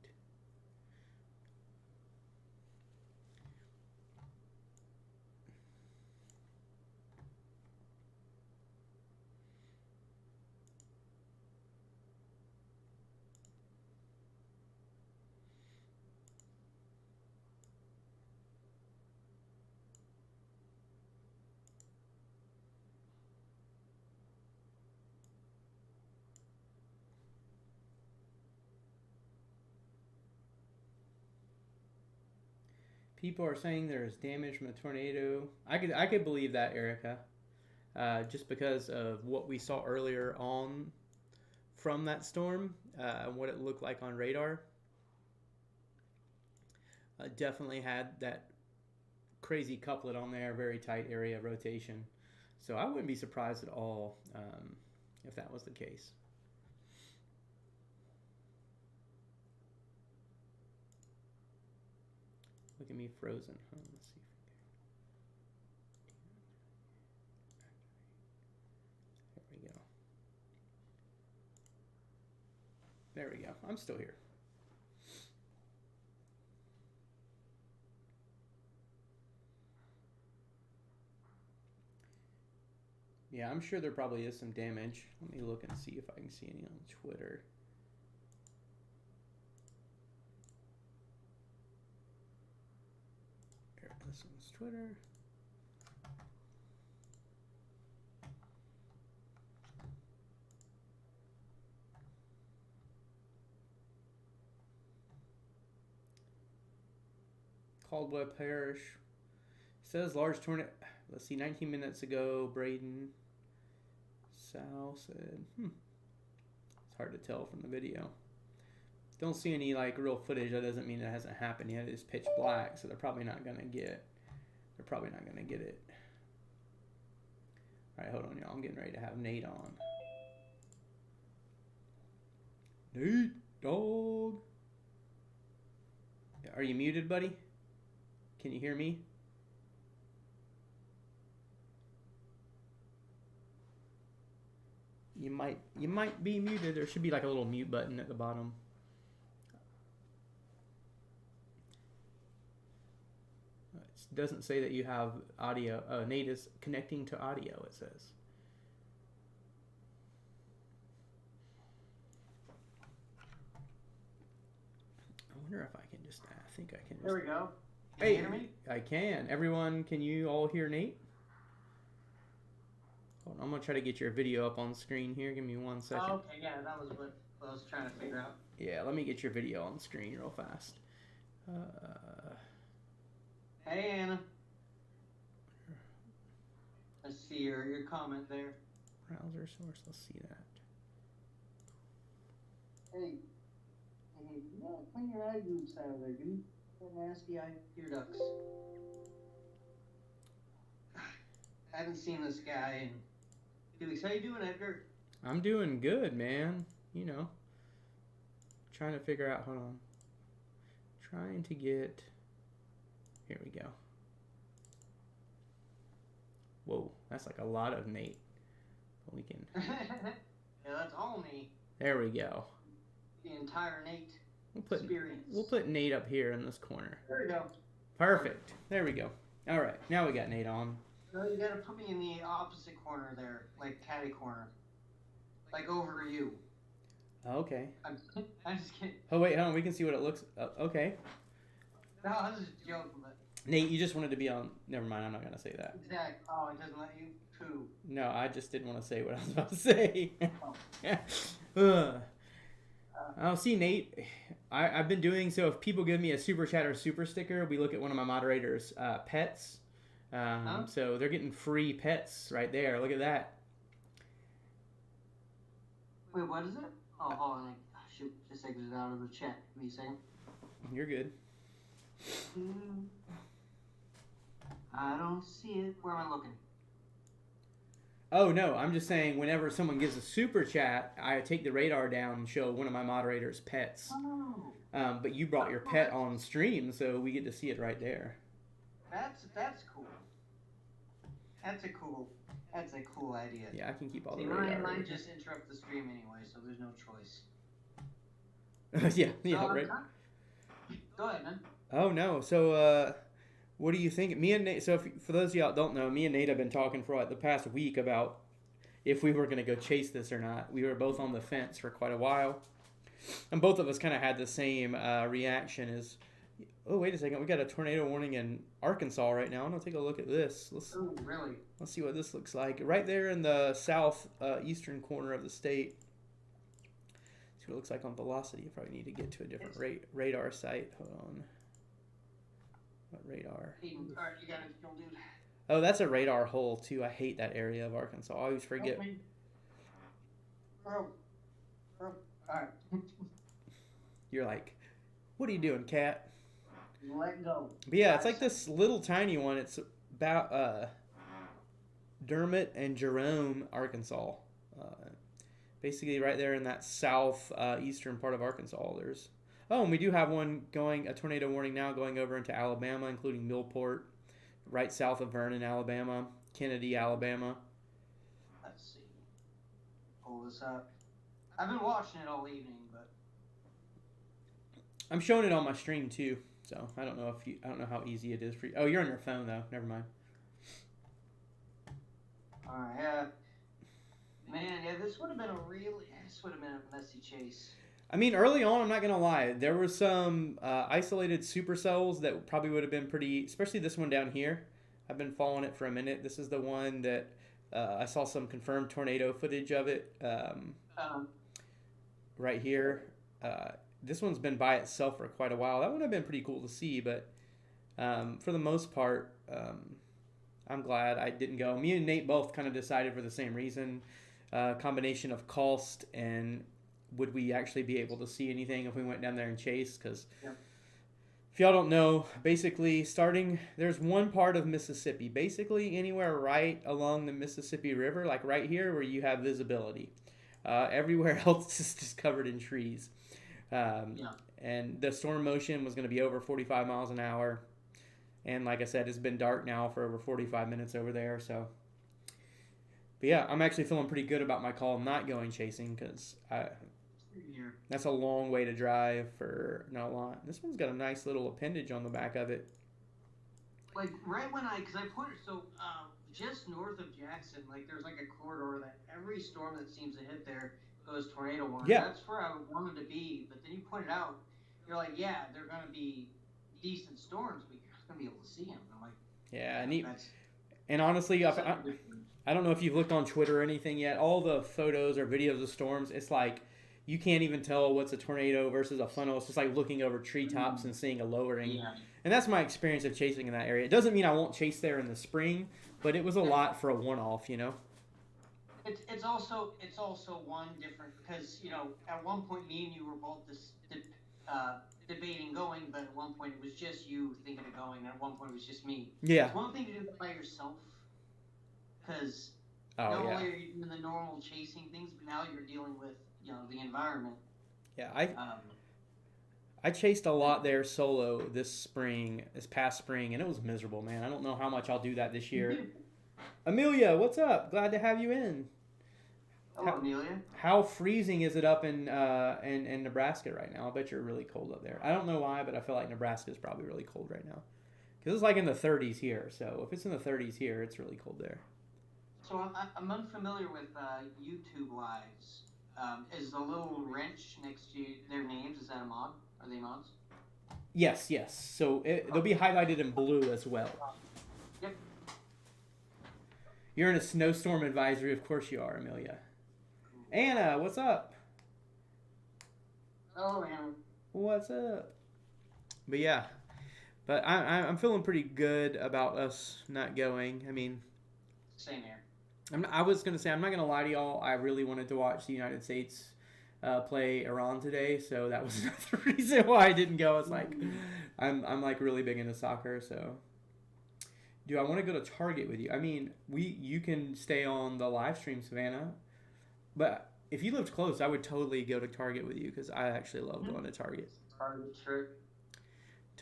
People are saying there is damage from the tornado. I could believe that, Erica, just because of what we saw earlier on from that storm, what it looked like on radar. Definitely had that crazy couplet on there, very tight area of rotation. So I wouldn't be surprised at all if that was the case. Look at me frozen. Let's see. There we go. There we go. I'm still here. Yeah, I'm sure there probably is some damage. Let me look and see if I can see any on Twitter. This one's Twitter. Caldwell Parish says large tornado. Let's see, 19 minutes ago, Braden Sal said, it's hard to tell from the video. Don't see any like real footage. That doesn't mean it hasn't happened yet. It's pitch black, so they're probably not gonna get. They're probably not gonna get it. All right, hold on, y'all. I'm getting ready to have Nate on. Nate, dog. Are you muted, buddy? Can you hear me? You might be muted. There should be like a little mute button at the bottom. It doesn't say that you have audio. Nate is connecting to audio, it says. I wonder if I can just, I think I can just. There we go. Can you hear me? I can. Everyone, can you all hear Nate? Hold on, I'm going to try to get your video up on the screen here. Give me 1 second. Oh, okay, yeah, that was what I was trying to figure out. Yeah, let me get your video on the screen real fast. Hey, Anna. Let's see your comment there. Browser source, let's see that. Hey, you gotta clean your eye groups out of there, dude. That nasty eye ear ducts. I haven't seen this guy in 2 weeks. How you doing, Edgar? I'm doing good, man. You know, trying to figure out, hold on. Trying to get, here we go. Whoa, that's like a lot of Nate. But we can. Yeah, that's all Nate. There we go. The entire Nate experience. We'll put Nate up here in this corner. There we go. Perfect. There we go. All right, now we got Nate on. No, you gotta put me in the opposite corner there, like catty corner, like over you. Okay. I'm just kidding. Oh wait, hold on. We can see what it looks. Okay. No, I was just joking, but. Nate, you just wanted to be on. Never mind. I'm not gonna say that. Exactly. Oh, it doesn't let you poo. No, I just didn't want to say what I was about to say. Oh, see, Nate. I've been doing so. If people give me a super chat or super sticker, we look at one of my moderators' pets. So they're getting free pets right there. Look at that. Wait, what is it? Oh, hold on. Shoot, just exited out of the chat. Give me a second. You're good. I don't see it. Where am I looking? Oh, no, I'm just saying whenever someone gives a super chat, I take the radar down and show one of my moderators' pets. Oh. But you brought your pet on stream, so we get to see it right there. That's cool. That's a cool idea. Yeah, I can keep all See, the radar. mine just interrupt the stream anyway, so there's no choice. yeah, So, right. Go ahead, man. Oh, no. So, what do you think? Me and Nate, so for those of y'all that don't know, me and Nate have been talking for like the past week about if we were going to go chase this or not. We were both on the fence for quite a while. And both of us kind of had the same reaction as, oh, wait a second, we got a tornado warning in Arkansas right now. I'm going to take a look at this. Oh, really? Let's see what this looks like. Right there in the south eastern corner of the state. See what it looks like on velocity. You probably need to get to a different radar site. Hold on. What radar? Alright, you got it, dude. Oh, that's a radar hole, too. I hate that area of Arkansas. I always forget. Alright. You're like, what are you doing, cat? Let go. But yeah, it's like this little tiny one. It's about Dermot and Jerome, Arkansas. Basically right there in that south eastern part of Arkansas. There's and we do have one a tornado warning now going over into Alabama, including Millport, right south of Vernon, Alabama, Kennedy, Alabama. Let's see. Pull this up. I've been watching it all evening, but I'm showing it on my stream too. So I don't know how easy it is for you. Oh, you're on your phone though. Never mind. Alright, man, yeah, this would have been a messy chase. I mean, early on, I'm not going to lie, there were some isolated supercells that probably would have been pretty, especially this one down here. I've been following it for a minute. This is the one that I saw some confirmed tornado footage of it right here. This one's been by itself for quite a while. That would have been pretty cool to see, but for the most part, I'm glad I didn't go. Me and Nate both kind of decided for the same reason, combination of cost and would we actually be able to see anything if we went down there and chased? Because if y'all don't know, basically there's one part of Mississippi, basically anywhere right along the Mississippi River, like right here where you have visibility. Everywhere else is just covered in trees. And the storm motion was going to be over 45 miles an hour. And like I said, it's been dark now for over 45 minutes over there. So, but yeah, I'm actually feeling pretty good about my call not going chasing because that's a long way to drive for not a lot. This one's got a nice little appendage on the back of it. Like right when because I pointed, so just north of Jackson, like there's like a corridor that every storm that seems to hit there goes tornado warning. Yeah. That's where I wanted to be, but then you pointed out, you're like, yeah, they're going to be decent storms, but you're not going to be able to see them. I'm like, yeah, and honestly, I don't know if you've looked on Twitter or anything yet. All the photos or videos of storms, it's like you can't even tell what's a tornado versus a funnel. It's just like looking over treetops and seeing a lowering. Yeah. And that's my experience of chasing in that area. It doesn't mean I won't chase there in the spring, but it was a lot for a one-off, you know? It's also one different because, you know, at one point me and you were both debating going, but at one point it was just you thinking of going, and at one point it was just me. Yeah. It's one thing to do that by yourself because not only are you doing the normal chasing things, but now you're dealing with, you know, the environment. Yeah, I chased a lot there solo this past spring, and it was miserable, man. I don't know how much I'll do that this year. Amelia, what's up? Glad to have you in. Hello, Amelia. How freezing is it up in Nebraska right now? I bet you're really cold up there. I don't know why, but I feel like Nebraska is probably really cold right now. Because it's like in the 30s here, so if it's in the 30s here, it's really cold there. So I'm unfamiliar with YouTube Lives. Is the little wrench next to their names, is that a mod? Are they mods? Yes. So they'll be highlighted in blue as well. Yep. You're in a snowstorm advisory. Of course you are, Amelia. Anna, what's up? Oh, Anna. What's up? But yeah. But I'm feeling pretty good about us not going. I mean... Same here. I was gonna say I'm not gonna lie to y'all. I really wanted to watch the United States play Iran today, so that was another reason why I didn't go. It's like I'm like really big into soccer, so. Do I want to go to Target with you? I mean, you can stay on the live stream, Savannah, but if you lived close, I would totally go to Target with you because I actually love going to Target. Target trip.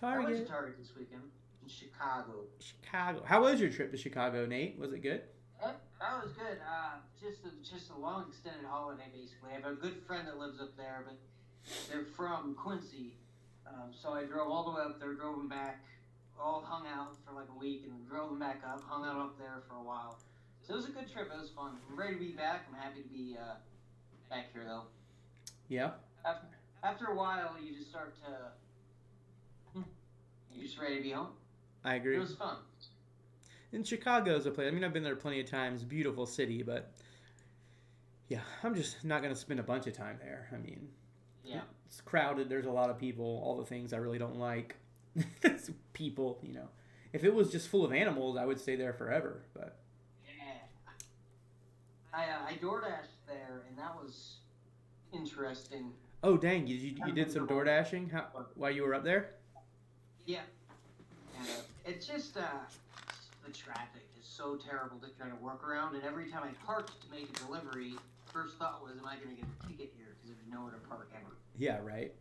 I went to Target. Target this weekend in Chicago. Chicago. How was your trip to Chicago, Nate? Was it good? That was good. Just a long extended holiday, basically. I have a good friend that lives up there, but they're from Quincy, so I drove all the way up there, drove them back, all hung out for like a week, and drove them back up, hung out up there for a while. So it was a good trip. It was fun. I'm ready to be back. I'm happy to be back here, though. Yeah, After a while, you just start to. You're just ready to be home. I agree. It was fun. And Chicago's a place. I mean, I've been there plenty of times. Beautiful city, but yeah, I'm just not gonna spend a bunch of time there. I mean, Yeah. it's crowded. There's a lot of people. All the things I really don't like. People, you know. If it was just full of animals, I would stay there forever. But Yeah. I DoorDashed there, and that was interesting. oh dang, you did some door dashing? How while you were up there? Yeah. And it's just the traffic is so terrible to try to work around, and every time I parked to make a delivery, first thought was, am I going to get a ticket here? Because there's nowhere to park ever. Yeah, right.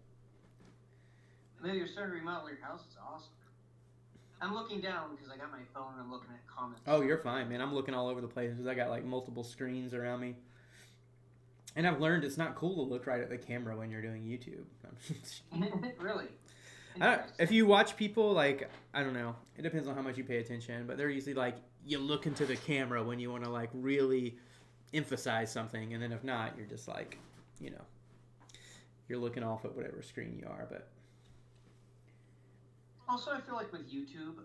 And then you're starting to remodel your house. It's awesome. I'm looking down because I got my phone and I'm looking at comments. Oh, you're fine, man. I'm looking all over the place because I got like multiple screens around me. And I've learned it's not cool to look right at the camera when you're doing YouTube. Really? If you watch people, like, I don't know, it depends on how much you pay attention, but they're usually like, you look into the camera when you want to like really emphasize something, and then if not, you're just like, you know, you're looking off at whatever screen you are. But Also, I feel like with YouTube,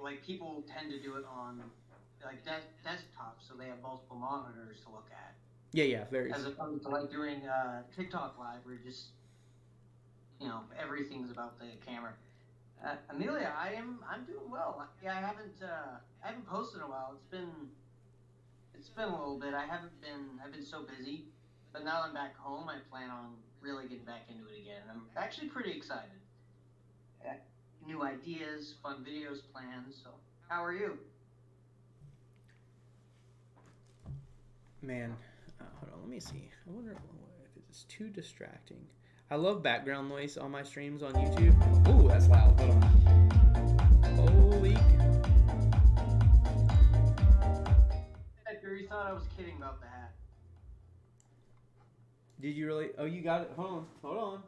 like people tend to do it on like desktops, so they have multiple monitors to look at, yeah, very. as opposed to like doing TikTok live, where just everything's about the camera. Amelia, I'm doing well. Yeah, I haven't posted in a while. It's been a little bit. I've been so busy, but now I'm back home. I plan on really getting back into it again. I'm actually pretty excited. New ideas, fun videos planned. So, how are you? Man, hold on, let me see. I wonder if it's too distracting. I love background noise on my streams on YouTube. Ooh, that's loud. Hold on. Holy. Edgar, you thought I was kidding about the hat. Did you really? Oh, you got it. Hold on.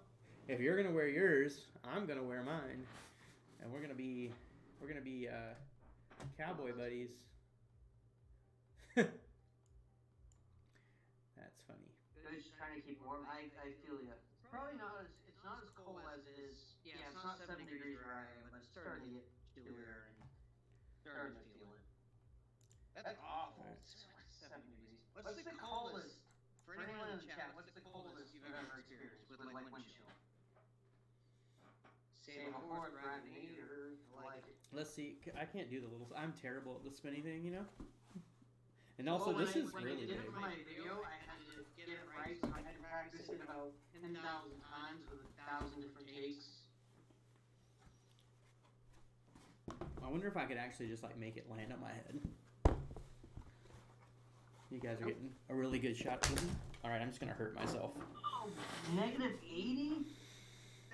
If you're gonna wear yours, I'm gonna wear mine, and we're gonna be cowboy buddies. That's funny. They're just trying to keep warm. I feel you. It's not as cold as it is. Yeah, it's not 70 degrees where I am, but it's starting to get chillier and starting to feel it. That's awful. It's 70 degrees. What's the coldest, for anyone in the chat, what's the coldest you've ever experienced with like wind chill? Say before it's around 8 or like it. Let's see. I can't do the little. I'm terrible at the spinny thing, you know. And also, this is really big. big. For my video, I had to get it right, so I had to practice it about 10,000 times with 1,000 different takes. I wonder if I could actually just like make it land on my head. You guys are getting a really good shot. All right, I'm just gonna hurt myself. Oh, negative 80?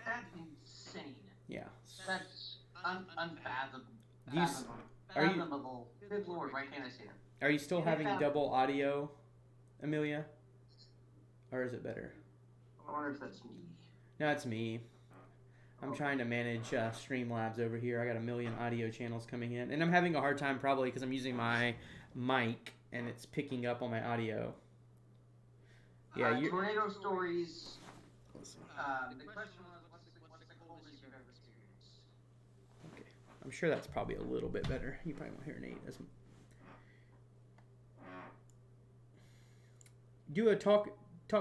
That's insane. Yeah. That's unfathomable. Are you- Fathomable. Good lord, why can't I say that? Are you still having double audio, Amelia? Or is it better? I wonder if that's me. No, it's me. I'm trying to manage Streamlabs over here. I got a million audio channels coming in. And I'm having a hard time probably because I'm using my mic and it's picking up on my audio. Yeah, Tornado stories. Let's see. The question was, what's the coldest you've ever experienced? Okay. I'm sure that's probably a little bit better. You probably won't hear Nate as Do a talk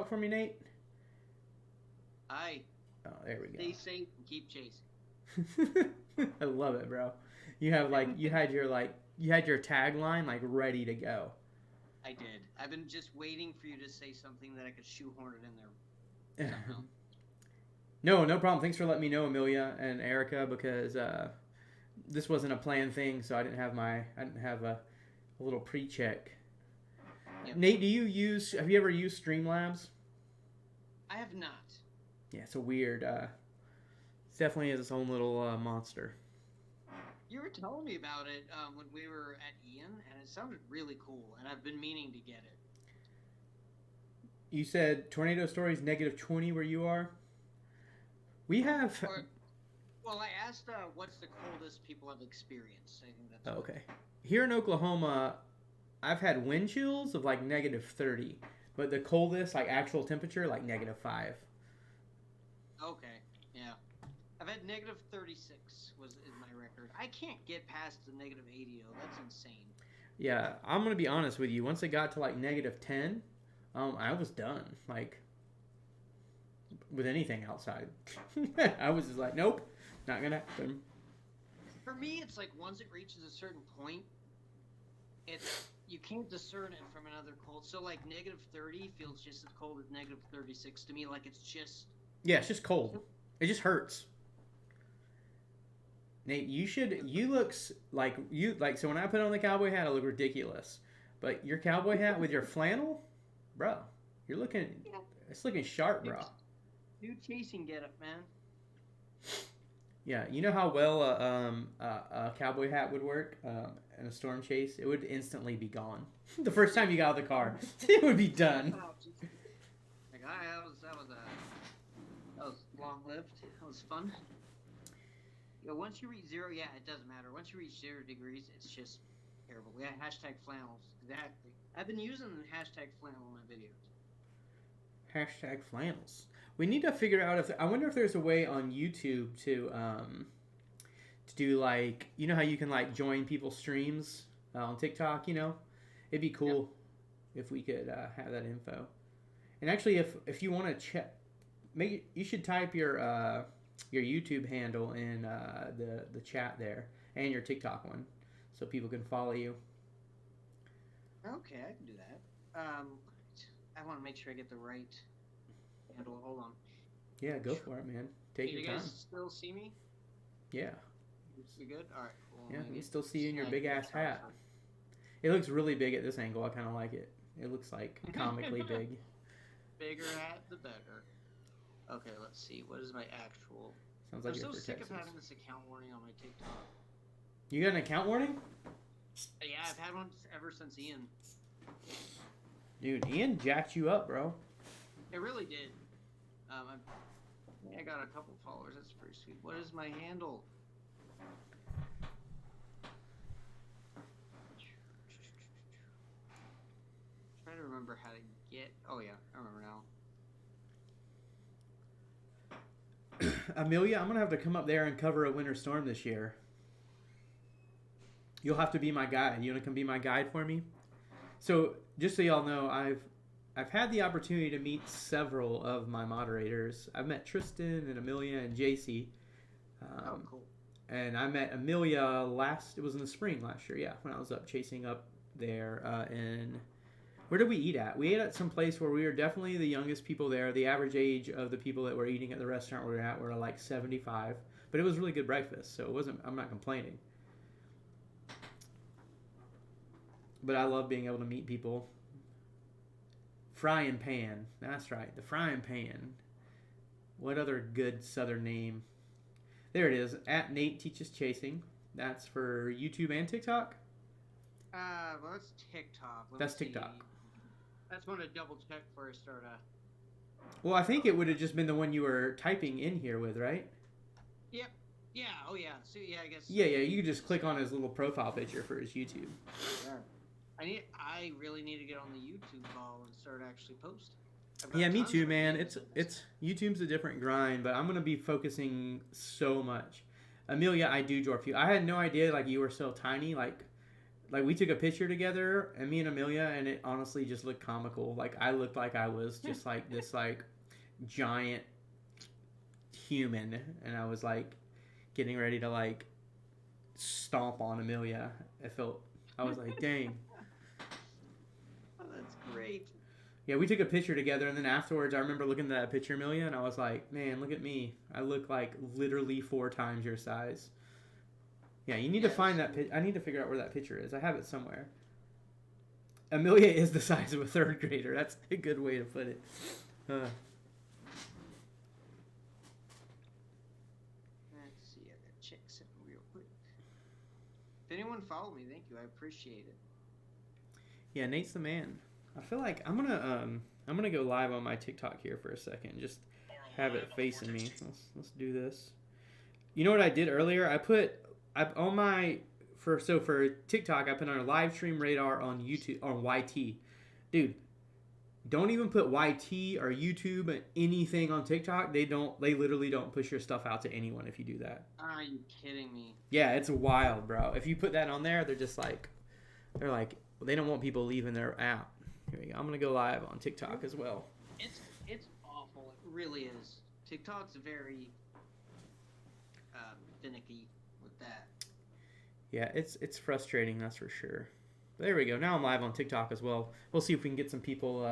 for me, Nate. Hi. Oh, there we go. Stay safe and keep chasing. I love it, bro. You have you had your tagline like ready to go. I did. I've been just waiting for you to say something that I could shoehorn it in there somehow. No problem. Thanks for letting me know, Amelia and Erica, because this wasn't a planned thing, so I didn't have a little pre-check. Yep. Nate, have you ever used Streamlabs? I have not. Yeah, it's a weird, it definitely has its own little monster. You were telling me about it when we were at Ian, and it sounded really cool, and I've been meaning to get it. You said Tornado Stories -20 where you are? We have... Well, I asked what's the coldest people have experienced. I think that's okay. Here in Oklahoma, I've had wind chills of like -30, but the coldest, like actual temperature, like -5. Okay, yeah. I've had -36 is my record. I can't get past the -80 though. That's insane. Yeah, I'm gonna be honest with you. Once it got to like -10, I was done. Like with anything outside, I was just like, nope, not gonna happen. For me, it's like once it reaches a certain point, you can't discern it from another cold. So like -30 feels just as cold as -36 to me. Like it's just. Yeah, it's just cold. It just hurts. Nate, so when I put on the cowboy hat, I look ridiculous. But your cowboy hat with your flannel, bro, it's looking sharp, bro. New chasing getup, man. Yeah, you know how well a cowboy hat would work in a storm chase? It would instantly be gone. The first time you got out of the car, it would be done. Like, that was long-lived. That was fun. Once you reach 0, yeah, it doesn't matter. Once you reach 0 degrees, it's just terrible. Yeah, #flannels. Exactly. I've been using #flannel in my videos. #flannels. We need to figure out I wonder if there's a way on YouTube to do like, you know how you can like join people's streams on TikTok, you know? It'd be cool if we could have that info. And actually, if you want to check, you should type your YouTube handle in the chat there and your TikTok one, so people can follow you. Okay, I can do that. I want to make sure I get the right handle. Hold on. Yeah, go for it, man. Take your time. You guys still see me? Yeah. You good? All right. Well, yeah, we still see you in your big ass hat. It looks really big at this angle. I kind of like it. It looks like comically big. Bigger hat, the better. Okay, let's see. What is my actual? Sounds like I'm you're so sick Texas. of having this account warning on my TikTok. You got an account warning? Yeah, I've had one ever since Ian. Dude, Ian jacked you up, bro. It really did. I got a couple followers. That's pretty sweet. What is my handle? Trying to remember how to get. Oh yeah, I remember now. Amelia, I'm gonna have to come up there and cover a winter storm this year. You'll have to be my guide. You wanna come be my guide for me? So just so y'all know, I've had the opportunity to meet several of my moderators. I've met Tristan and Amelia and JC. Oh, cool. And I met Amelia it was in the spring last year, yeah, when I was up chasing up there where did we eat at? We ate at some place where we were definitely the youngest people there. The average age of the people that were eating at the restaurant we were at were like 75. But it was really good breakfast, so I'm not complaining. But I love being able to meet people. Frying Pan. That's right, the Frying Pan. What other good southern name? There it is, at Nate Teaches Chasing. That's for YouTube and TikTok? Well, that's TikTok. That's TikTok. That's one to double check before I start. Well, I think it would have just been the one you were typing in here with, right? Yep. Yeah. Oh, yeah. So yeah, I guess. Yeah. You could just click on his little profile picture for his YouTube. Yeah. I really need to get on the YouTube call and start actually posting. Yeah, me too, man. It's YouTube's a different grind, but I'm gonna be focusing so much. Amelia, I do dwarf you. I had no idea like you were so tiny. Like we took a picture together, and me and Amelia, and it honestly just looked comical. Like I looked like I was just like this like giant human, and I was like getting ready to like stomp on Amelia. I was like, dang. great. Yeah, we took a picture together, and then afterwards, I remember looking at that picture, Amelia, and I was like, man, look at me. I look like literally 4 times your size. Yeah, you need to find that I need to figure out where that picture is. I have it somewhere. Amelia is the size of a 3rd grader. That's a good way to put it. Let's see. I gotta check something real quick. If anyone followed me, thank you. I appreciate it. Yeah, Nate's the man. I feel like I'm gonna go live on my TikTok here for a second. Just have it facing me. Let's do this. You know what I did earlier? For TikTok, I put on a live stream radar on YouTube on YT. Dude, don't even put YT or YouTube or anything on TikTok. They literally don't push your stuff out to anyone if you do that. Are you kidding me? Yeah, it's wild, bro. If you put that on there, they're like they don't want people leaving their app. Here we go. I'm gonna go live on TikTok as well. It's awful. It really is. TikTok's very finicky with that. Yeah, it's frustrating, that's for sure. But there we go. Now I'm live on TikTok as well. We'll see if we can get some people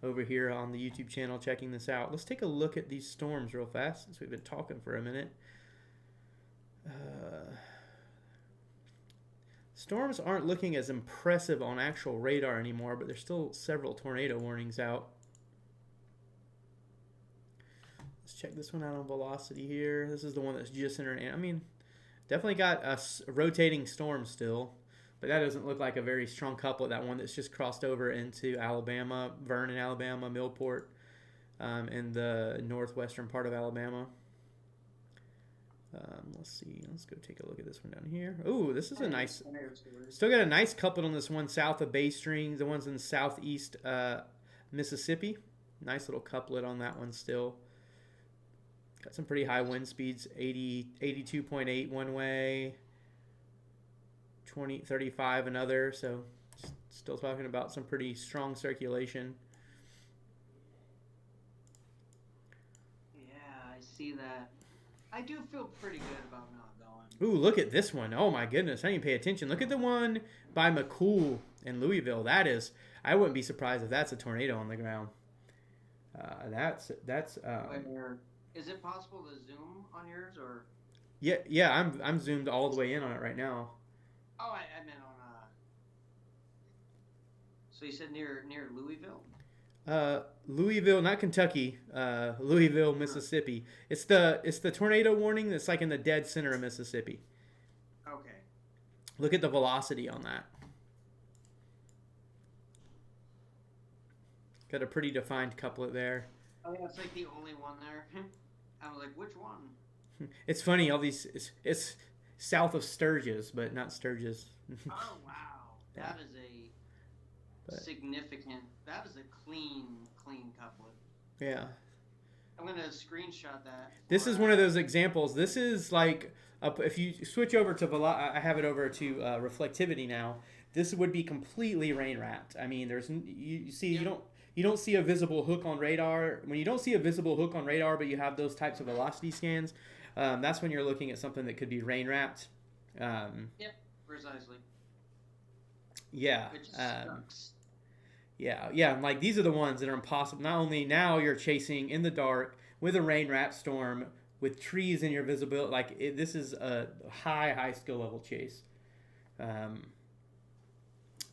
over here on the YouTube channel checking this out. Let's take a look at these storms real fast since we've been talking for a minute. Storms aren't looking as impressive on actual radar anymore, but there's still several tornado warnings out. Let's check this one out on velocity here. This is the one that's just entered. I mean, definitely got a rotating storm still, but that doesn't look like a very strong couplet. That one that's just crossed over into Alabama, Vernon, Alabama, Millport, in the northwestern part of Alabama. Let's see. Let's go take a look at this one down here. Ooh, this is a nice. Still got a nice couplet on this one south of Bay String. The one's in southeast Mississippi. Nice little couplet on that one still. Got some pretty high wind speeds. 82.8 one way. 35 another. So still talking about some pretty strong circulation. Yeah, I see that. I do feel pretty good about not going. Ooh, look at this one. Oh my goodness, I didn't pay attention. Look at the one by McCool in Louisville. That is, I wouldn't be surprised if that's a tornado on the ground. That's. Where, is it possible to zoom on yours or? Yeah, I'm zoomed all the way in on it right now. Oh, I meant on. So you said near Louisville? Louisville, not Kentucky. Louisville, Mississippi. It's the tornado warning that's like in the dead center of Mississippi. Okay. Look at the velocity on that. Got a pretty defined couplet there. Oh yeah, it's like the only one there. I was like, which one? It's funny, all these it's south of Sturgis, but not Sturgis. Oh wow, that is significant. That is a clean couplet. Yeah. I'm gonna screenshot that. This is one of those examples. This is like if you switch over to I have it over to reflectivity now. This would be completely rain wrapped. I mean, you don't see a visible hook on radar. When you don't see a visible hook on radar, but you have those types of velocity scans, that's when you're looking at something that could be rain wrapped. Yep, precisely. Yeah. Which sucks. Yeah, and like these are the ones that are impossible. Not only now you're chasing in the dark with a rain wrapped storm with trees in your visibility. Like this is a high skill level chase.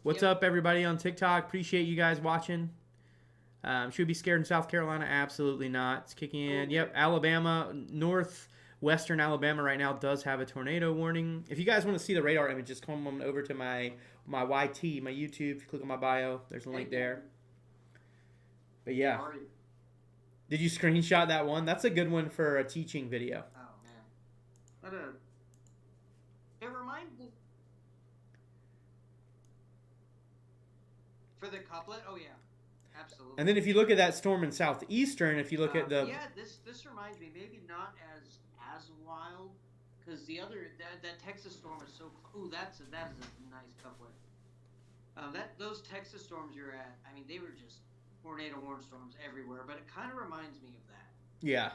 What's up, everybody on TikTok? Appreciate you guys watching. Should we be scared in South Carolina? Absolutely not. It's kicking in. Yep, Alabama, northwestern Alabama right now does have a tornado warning. If you guys want to see the radar images, come on over to my YT, my YouTube. If you click on my bio, there's a link there. But yeah. Did you screenshot that one? That's a good one for a teaching video. Oh, man. It reminds me... For the couplet? Oh, yeah. Absolutely. And then if you look at that storm in southeastern, if you look at the... Yeah, this reminds me, maybe not as wild, because the other, that Texas storm is so... Ooh, that is a nice couplet. Those Texas storms you're at, I mean, they were just tornado warning storms everywhere, but it kind of reminds me of that. Yeah.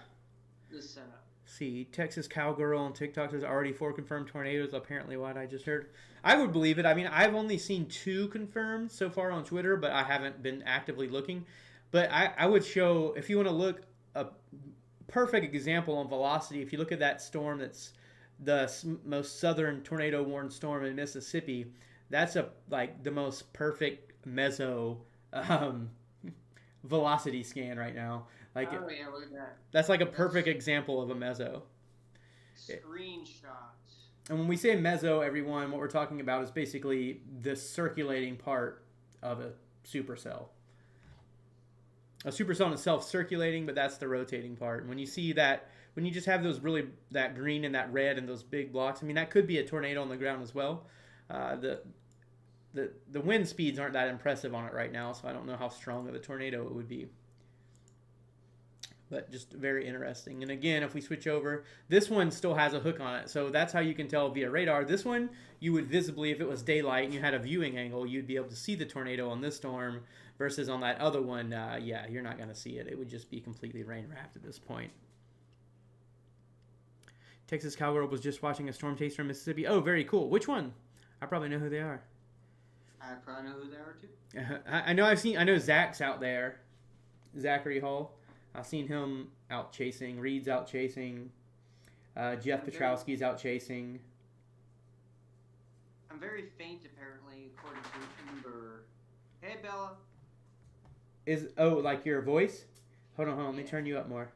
This setup. See, Texas Cowgirl on TikTok says already 4 confirmed tornadoes. Apparently, what I just heard. I would believe it. I mean, I've only seen 2 confirmed so far on Twitter, but I haven't been actively looking. But I would show, if you want to look, a perfect example on velocity. If you look at that storm that's the most southern tornado warned storm in Mississippi, that's the most perfect meso velocity scan right now. Oh yeah, look at that. That's like a perfect example of a meso. Screenshots. And when we say meso, everyone, what we're talking about is basically the circulating part of a supercell. A supercell in itself circulating, but that's the rotating part. And when you see that, when you just have those that green and that red and those big blocks, I mean, that could be a tornado on the ground as well. The wind speeds aren't that impressive on it right now, so I don't know how strong of a tornado it would be. But just very interesting. And again, if we switch over, this one still has a hook on it. So that's how you can tell via radar. This one, you would visibly, if it was daylight and you had a viewing angle, you'd be able to see the tornado on this storm versus on that other one, yeah, you're not going to see it. It would just be completely rain wrapped at this point. Texas Cowgirl was just watching a storm taster in Mississippi. Oh, very cool. Which one? I probably know who they are. I probably know who they are too. I know Zach's out there. Zachary Hall. I've seen him out chasing. Reed's out chasing. Jeff Petrowski's out chasing. I'm very faint, apparently, according to Uber. Hey, Bella. Like your voice? Hold on. Let me turn you up more.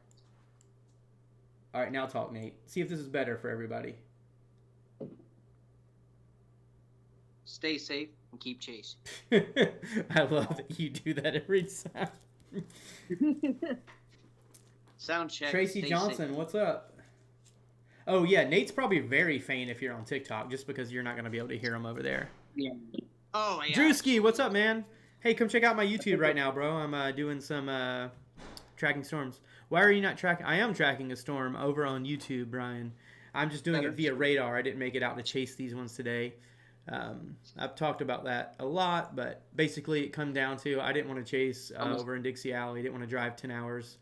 All right, now talk, Nate. See if this is better for everybody. Stay safe and keep chasing. I love that you do that every time. Sound check. Tracy Johnson, safe. What's up? Oh, yeah, Nate's probably very faint if you're on TikTok, just because you're not going to be able to hear him over there. Yeah. Oh, yeah. Drewski, what's up, man? Hey, come check out my YouTube right now, bro. I'm doing some tracking storms. Why are you not tracking? I am tracking a storm over on YouTube, Brian. I'm just doing it via radar. I didn't make it out to chase these ones today. I've talked about that a lot, but basically it come down to I didn't want to chase over in Dixie Alley. I didn't want to drive 10 hours,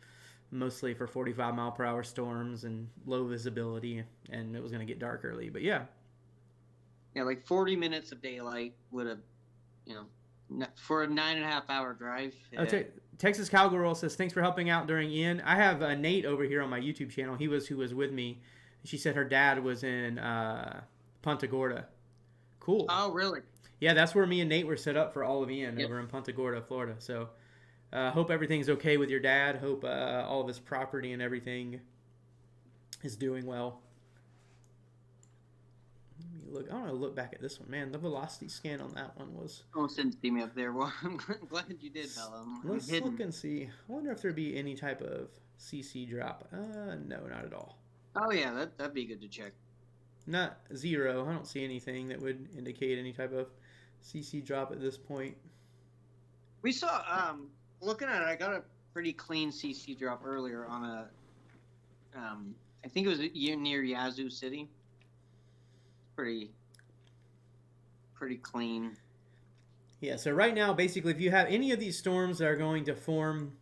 mostly for 45-mile-per-hour storms and low visibility, and it was going to get dark early. But yeah. Yeah, like 40 minutes of daylight would have, for a 9.5-hour drive. Texas Cowgirl says, thanks for helping out during Ian. I have Nate over here on my YouTube channel. Who was with me. She said her dad was in Punta Gorda. Cool. Oh, really? Yeah, that's where me and Nate were set up for all of Ian over in Punta Gorda, Florida. So hope everything's okay with your dad. Hope all of his property and everything is doing well. Let me look. I want to look back at this one. Man, the velocity scan on that one was... Almost didn't see me up there. Well, I'm glad you did, Bella. Let's look and see. I wonder if there'd be any type of CC drop. No, not at all. Oh, yeah, that'd be good to check. Not zero. I don't see anything that would indicate any type of CC drop at this point. We saw, looking at it, I got a pretty clean CC drop earlier on a, I think it was near Yazoo City. Pretty clean. Yeah, so right now, basically, if you have any of these storms that are going to form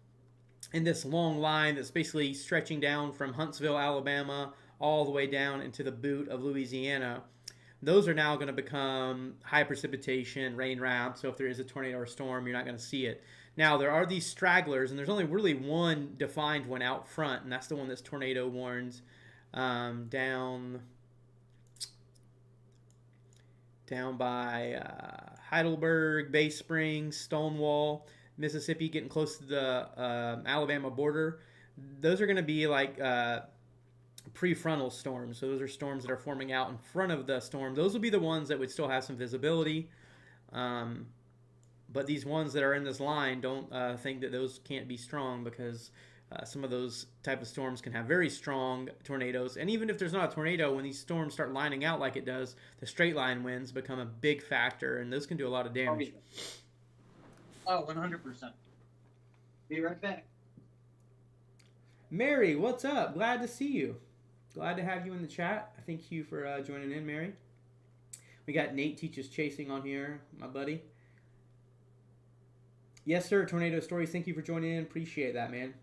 in this long line that's basically stretching down from Huntsville, Alabama, all the way down into the boot of Louisiana, those are now going to become high precipitation, rain wrapped. So if there is a tornado or storm, you're not going to see it. Now, there are these stragglers, and there's only really one defined one out front, and that's the one that's tornado warned down by Heidelberg, Bay Springs, Stonewall, Mississippi, getting close to the Alabama border. Those are going to be like prefrontal storms. So those are storms that are forming out in front of the storm. Those will be the ones that would still have some visibility. But these ones that are in this line, don't think that those can't be strong, because some of those type of storms can have very strong tornadoes. And even if there's not a tornado, when these storms start lining out like it does, the straight line winds become a big factor, and those can do a lot of damage. Oh, 100%. Be right back. Mary, what's up? Glad to see you. Glad to have you in the chat. Thank you for joining in, Mary. We got Nate Teaches Chasing on here, my buddy. Yes, sir. Tornado Stories. Thank you for joining in. Appreciate that, man.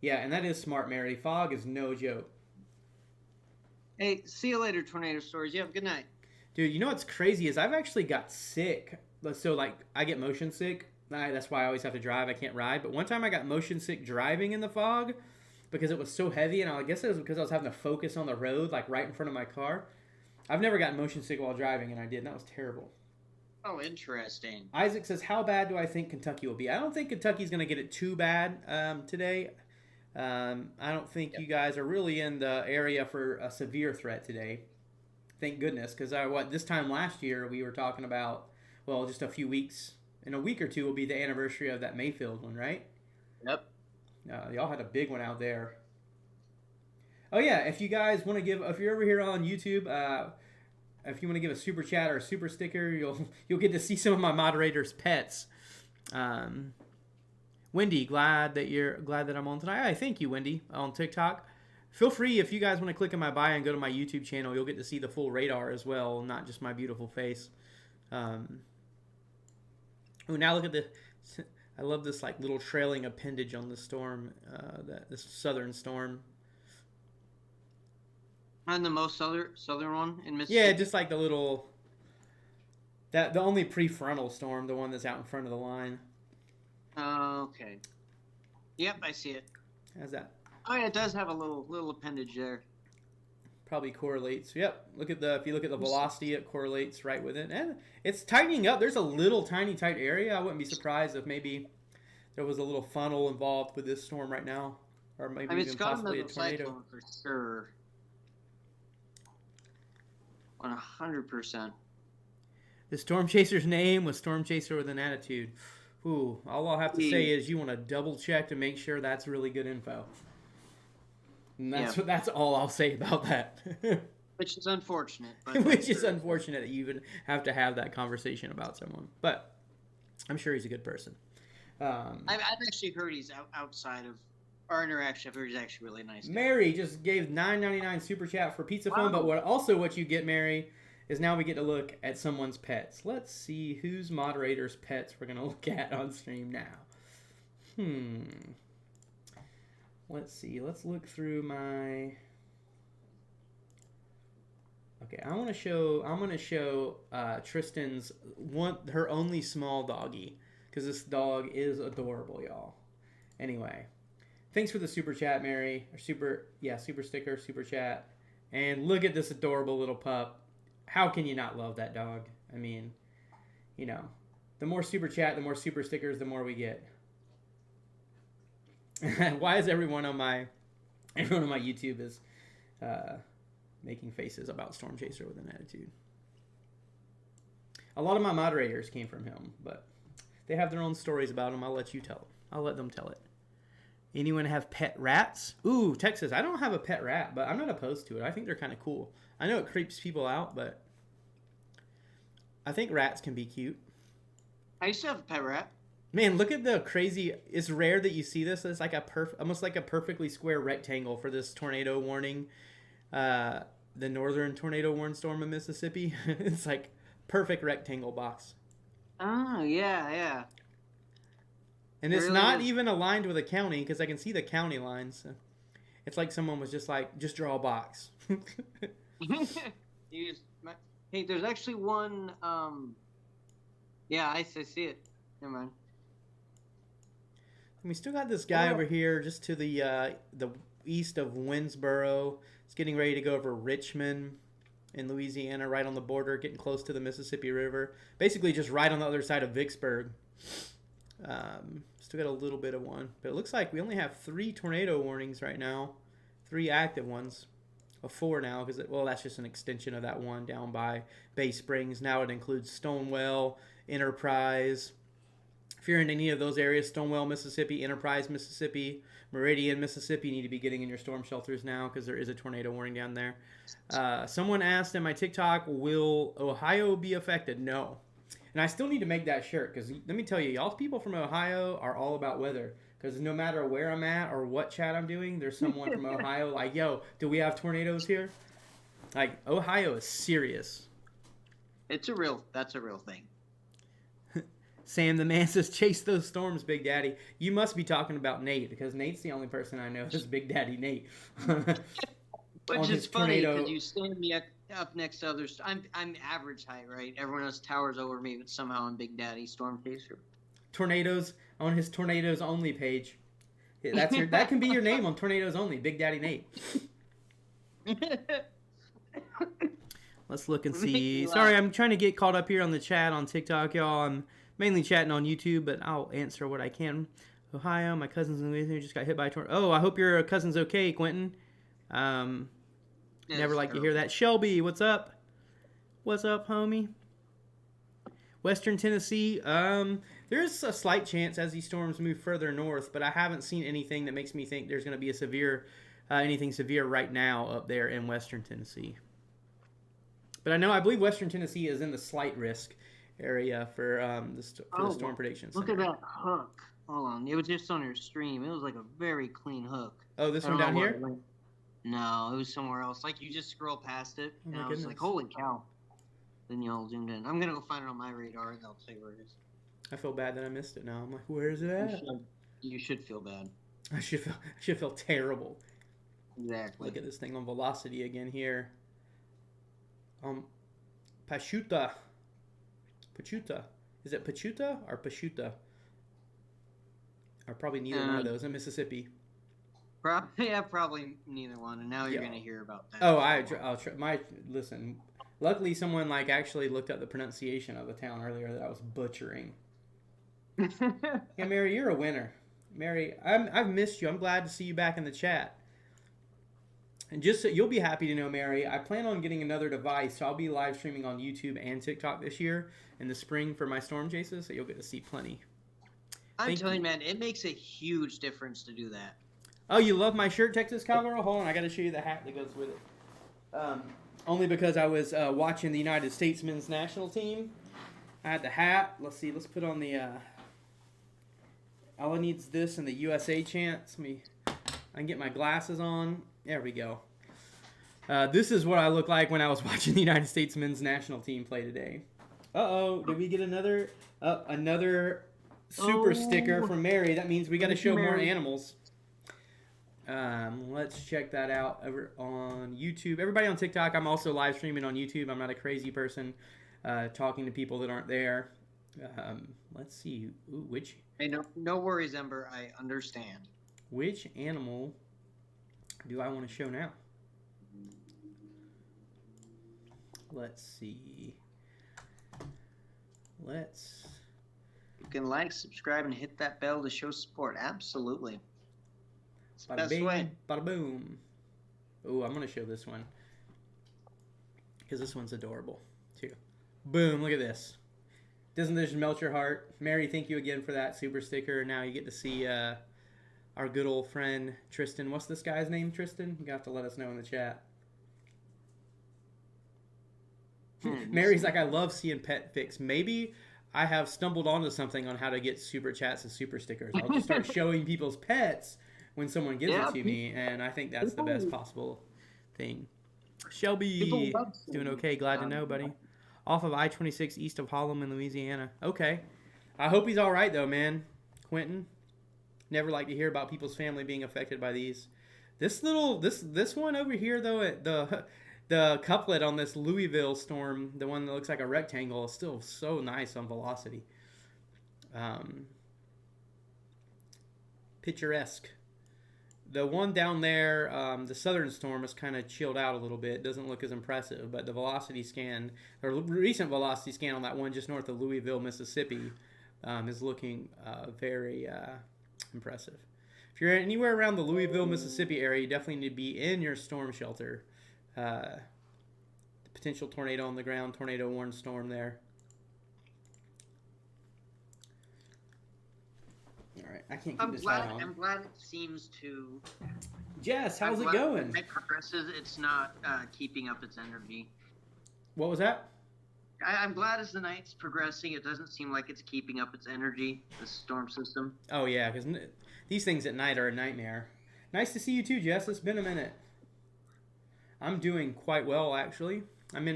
Yeah, and that is smart, Mary. Fog is no joke. Hey, see you later, Tornado Stories. You have a good night. Dude, you know what's crazy is I've actually got sick. So, like, I get motion sick. That's why I always have to drive. I can't ride. But one time I got motion sick driving in the fog because it was so heavy. And I guess it was because I was having to focus on the road, like, right in front of my car. I've never gotten motion sick while driving, and I did. And that was terrible. Oh, interesting. Isaac says, how bad do I think Kentucky will be? I don't think Kentucky's going to get it too bad today. I don't think you guys are really in the area for a severe threat today. Thank goodness, because this time last year we were talking about, well, just a few weeks. In a week or two will be the anniversary of that Mayfield one, right? Yep. Y'all had a big one out there. Oh yeah, if you guys want to if you're over here on YouTube, if you want to give a super chat or a super sticker, you'll get to see some of my moderators' pets. Wendy, glad that I'm on tonight. I thank you, Wendy, on TikTok. Feel free, if you guys want to click on my bio and go to my YouTube channel, you'll get to see the full radar as well, not just my beautiful face. Oh, now look at this. I love this like little trailing appendage on the storm, this southern storm. And the most southern one in Mississippi? Yeah, just like the little, the only prefrontal storm, the one that's out in front of the line. Okay. Yep, I see it. How's that? Oh yeah, it does have a little appendage there. Probably correlates. Yep. If you look at the velocity, it correlates right with it, and it's tightening up. There's a little tiny tight area. I wouldn't be surprised if maybe there was a little funnel involved with this storm right now, or maybe even possibly a tornado. For sure. 100%. The Storm Chaser's name was Storm Chaser with an attitude. Ooh, all I'll have to say is you want to double check to make sure that's really good info. And that's all I'll say about that. Which is unfortunate. But Which is unfortunate that you even have to have that conversation about someone. But I'm sure he's a good person. I've actually heard he's outside of our interaction. I've heard he's actually really nice. Mary just gave $9.99 super chat for pizza phone. But what you get, Mary, is now we get to look at someone's pets. Let's see whose moderator's pets we're going to look at on stream now. Let's see. Let's look through my... Okay, I'm going to show Tristan's her only small doggy, because this dog is adorable, y'all. Anyway, thanks for the super chat, Mary. Or super sticker, super chat. And look at this adorable little pup. How can you not love that dog? I mean, you know, the more super chat, the more super stickers, the more we get. Why is everyone on my YouTube is making faces about Storm Chaser with an attitude? A lot of my moderators came from him, but they have their own stories about him. I'll let them tell it. Anyone have pet rats? Ooh, Texas. I don't have a pet rat, but I'm not opposed to it. I think they're kind of cool. I know it creeps people out, but I think rats can be cute. I used to have a pet rat. Man, look at the crazy... It's rare that you see this. It's like almost like a perfectly square rectangle for this tornado warning. The northern tornado warning storm in Mississippi. It's like perfect rectangle box. Oh, yeah. And it's not even aligned with a county, because I can see the county lines. It's like someone was just like, just draw a box. Hey, there's actually one... Yeah, I see it. Never mind. We still got this guy over here just to the east of Winsboro. He's getting ready to go over Richmond in Louisiana, right on the border, getting close to the Mississippi River. Basically just right on the other side of Vicksburg. Still got a little bit of one. But it looks like we only have 3 tornado warnings right now. 3 active ones. 4 now, because that's just an extension of that one down by Bay Springs. Now it includes Stonewall, Enterprise. If you're in any of those areas, Stonewall, Mississippi, Enterprise, Mississippi, Meridian, Mississippi, you need to be getting in your storm shelters now, because there is a tornado warning down there. Someone asked in my TikTok, will Ohio be affected? No. And I still need to make that shirt, because let me tell you, y'all people from Ohio are all about weather. Because no matter where I'm at or what chat I'm doing, there's someone from Ohio like, yo, do we have tornadoes here? Like, Ohio is serious. That's a real thing. Sam the man says, chase those storms, Big Daddy. You must be talking about Nate, because Nate's the only person I know who's Big Daddy Nate. Which is funny, because you stand me up next to others. I'm average height, right? Everyone else towers over me, but somehow I'm Big Daddy Storm Chaser. Tornadoes on his Tornadoes Only page. That can be your name on Tornadoes Only, Big Daddy Nate. Let's look and see. Sorry, I'm trying to get caught up here on the chat on TikTok, y'all. I'm mainly chatting on YouTube, but I'll answer what I can. Ohio, my cousin's in Louisiana just got hit by a tornado. Oh, I hope your cousin's okay, Quentin. Never like to hear that. Shelby, what's up? What's up, homie? Western Tennessee, there's a slight chance as these storms move further north, but I haven't seen anything that makes me think there's going to be a severe, anything severe right now up there in Western Tennessee. But I believe Western Tennessee is in the slight risk area for the storm prediction center. Look at that hook. Hold on, it was just on your stream. It was like a very clean hook. Oh, this one down here? No, it was somewhere else. Like, you just scroll past it, and I was like, holy cow. Then y'all zoomed in. I'm going to go find it on my radar, and I'll tell you where it is. I feel bad that I missed it now. I'm like, where is it at? You should feel bad. I should feel terrible. Exactly. Look at this thing on velocity again here. Pachuta. Is it Pachuta or Pachuta? Or probably neither one of those in Mississippi. Probably neither one. And now you're going to hear about that. Oh, I'll try. Listen. Luckily, someone actually looked up the pronunciation of the town earlier that I was butchering. Yeah, Mary, you're a winner. Mary, I've missed you. I'm glad to see you back in the chat. And just so you'll be happy to know, Mary, I plan on getting another device, so I'll be live streaming on YouTube and TikTok this year in the spring for my storm chases, so you'll get to see plenty. I'm telling you, man, it makes a huge difference to do that. Oh, you love my shirt, Texas Cowgirl? Hold on, I got to show you the hat that goes with it. Only because I was watching the United States men's national team. I had the hat. Let's see. Let's put on the... all I need is this and the USA chants. I can get my glasses on. There we go. This is what I look like when I was watching the United States men's national team play today. Uh-oh. Did we get another super sticker from Mary? That means we got to show more animals. Let's check that out over on YouTube. Everybody on TikTok, I'm also live streaming on YouTube. I'm not a crazy person talking to people that aren't there. Let's see. Ooh, which... Hey, no worries, Ember. I understand. Which animal do I want to show now? Let's see. You can like, subscribe, and hit that bell to show support. Absolutely. Bada bing, bada boom. Oh, I'm going to show this one. Because this one's adorable, too. Boom, look at this. Doesn't this melt your heart? Mary, thank you again for that super sticker. Now you get to see our good old friend, Tristan. What's this guy's name, Tristan? You have to let us know in the chat. Mary's like, I love seeing pet pics. Maybe I have stumbled onto something on how to get super chats and super stickers. I'll just start showing people's pets when someone gives it to me, and I think that's the best possible thing. Shelby, doing okay. Glad to know, buddy. Off of I-26 east of Harlem in Louisiana. Okay. I hope he's all right, though, man. Quentin. Never like to hear about people's family being affected by these. This one over here, though, the couplet on this Louisville storm, the one that looks like a rectangle, is still so nice on velocity. Picturesque. The one down there, the southern storm, is kind of chilled out a little bit. Doesn't look as impressive, but the velocity scan, or recent velocity scan on that one just north of Louisville, Mississippi, is looking very impressive. If you're anywhere around the Louisville, Mississippi area, you definitely need to be in your storm shelter. The potential tornado on the ground, tornado warned storm there. All right, I can't keep this hat on. I'm glad it seems to. Jess, how's it going? As it progresses, it's not keeping up its energy. What was that? I'm glad as the night's progressing, it doesn't seem like it's keeping up its energy, the storm system. Oh, yeah, because these things at night are a nightmare. Nice to see you too, Jess. It's been a minute. I'm doing quite well, actually. I'm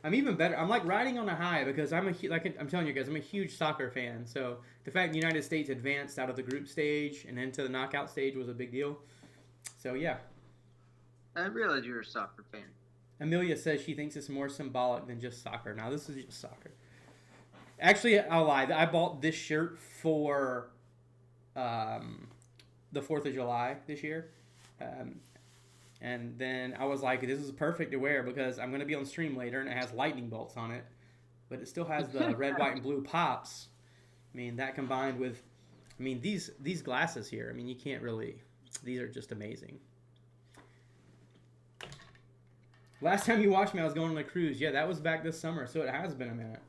I'm even better. I'm like riding on a high because like I'm telling you guys, I'm a huge soccer fan. So the fact the United States advanced out of the group stage and into the knockout stage was a big deal. So yeah. I realize you're a soccer fan. Amelia says she thinks it's more symbolic than just soccer. Now this is just soccer. Actually, I'll lie. I bought this shirt for the 4th of July this year. And then I was like, this is perfect to wear because I'm going to be on stream later and it has lightning bolts on it. But it still has the red, white, and blue pops. I mean, that combined with, I mean, these glasses here, I mean, you can't really, these are just amazing. Last time you watched me, I was going on a cruise. Yeah, that was back this summer, so it has been a minute.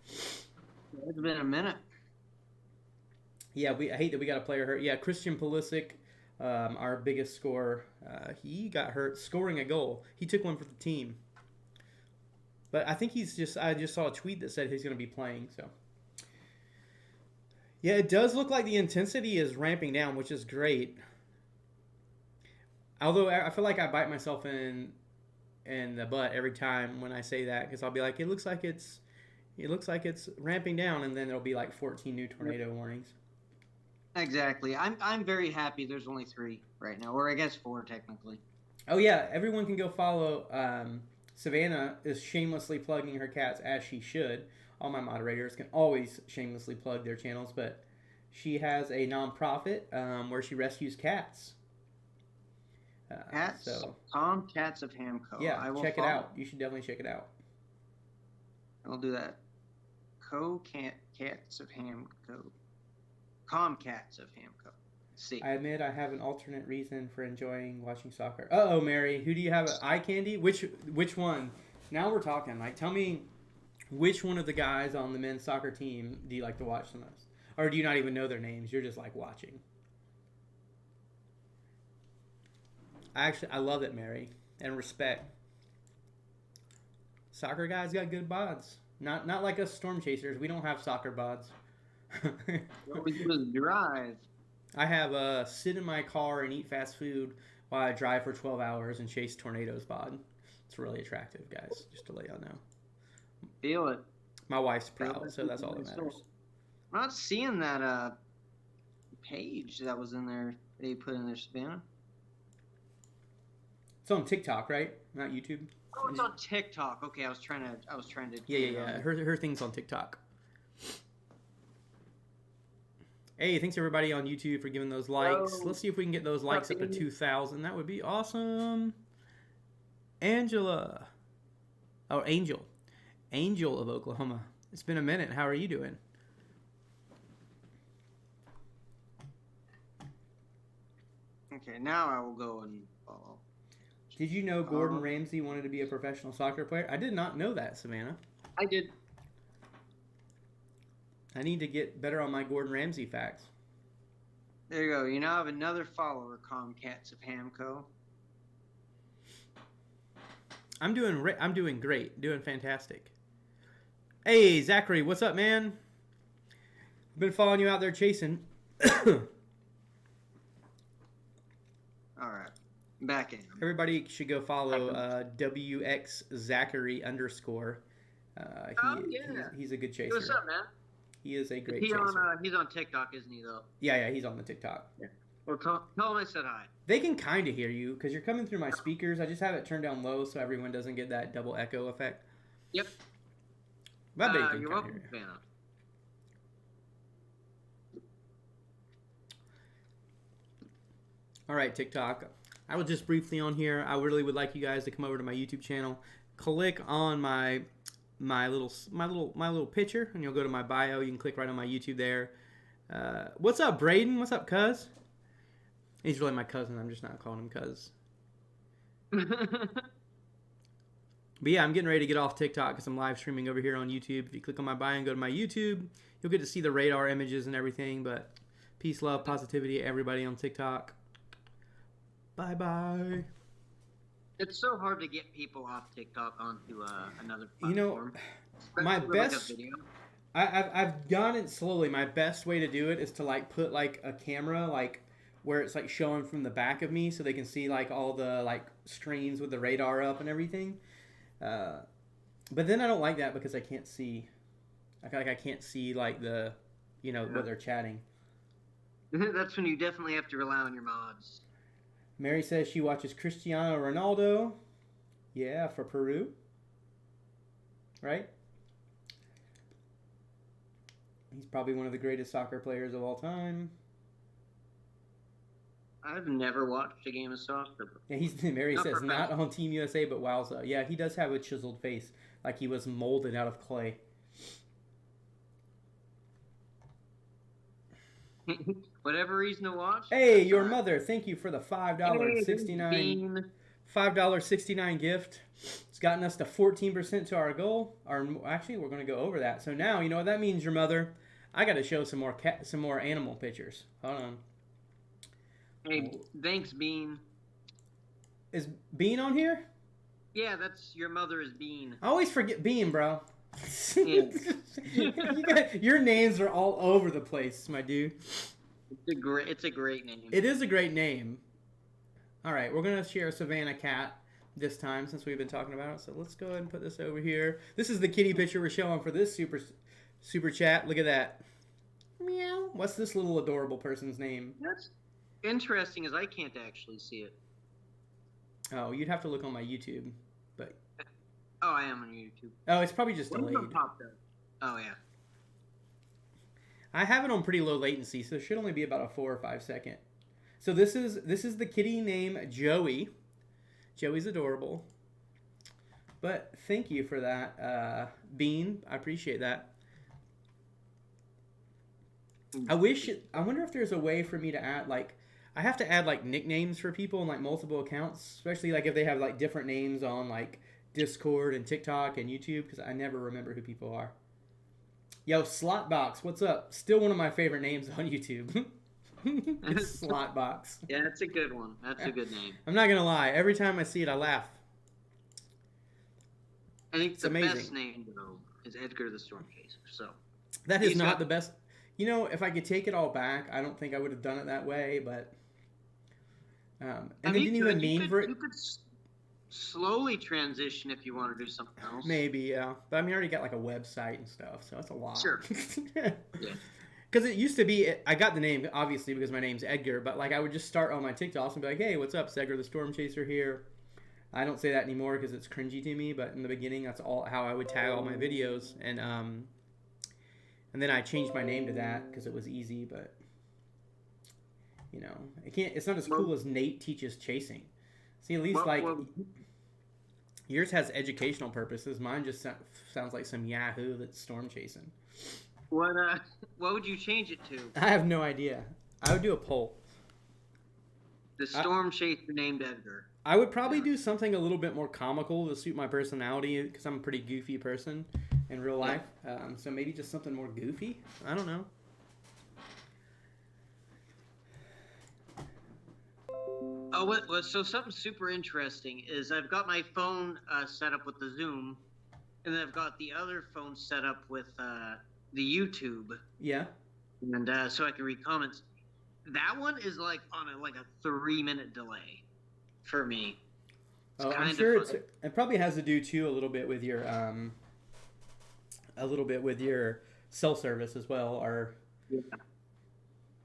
It's been a minute. Yeah, I hate that we got a player hurt. Yeah, Christian Pulisic, our biggest scorer, he got hurt scoring a goal. He took one for the team. But I think I just saw a tweet that said he's going to be playing, so. Yeah, it does look like the intensity is ramping down, which is great. Although I feel like I bite myself in the butt every time when I say that because I'll be like, it looks like it's ramping down, and then there'll be like 14 new tornado warnings. Exactly. I'm very happy there's only 3 right now, or I guess 4 technically. Oh yeah, everyone can go follow. Savannah is shamelessly plugging her cats as she should. All my moderators can always shamelessly plug their channels, but she has a nonprofit where she rescues cats. Cats, Calm Cats of Hamco. Yeah, check it out. You should definitely check it out. I'll do that. Cats of Hamco. Calm Cats of Hamco. See. I admit I have an alternate reason for enjoying watching soccer. Uh-oh, Mary. Who do you have? Eye candy? Which one? Now we're talking. Like, tell me which one of the guys on the men's soccer team do you like to watch the most? Or do you not even know their names? You're just, like, watching. I love it, Mary. And respect. Soccer guys got good bods. Not like us storm chasers. We don't have soccer bods. What we do is drive. I have sit in my car and eat fast food while I drive for 12 hours and chase tornadoes bod. It's really attractive, guys, just to let y'all know. Feel it. My wife's proud, so that's all that matters. I'm not seeing that page that was in there they put in there, Savannah. It's on TikTok, right? Not YouTube. Oh, it's on TikTok. Okay, I was trying to. Yeah. Her thing's on TikTok. Hey, thanks everybody on YouTube for giving those likes. Let's see if we can get those likes up to 2,000. That would be awesome. Angela. Oh, Angel. Angel of Oklahoma. It's been a minute. How are you doing? Okay, now I will go and follow. Did you know Gordon Ramsay wanted to be a professional soccer player? I did not know that, Savannah. I did. I need to get better on my Gordon Ramsay facts. There you go. You now have another follower, Comcats of Hamco. I'm doing great. Doing fantastic. Hey, Zachary, what's up, man? I've been following you out there chasing. All right. Back in. Everybody should go follow WX Zachary _. He's a good chaser. What's up, man? He is a great chaser. He's on TikTok, isn't he, though? Yeah, he's on the TikTok. Yeah. Well, tell him I said hi. They can kind of hear you because you're coming through my speakers. I just have it turned down low so everyone doesn't get that double echo effect. Yep. But they can you're welcome, Savannah. All right, TikTok. I was just briefly on here. I really would like you guys to come over to my YouTube channel. Click on my little picture, and you'll go to my bio. You can click right on my YouTube there. What's up, Braden? What's up, cuz? He's really my cousin. I'm just not calling him cuz. But yeah, I'm getting ready to get off TikTok because I'm live streaming over here on YouTube. If you click on my bio and go to my YouTube, you'll get to see the radar images and everything. But peace, love, positivity, everybody on TikTok. Bye-bye. It's so hard to get people off TikTok onto another platform. You know, my best... I've done it slowly. My best way to do it is to like put like a camera like where it's like showing from the back of me so they can see like all the like screens with the radar up and everything. But then I don't like that because I can't see. I feel like I can't see like the, what they're chatting. That's when you definitely have to rely on your mods. Mary says she watches Cristiano Ronaldo. Yeah, for Peru. Right? He's probably one of the greatest soccer players of all time. I've never watched a game of soccer. Yeah, Mary says not on Team USA, but wowza. Yeah, he does have a chiseled face, like he was molded out of clay. Whatever reason to watch. Hey, your mother, thank you for the $5.69 $5.69 gift. It's gotten us to 14% to our goal. Actually, we're going to go over that. So now, you know what that means, your mother. I got to show some more animal pictures. Hold on. Hey, thanks, Bean. Is Bean on here? Yeah, that's your mother is Bean. I always forget Bean, bro. Yeah. Your names are all over the place, my dude. It's a great name. It is a great name. All right, we're going to share Savannah Cat this time since we've been talking about it. So let's go ahead and put this over here. This is the kitty picture we're showing for this super chat. Look at that. Meow. What's this little adorable person's name? That's interesting as I can't actually see it. Oh, you'd have to look on my YouTube. But oh, I am on YouTube. Oh, it's probably just delayed. Oh, yeah. I have it on pretty low latency, so it should only be about a 4 or 5 second. So this is the kitty named Joey. Joey's adorable. But thank you for that, Bean. I appreciate that. I wonder if there's a way for me to add, like, I have to add, like, nicknames for people in, like, multiple accounts. Especially, like, if they have, like, different names on, like, Discord and TikTok and YouTube. Because I never remember who people are. Yo, Slotbox, what's up? Still one of my favorite names on YouTube. It's Slotbox. Yeah, that's a good one. That's a good name. I'm not going to lie. Every time I see it, I laugh. I think the best name, though, is Edgar the Stormchaser. So that is not the best. You know, if I could take it all back, I don't think I would have done it that way, but... and they didn't even mean for it. You could slowly transition if you want to do something else. Maybe, yeah. But I mean, I already got, like, a website and stuff, so that's a lot. Sure. Yeah. Because it used to be, I got the name, obviously, because my name's Edgar, but, like, I would just start on my TikToks and be like, hey, what's up, it's Edgar the Stormchaser here. I don't say that anymore because it's cringy to me, but in the beginning, that's all how I would tag all my videos. And then I changed my name to that because it was easy, but, you know, it's not as cool as Nate Teaches Chasing. See, at least, yours has educational purposes. Mine just sounds like some Yahoo that's storm chasing. What would you change it to? I have no idea. I would do a poll. The storm chaser named Edgar. I would probably do something a little bit more comical to suit my personality because I'm a pretty goofy person in real life. So maybe just something more goofy. I don't know. Oh, so something super interesting is I've got my phone set up with the Zoom, and then I've got the other phone set up with the YouTube. Yeah. And so I can read comments. That one is like on a 3-minute delay for me. I'm sure it probably has to do too a little bit with your cell service as well, or. Yeah.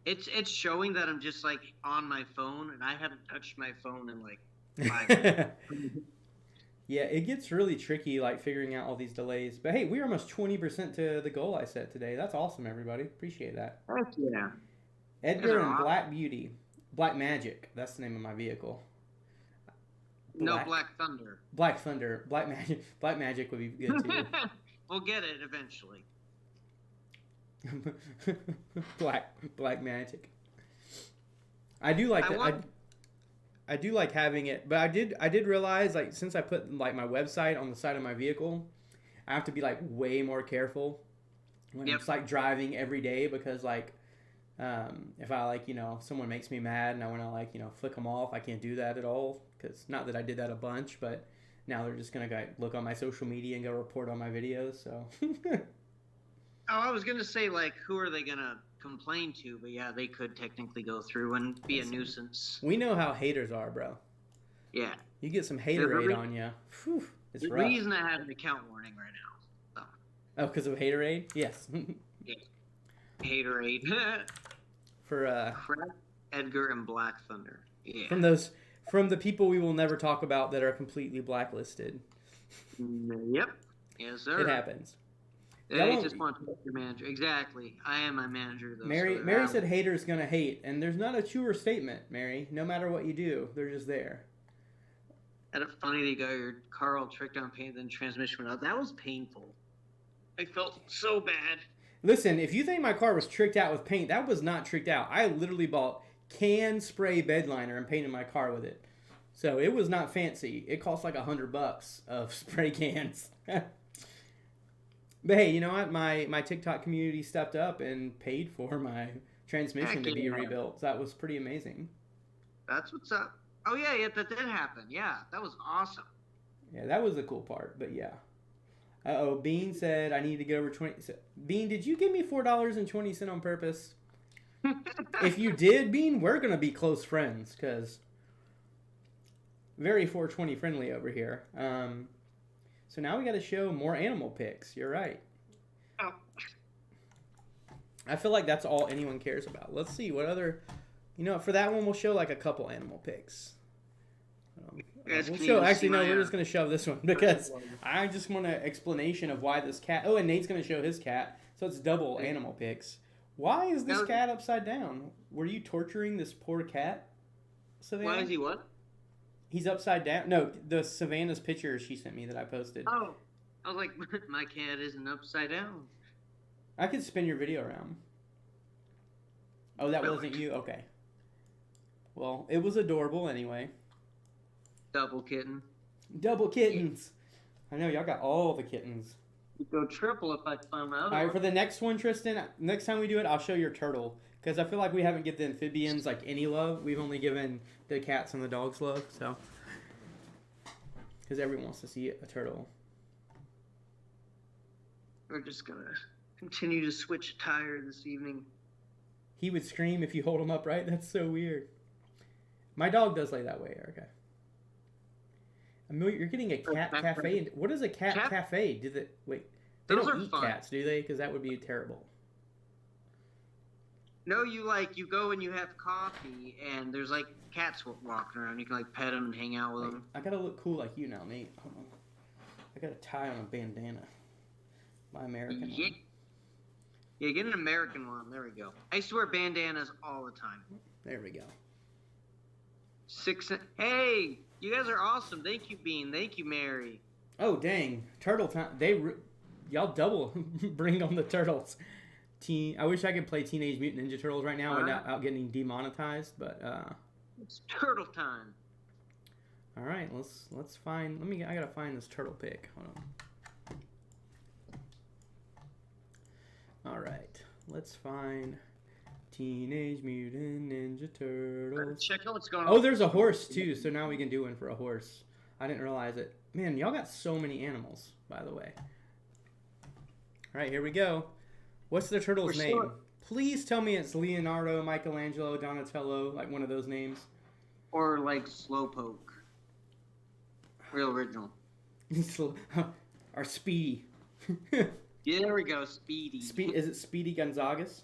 It's showing that I'm just like on my phone, and I haven't touched my phone in like 5 minutes. Yeah, it gets really tricky, like figuring out all these delays. But hey, we're almost 20% to the goal I set today. That's awesome, everybody. Appreciate that. Heck yeah. Edgar and Black Beauty, Black Magic. That's the name of my vehicle. Black Thunder. Black Thunder. Black Magic. Black Magic would be good too. We'll get it eventually. Black Magic. I do like that. I do like having it, but I did realize, like, since I put like my website on the side of my vehicle, I have to be like way more careful when it's like driving every day, because like if I like, you know, someone makes me mad and I want to like, you know, flick them off, I can't do that at all, because not that I did that a bunch, but now they're just gonna go look on my social media and go report on my videos. So. Oh, I was gonna say, like, who are they gonna complain to? But yeah, they could technically go through and be a nuisance. We know how haters are, bro. Yeah. You get some haterade on you. It's The rough. reason I have an account warning right now. Oh, because of Haterade? Yes. Yeah. Haterade. For Crack, Edgar, and Black Thunder. Yeah. from the people we will never talk about that are completely blacklisted. Yep. Yes, sir. It happens. They just want to be your manager. Exactly. I am my manager, though. Mary said haters gonna hate, and there's not a truer statement, Mary. No matter what you do, they're just there. That funny that you got your car all tricked on paint, then transmission went out. That was painful. I felt so bad. Listen, if you think my car was tricked out with paint, that was not tricked out. I literally bought can spray bed liner and painted my car with it. So it was not fancy. It cost like $100 of spray cans. But hey, you know what? My TikTok community stepped up and paid for my transmission to be rebuilt. So that was pretty amazing. That's what's up. Oh, yeah, that did happen. Yeah, that was awesome. Yeah, that was the cool part. But yeah. Uh-oh, Bean said I need to get over 20. Bean, did you give me $4.20 on purpose? If you did, Bean, we're going to be close friends because very 420 friendly over here. So now we got to show more animal pics. You're right. Oh. I feel like that's all anyone cares about. Let's see what other, for that one we'll show like a couple animal pics. We'll show. Actually, no, we're just gonna shove this one because I just want an explanation of why this cat. Oh, and Nate's gonna show his cat, so it's double animal pics. Why is this cat upside down? Were you torturing this poor cat, Savannah? Why is he what? He's upside down. No, the Savannah's picture she sent me that I posted. Oh, I was like, my cat isn't upside down. I could spin your video around. Oh, that wasn't you? Okay. Well, it was adorable anyway. Double kitten. Double kittens. I know, y'all got all the kittens. You'd go triple if I found out. Alright, for the next one, Tristan, next time we do it, I'll show your turtle. Because I feel like we haven't given the amphibians like any love. We've only given the cats and the dogs love, so. Because everyone wants to see a turtle. We're just going to continue to switch a tire this evening. He would scream if you hold him up, right? That's so weird. My dog does lay that way, Erica. Amelia, you're getting a cat cafe. What is a cat cafe? Wait, they don't eat cats, do they? Because that would be terrible. No, you go and you have coffee, and there's like cats walking around. You can like pet them and hang out with them. I gotta look cool like you now, Nate. Hold on. I got a tie on a bandana. My American one. Yeah, get an American one. There we go. I used to wear bandanas all the time. There we go. Hey, you guys are awesome. Thank you, Bean. Thank you, Mary. Oh, dang. Turtle time. Y'all double bring on the turtles. I wish I could play Teenage Mutant Ninja Turtles right now without getting demonetized, but it's turtle time. All right, let's find. I gotta find this turtle pic. Hold on. All right, let's find Teenage Mutant Ninja Turtles. Check out what's going on. Oh, there's a horse too, so now we can do one for a horse. I didn't realize it. Man, y'all got so many animals, by the way. All right, here we go. What's the turtle's name? Please tell me it's Leonardo, Michelangelo, Donatello, like one of those names. Or like Slowpoke. Real original. Or Speedy. Yeah, there we go, Speedy. Is it Speedy Gonzagas?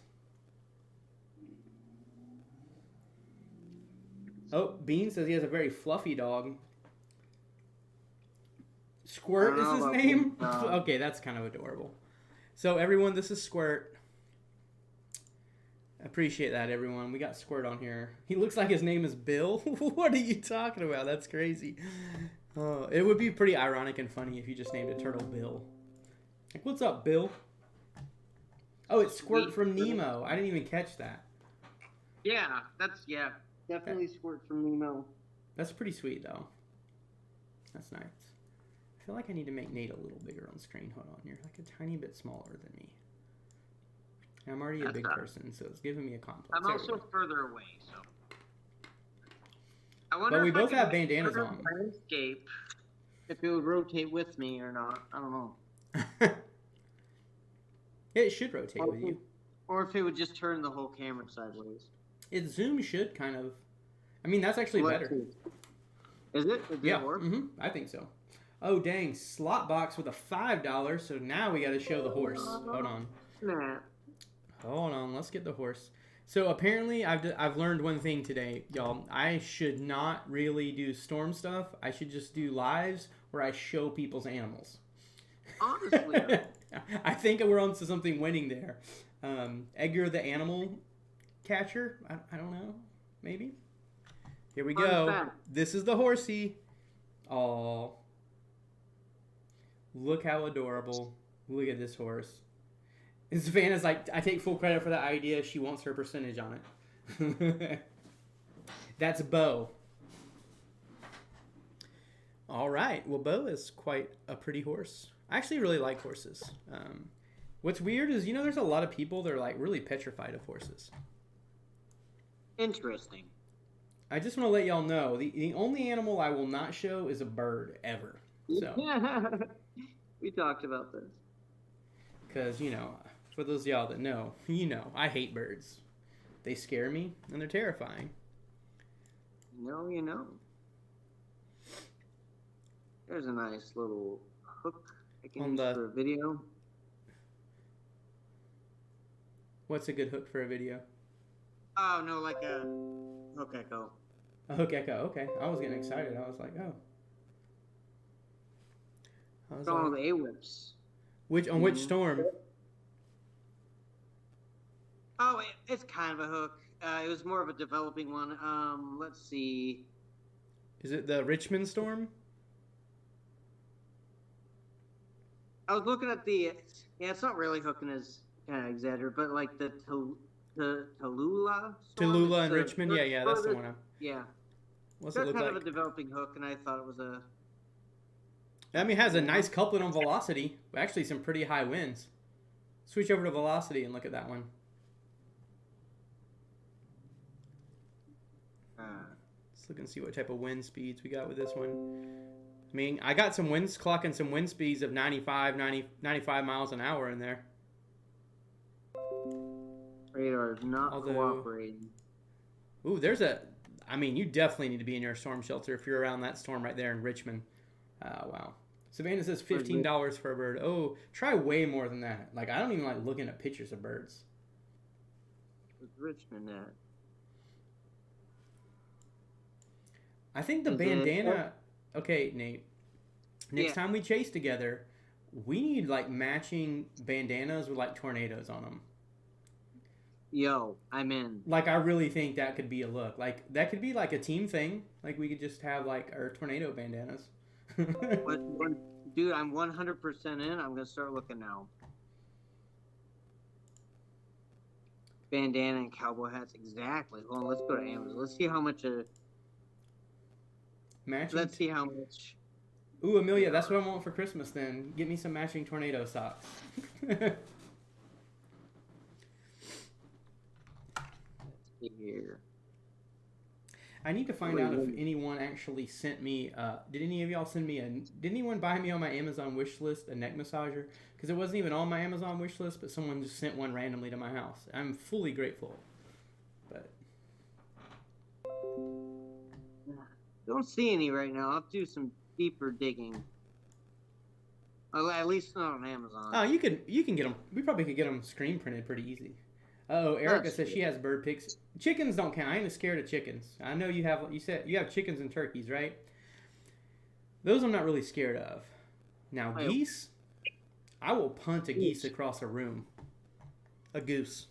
Oh, Bean says he has a very fluffy dog. Squirt is his name? Okay, that's kind of adorable. So, everyone, this is Squirt. Appreciate that, everyone. We got Squirt on here. He looks like his name is Bill. What are you talking about? That's crazy. It would be pretty ironic and funny if you just named a turtle Bill. Like, what's up, Bill? Oh, it's Squirt from Nemo. I didn't even catch that. Yeah, definitely Squirt from Nemo. That's pretty sweet, though. That's nice. I feel like I need to make Nate a little bigger on screen. Hold on, you're like a tiny bit smaller than me. I'm already a big person, so it's giving me a complex. I'm also further away, so. I wonder but we if both have bandanas on. Landscape, if it would rotate with me or not. I don't know. Yeah, it should rotate with you. Or if it would just turn the whole camera sideways. Zoom should kind of. I mean, that's actually better. Is it? Does it work? I think so. Oh, dang. Slot box with a $5. So now we got to show the horse. Hold on. Snap. Hold on. Let's get the horse. So apparently I've learned one thing today, y'all. I should not really do storm stuff. I should just do lives where I show people's animals. Honestly. I think we're on to something winning there. Edgar the animal catcher. I don't know. Maybe. Here we go. This is the horsey. Oh. Look how adorable. Look at this horse. And Savannah's like, I take full credit for that idea. She wants her percentage on it. That's Bo. All right. Well, Bo is quite a pretty horse. I actually really like horses. What's weird is, there's a lot of people that are like really petrified of horses. Interesting. I just want to let y'all know, the only animal I will not show is a bird, ever. So, we talked about this. Because, for those of y'all that know, I hate birds. They scare me, and they're terrifying. You know. There's a nice little hook I can use for a video. What's a good hook for a video? Oh, no, like a hook echo. A hook echo, okay. I was getting excited. I was like, oh. It's all the A-whips. Which storm? Oh, it's kind of a hook. It was more of a developing one. Let's see. Is it the Richmond storm? I was looking at it's not really hooking as kind of exaggerated, but like the Tallulah storm. Tallulah and Richmond? Yeah, that's the one. Yeah. What's it look kind like? of a developing hook, and I thought it was a... It has a nice coupling on velocity. Actually, some pretty high winds. Switch over to velocity and look at that one. Let's look and see what type of wind speeds we got with this one. I got some winds, clocking some wind speeds of 95 miles an hour in there. Radar is not cooperating. Ooh, you definitely need to be in your storm shelter if you're around that storm right there in Richmond. Wow. Savannah says $15 for a bird. Oh, try way more than that. Like, I don't even like looking at pictures of birds. Where's Richmond at? I think the bandana... Okay, Nate. Next time we chase together, we need, like, matching bandanas with, like, tornadoes on them. Yo, I'm in. Like, I really think that could be a look. Like, that could be, like, a team thing. Like, we could just have, like, our tornado bandanas. Dude, I'm 100% in. I'm going to start looking now. Bandana and cowboy hats. Exactly. Hold on, let's go to Amazon. Let's see how much... Matching? Let's see how much... Ooh, Amelia, that's what I want for Christmas then. Get me some matching tornado socks. Let's see here. I need to find out if anyone actually sent me... did any of y'all send me Did anyone buy me on my Amazon wish list a neck massager? Because it wasn't even on my Amazon wish list, but someone just sent one randomly to my house. I'm fully grateful. But... Don't see any right now. I'll have to do some deeper digging. Well, at least not on Amazon. Oh, you can get them. We probably could get them screen printed pretty easy. Oh, Erica says she has bird pics. Chickens don't count. I ain't scared of chickens. I know you said you have chickens and turkeys, right? Those I'm not really scared of. Now, geese, I will punt a geese across a room. A geese.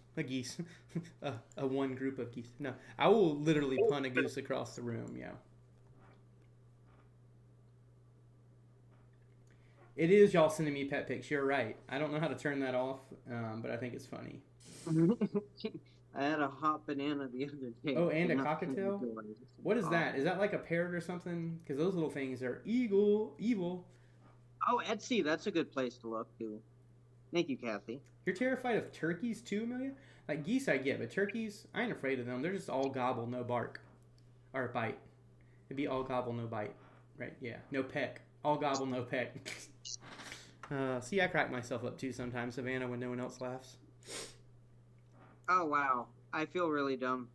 a one group of geese. No, I will literally punt a goose across the room, yeah. It is y'all sending me pet pics. You're right. I don't know how to turn that off, but I think it's funny. I had a hot banana the other day. Oh, and a cockatiel? What is that? Is that like a parrot or something? Because those little things are evil. Oh, Etsy. That's a good place to look, too. Thank you, Kathy. You're terrified of turkeys, too, Amelia? Like, geese I get, but turkeys, I ain't afraid of them. They're just all gobble, no bark. Or bite. It'd be all gobble, no bite. Right, yeah. No peck. All gobble, no peck. See, I crack myself up, too, sometimes, Savannah, when no one else laughs. Oh, wow. I feel really dumb.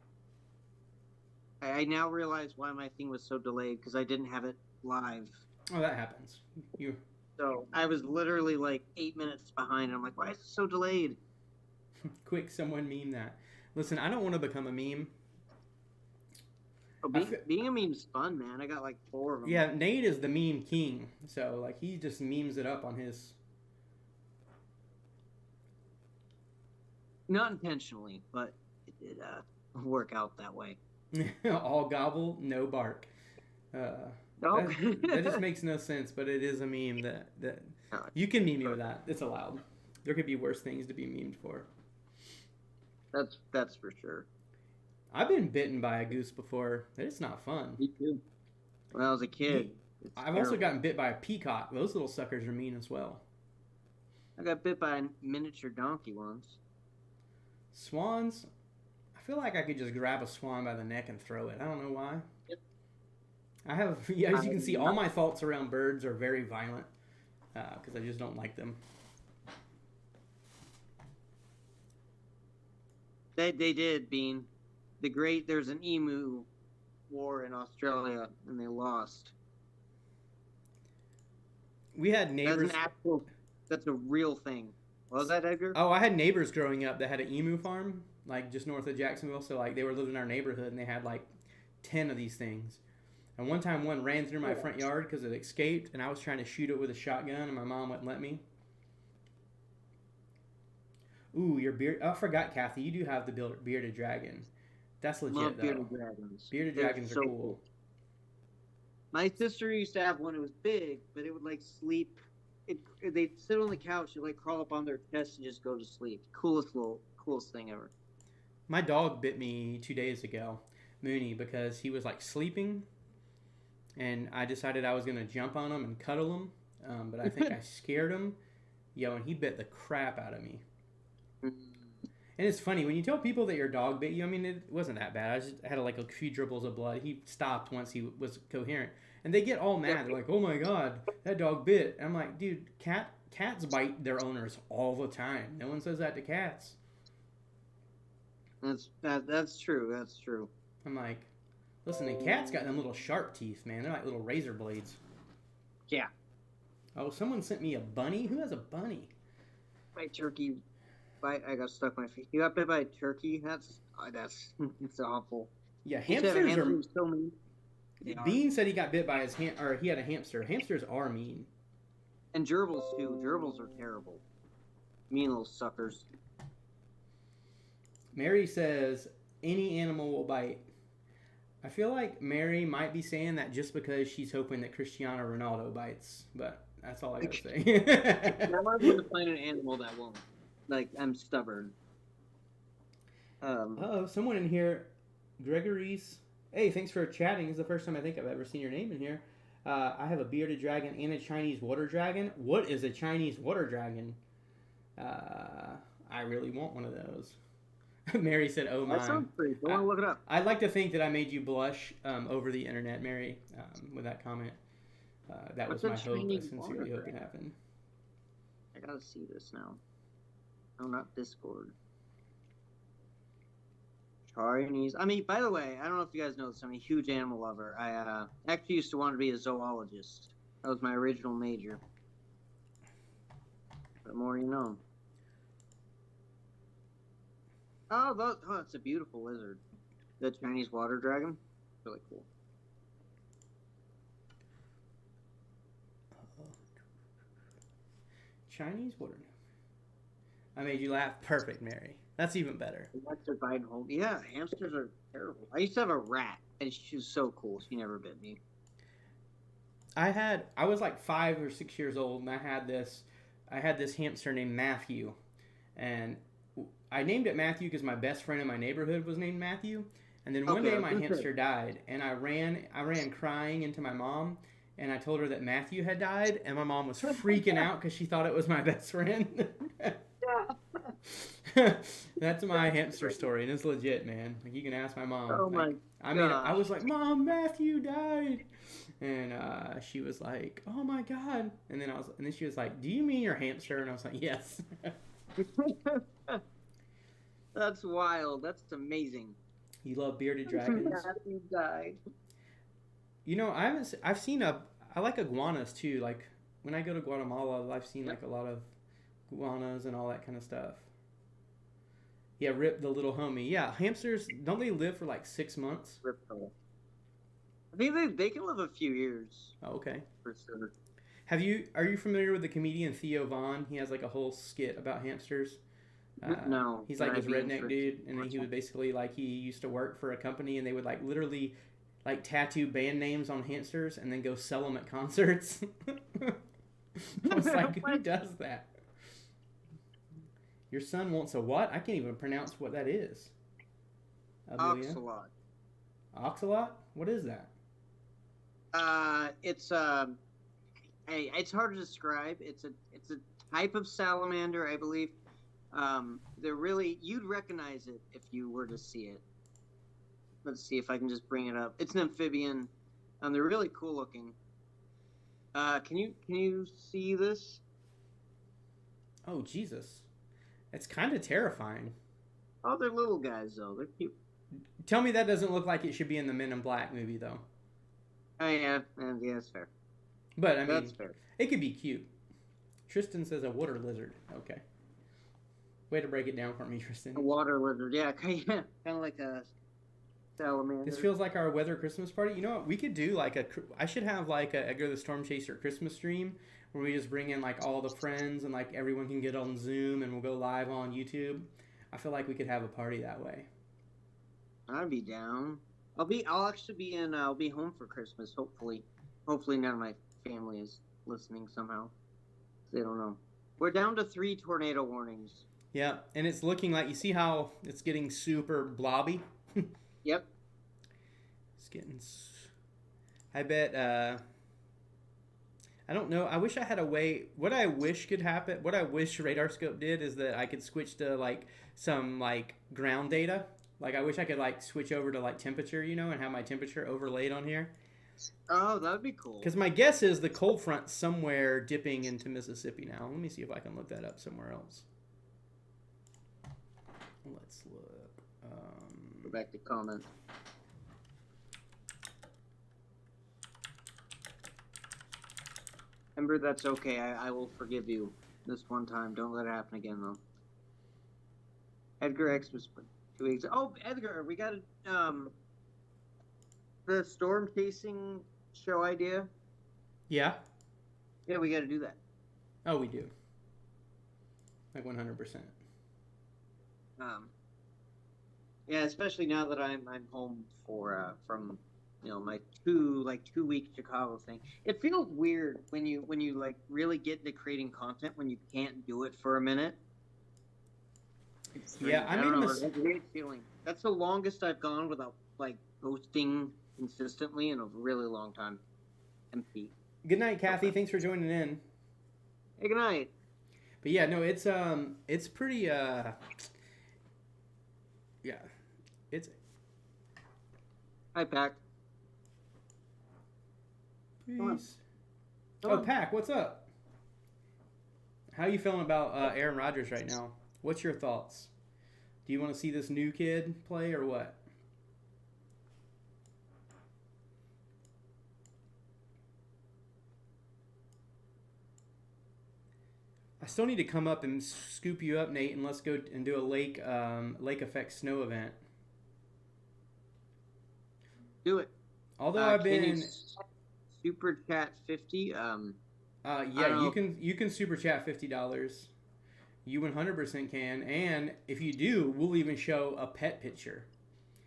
I now realize why my thing was so delayed, because I didn't have it live. Oh, that happens. You So I was literally like 8 minutes behind. And I'm like, why is it so delayed? quick, someone meme that. Listen, I don't want to become a meme. Oh, being a meme's fun, man. I got like 4 of them. Yeah, Nate is the meme king. So like he just memes it up on his. Not intentionally, but it did work out that way. All gobble, no bark. No. That just makes no sense, but it is a meme that you can meme me with that. It's allowed. There could be worse things to be memed for. That's for sure. I've been bitten by a goose before. It's not fun. Me too. When I was a kid. I've also gotten bit by a peacock. Those little suckers are mean as well. I got bit by a miniature donkey once. Swans, I feel like I could just grab a swan by the neck and throw it. I don't know why. Yep. I have, yeah, as you can see, all my thoughts around birds are very violent because I just don't like them. They did, Bean. There's an emu war in Australia, and they lost. We had neighbors. That's a real thing. What was that, Edgar? Oh, I had neighbors growing up that had an emu farm, like just north of Jacksonville. So like they were living in our neighborhood, and they had like 10 of these things. And one time, one ran through my front yard because it escaped, and I was trying to shoot it with a shotgun, and my mom wouldn't let me. Ooh, your beard. Oh, I forgot, Kathy. You do have the bearded dragon. That's legit, Love though. bearded dragons. Bearded dragons are so cool. My sister used to have one. It was big, but it would like sleep. They'd sit on the couch and like crawl up on their chest and just go to sleep. Coolest thing ever. My dog bit me 2 days ago, Mooney, because he was like sleeping, and I decided I was gonna jump on him and cuddle him, but I think I scared him. Yo, and he bit the crap out of me. And it's funny, when you tell people that your dog bit you, I mean, it wasn't that bad. I just had like a few dribbles of blood. He stopped once he was coherent. And they get all mad. They're like, oh my God, that dog bit. And I'm like, dude, cats bite their owners all the time. No one says that to cats. That's true. That's true. I'm like, listen, the cat's got them little sharp teeth, man. They're like little razor blades. Yeah. Oh, someone sent me a bunny? Who has a bunny? My turkey bite. I got stuck my feet. You got bit by a turkey? That's it's awful. Yeah, hamsters are so mean. Bean said he got bit by he had a hamster. Hamsters are mean. And gerbils too. Gerbils are terrible. Mean little suckers. Mary says any animal will bite. I feel like Mary might be saying that just because she's hoping that Cristiano Ronaldo bites, but that's all I gotta say. I'm not going to find an animal that won't. Like, I'm stubborn. Someone in here, Gregory's. Hey, thanks for chatting. It's the first time I think I've ever seen your name in here. I have a bearded dragon and a Chinese water dragon. What is a Chinese water dragon? I really want one of those. Mary said, oh my. That sounds pretty cool. I want to look it up. I'd like to think that I made you blush over the internet, Mary, with that comment. That was my hope. I sincerely hope it happened. I gotta see this now. No, not Discord. Chinese. I mean, by the way, I don't know if you guys know this. I'm a huge animal lover. I actually used to want to be a zoologist. That was my original major. The more you know. Oh, that's a beautiful lizard. The Chinese water dragon. Really cool. Chinese water. I made you laugh. Perfect, Mary. That's even better. Yeah, hamsters are terrible. I used to have a rat, and she was so cool. She never bit me. I was like 5 or 6 years old, and I had this hamster named Matthew, and I named it Matthew because my best friend in my neighborhood was named Matthew. And then one day my hamster died, and I ran crying into my mom, and I told her that Matthew had died, and my mom was freaking out because she thought it was my best friend. That's my hamster story, and it's legit, man. Like, you can ask my mom. Oh my! I mean, I was like, Mom, Matthew died, and she was like, oh my God, and then she was like, do you mean your hamster? And I was like, yes. That's wild. That's amazing. You love bearded dragons? Matthew died. You know, I've seen I like iguanas too. Like when I go to Guatemala, I've seen like a lot of iguanas and all that kind of stuff. Yeah, Rip the little homie. Yeah, hamsters, don't they live for like 6 months? Ripple. I think they can live a few years Oh, okay. for sure. Are you familiar with the comedian Theo Vaughn? He has like a whole skit about hamsters. No, He's like but this I'd be redneck interested dude, to and then watch he would it. basically like he used to work for a company, and they would like literally like tattoo band names on hamsters and then go sell them at concerts. I was like, who What? does that? Your son wants a what? I can't even pronounce what that is. Amelia? Oxalot. Oxalot? What is that? It's hard to describe. It's a type of salamander, I believe. They're really, you'd recognize it if you were to see it. Let's see if I can just bring it up. It's an amphibian. They're really cool looking. Can you see this? Oh, Jesus. It's kind of terrifying. Oh, they're little guys though. They're cute. Tell me that doesn't look like it should be in the Men in Black movie, though. Oh yeah, yeah, that's fair. But, I mean, That's fair. it could be cute. Tristan says a water lizard. Okay. Way to break it down for me, Tristan. A water lizard, yeah, kind of like a salamander. This feels like our weather Christmas party. You know what? We could do like I should have like a Edgar the Storm Chaser Christmas stream where we just bring in like all the friends and like everyone can get on Zoom and we'll go live on YouTube. I feel like we could have a party that way. I'd be down. I'll actually be in. I'll be home for Christmas. Hopefully none of my family is listening somehow. They don't know. We're down to 3 tornado warnings. Yeah, and it's looking like, you see how it's getting super blobby? Yep. It's getting. I bet. I don't know. I wish I had a way. What I wish could happen. What I wish Radar Scope did is that I could switch to like some like ground data. Like I wish I could like switch over to like temperature, and have my temperature overlaid on here. Oh, that would be cool. Because my guess is the cold front's somewhere dipping into Mississippi now. Let me see if I can look that up somewhere else. Let's look. Go back to comment. Ember, that's okay. I will forgive you this one time. Don't let it happen again, though. Edgar X was 2 weeks. Oh, Edgar, we got the storm chasing show idea. Yeah. Yeah, we got to do that. Oh, we do. Like 100%. Yeah, especially now that I'm home from my 2-week Chicago thing. It feels weird when you like really get into creating content when you can't do it for a minute. Yeah, I don't know. It's a weird feeling. That's the longest I've gone without like posting consistently in a really long time. MP. Good night, Kathy. Thanks for joining in. Hey, good night. But yeah, no, it's pretty yeah. It's Hi, Pac. peace. Come Oh, on. Pac, what's up? How you feeling about Aaron Rodgers right now? What's your thoughts? Do you want to see this new kid play or what? I still need to come up and scoop you up, Nate, and let's go and do a lake effect snow event. Do it. Although I've Can you been, super chat 50. yeah, know. you can super chat $50. You 100% can, and if you do, we'll even show a pet picture.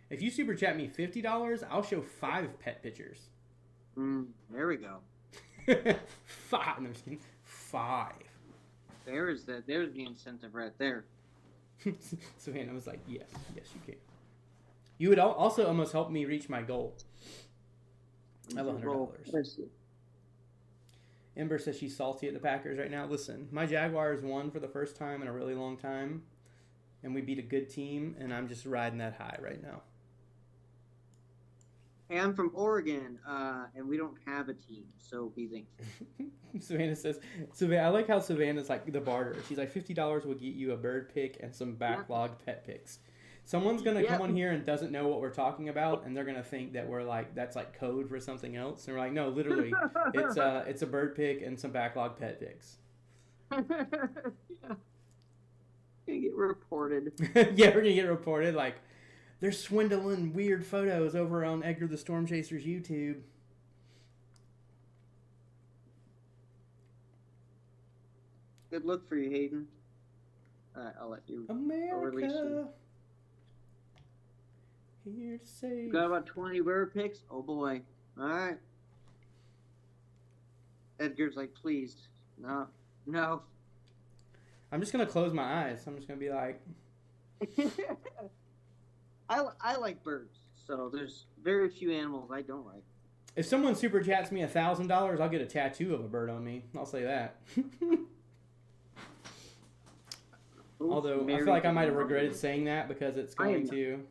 If you super chat me $50, I'll show 5 pet pictures. There we go. 5. No, I'm just kidding. 5. There's the incentive right there. Savannah was like, yes, you can. You would also almost help me reach my goal of $100. Ember says she's salty at the Packers right now. Listen, my Jaguars won for the first time in a really long time, and we beat a good team, and I'm just riding that high right now. Hey, I'm from Oregon, and we don't have a team, so be thankful. Savannah says, I like how Savannah's like the barter. She's like, $50 will get you a bird pick and some backlogged pet picks. Someone's gonna Yeah. come on here and doesn't know what we're talking about, and they're gonna think that we're like that's like code for something else. And we're like, no, literally, it's a bird pic and some backlog pet pics. Yeah. Gonna get reported. Yeah, we're gonna get reported like they're swindling weird photos over on Edgar the Storm Chaser's YouTube. Good look for you, Hayden. I'll let you. release America, here to save. You got about 20 bird pics? Oh boy. Alright. Edgar's like, please. No. No. I'm just gonna close my eyes. I'm just gonna be like, I like birds, so there's very few animals I don't like. if someone super chats me $1,000, I'll get a tattoo of a bird on me. I'll say that. Although I feel like I might have regretted saying that because it's going to.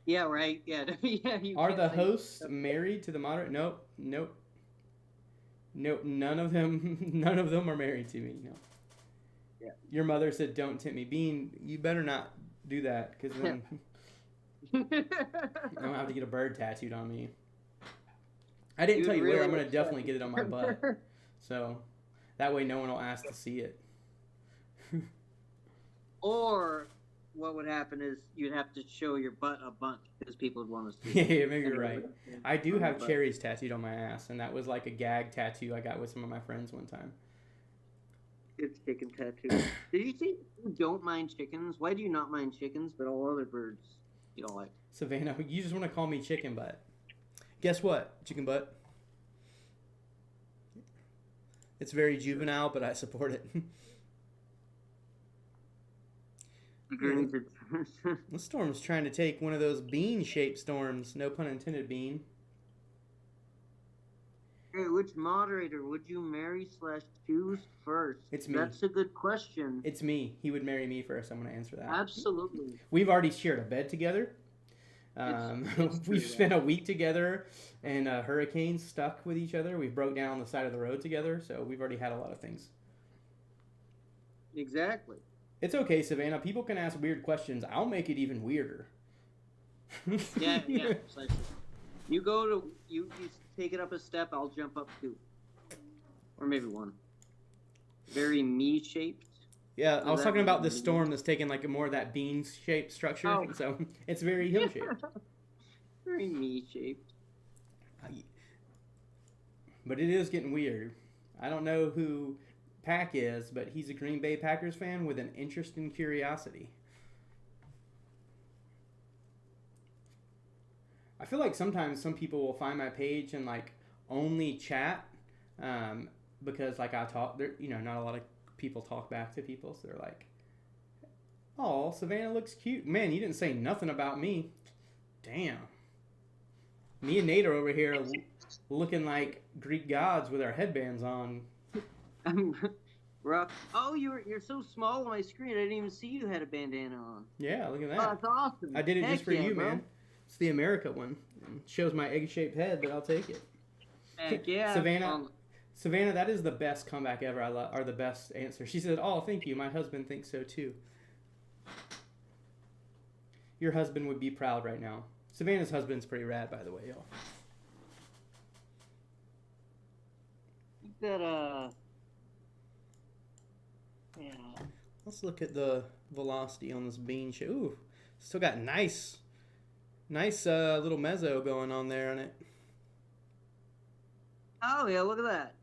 Yeah, right. Yeah, yeah. Are the hosts married to the moderator? Nope. Nope. Nope. None of them are married to me. No. Yeah. Your mother said, "Don't tempt me." Bean, you better not do that because then I'm gonna have to get a bird tattooed on me. I didn't tell you where. I'm gonna definitely get it on my butt. So that way, no one will ask to see it. Or what would happen is you'd have to show your butt a bunch because people would want to see it. Yeah, maybe you're right. I do have cherries tattooed on my ass, and that was like a gag tattoo I got with some of my friends one time. It's chicken tattoo. Did you see you don't mind chickens? Why do you not mind chickens, but all other birds you don't like? Savannah, you just want to call me chicken butt. Guess what, chicken butt? It's very juvenile, but I support it. The storm's trying to take one of those bean-shaped storms. No pun intended, Bean. Hey, which moderator would you marry/choose first? It's me. That's a good question. It's me. He would marry me first. I'm going to answer that. Absolutely. We've already shared a bed together. We've spent a week together and hurricanes stuck with each other. We broke down on the side of the road together, so we've already had a lot of things. Exactly. It's okay, Savannah. People can ask weird questions. I'll make it even weirder. Yeah. Precisely. You take it up a step, I'll jump up two. Or maybe one. Very me-shaped. Yeah, I was talking about this storm that's taking like more of that bean-shaped structure. Oh. So it's very him-shaped. Very me-shaped. But it is getting weird. I don't know who Pack is, but he's a Green Bay Packers fan with an interest and curiosity. I feel like sometimes some people will find my page and like only chat because like I talk. Not a lot of people talk back to people, so they're like, "Oh, Savannah looks cute." Man, you didn't say nothing about me. Damn. Me and Nate are over here looking like Greek gods with our headbands on. Rough. Oh, you're so small on my screen. I didn't even see you had a bandana on. Yeah, look at that. Oh, that's awesome. I did it just for you, bro. man. It's the America one. It shows my egg-shaped head, but I'll take it. Heck yeah. Savannah, that is the best comeback ever. Or the best answer. She said, "Oh, thank you. My husband thinks so too." Your husband would be proud right now. Savannah's husband's pretty rad, by the way, y'all. Yeah. Let's look at the velocity on this bean show. Ooh, still got nice little mezzo going on there on it. Oh yeah, look at that.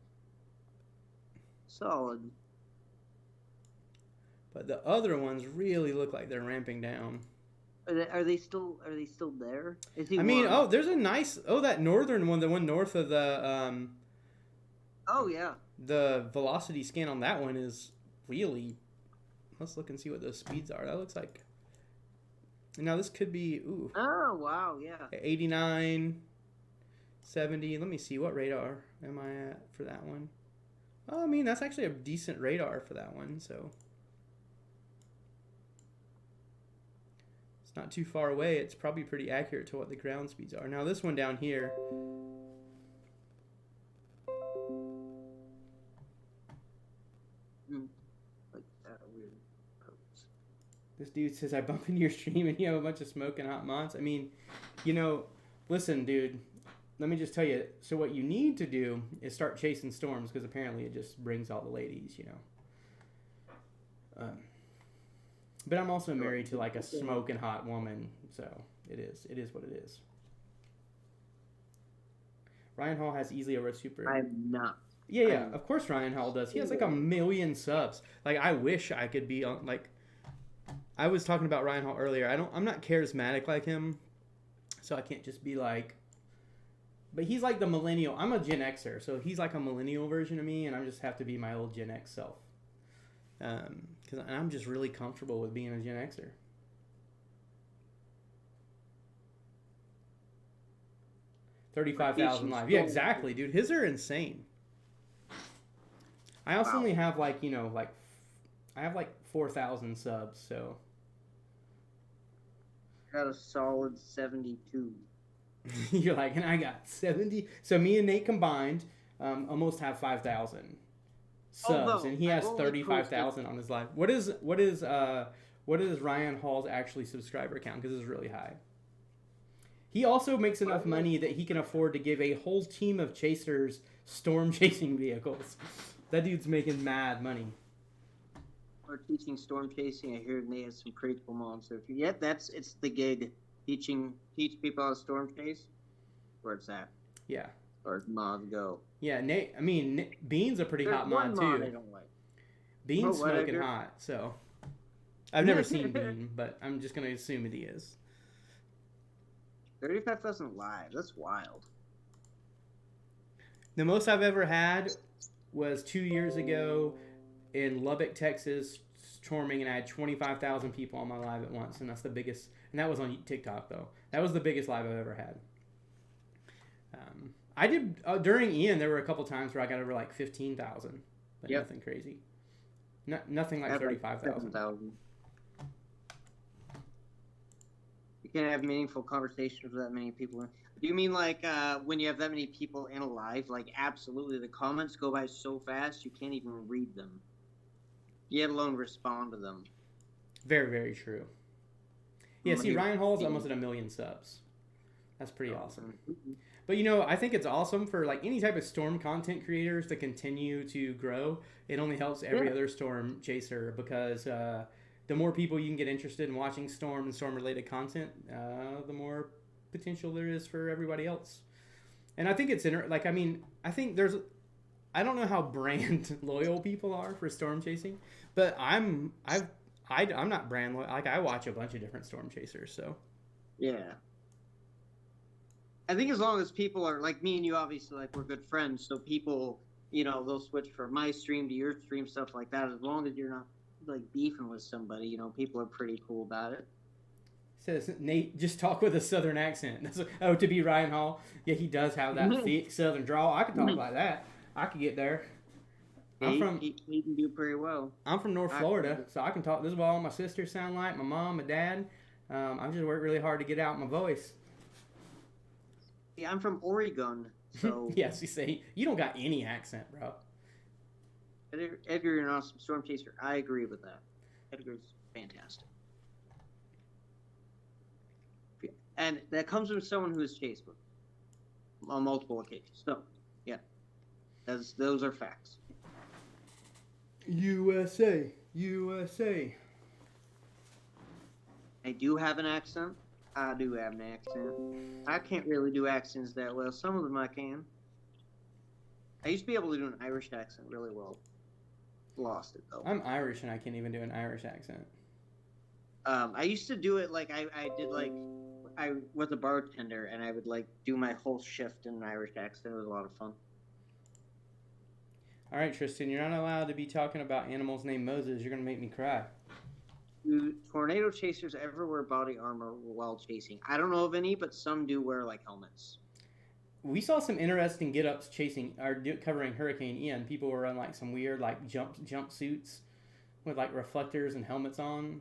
Solid. But the other ones really look like they're ramping down. Are they still there? Is he there's a nice that northern one, the one north of the Oh yeah. The velocity scan on that one is really. Let's look and see what those speeds are. That looks like. Now this could be Oh wow, yeah. 89, 70. Let me see, what radar am I at for that one? Oh, I mean, that's actually a decent radar for that one, so it's not too far away. It's probably pretty accurate to what the ground speeds are. Now this one down here. This dude says I bump into your stream and you have a bunch of smoking hot mods. I mean, listen, dude. Let me just tell you. So what you need to do is start chasing storms because apparently it just brings all the ladies, But I'm also married to like a smoking hot woman, so it is what it is. Ryan Hall has easily over a super. I'm not. Yeah, of course Ryan Hall does. He has like 1 million subs. Like I wish I could be on like. I was talking about Ryan Hall earlier. I'm not charismatic like him, so I can't just be like. But he's like the millennial. I'm a Gen Xer, so he's like a millennial version of me, and I just have to be my old Gen X self. Because I'm just really comfortable with being a Gen Xer. $35,000 live. Yeah, exactly, dude. His are insane. I also only have I have like 4,000 subs, so. Got a solid 72. You're like, and I got 70. So me and Nate combined almost have 5,000 subs, and he has 35,000 on his live. What is Ryan Hall's actually subscriber count? Because it's really high. He also makes enough money that he can afford to give a whole team of chasers storm chasing vehicles. That dude's making mad money. Or teaching storm chasing. I hear Nate has some pretty cool mods. So it's the gig. Teach people how to storm chase. Where it's at. Yeah. Or mod go. Yeah, Nate. I mean, Bean's a pretty hot mod too. I don't like. Bean's smoking hot. So I've never seen Bean, but I'm just gonna assume that he is. 35,000 live. That's wild. The most I've ever had was 2 years ago in Lubbock, Texas, storming, and I had 25,000 people on my live at once, and that's the biggest. And that was on TikTok though. That was the biggest live I've ever had. I did during Ian. There were a couple times where I got over like 15,000, but nothing crazy. Nothing like 35,000. You can't have meaningful conversations with that many people. Do you mean like when you have that many people in a live? Like absolutely, the comments go by so fast you can't even read them, yet alone respond to them. Very, very true. Yeah, see, Ryan Hall's almost at 1 million subs. That's pretty awesome. But I think it's awesome for like any type of storm content creators to continue to grow. It only helps every other storm chaser because the more people you can get interested in watching storm and storm related content, the more potential there is for everybody else. And I think it's I think I don't know how brand loyal people are for storm chasing, but I'm not brand loyal. Like I watch a bunch of different storm chasers, so yeah. I think as long as people are like me and you, obviously, like we're good friends, so people, they'll switch from my stream to your stream, stuff like that. As long as you're not like beefing with somebody, people are pretty cool about it. Says Nate, just talk with a southern accent. To be Ryan Hall. Yeah, he does have that thick southern drawl. I can talk like that. I could get there. He can do pretty well. I'm from North Florida, so I can talk. This is what all my sisters sound like. My mom, my dad. I just work really hard to get out my voice. Yeah, I'm from Oregon, so... Yes, you say, you don't got any accent, bro. Edgar, you're an awesome storm chaser. I agree with that. Edgar's fantastic. And that comes from someone who has chased me on multiple occasions. So, yeah. Those are facts. USA. I do have an accent. I do have an accent. I can't really do accents that well. Some of them I can. I used to be able to do an Irish accent really well. Lost it, though. I'm Irish, and I can't even do an Irish accent. I used to do it like I did I was a bartender, and I would like do my whole shift in an Irish accent. It was a lot of fun. All right, Tristan, you're not allowed to be talking about animals named Moses. You're going to make me cry. Do tornado chasers ever wear body armor while chasing? I don't know of any, but some do wear like helmets. We saw some interesting get-ups covering Hurricane Ian. People were in like some weird like jumpsuits with like reflectors and helmets on.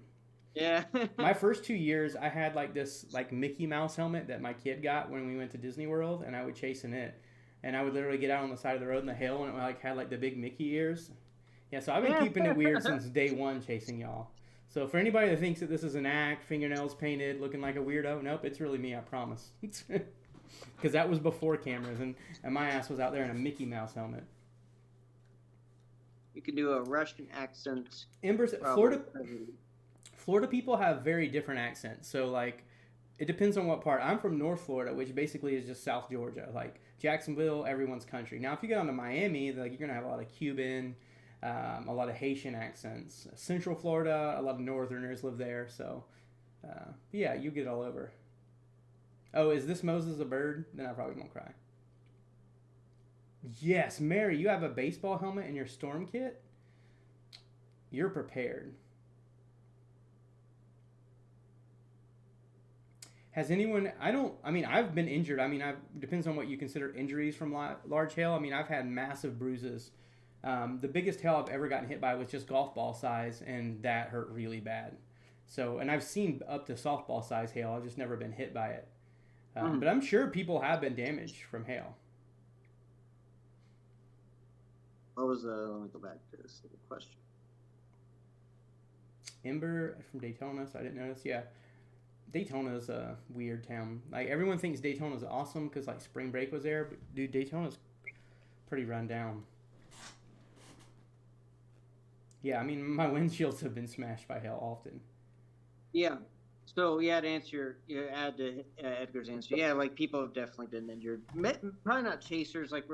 Yeah. My first 2 years, I had like this like Mickey Mouse helmet that my kid got when we went to Disney World, and I would chase in it. And I would literally get out on the side of the road in the hail, and it like had like the big Mickey ears. Yeah, so I've been keeping it weird since day one chasing y'all. So for anybody that thinks that this is an act, fingernails painted, looking like a weirdo, nope, it's really me, I promise. Because that was before cameras, and my ass was out there in a Mickey Mouse helmet. You could do a Russian accent. Florida people have very different accents. So, like, it depends on what part. I'm from North Florida, which basically is just South Georgia. Like, Jacksonville, everyone's country. Now, if you get on to Miami, like, you're going to have a lot of Cuban, a lot of Haitian accents. Central Florida, a lot of Northerners live there. So, yeah, you get all over. Oh, is this Moses a bird? Then I probably won't cry. Yes, Mary, you have a baseball helmet in your storm kit? You're prepared. Has anyone, I've been injured. Depends on what you consider injuries from large hail. I've had massive bruises. The biggest hail I've ever gotten hit by was just golf ball size, and that hurt really bad. So, and I've seen up to softball size hail. I've just never been hit by it. But I'm sure people have been damaged from hail. What was let me go back to this question. Ember from Daytona, so I didn't notice. Yeah. Daytona's a weird town. Like, everyone thinks Daytona's awesome because, like, spring break was there, but dude, Daytona's pretty run down. Yeah, my windshields have been smashed by hail often. Yeah. So, yeah, to answer, add to Edgar's answer, yeah, like, people have definitely been injured. Probably not chasers. Like,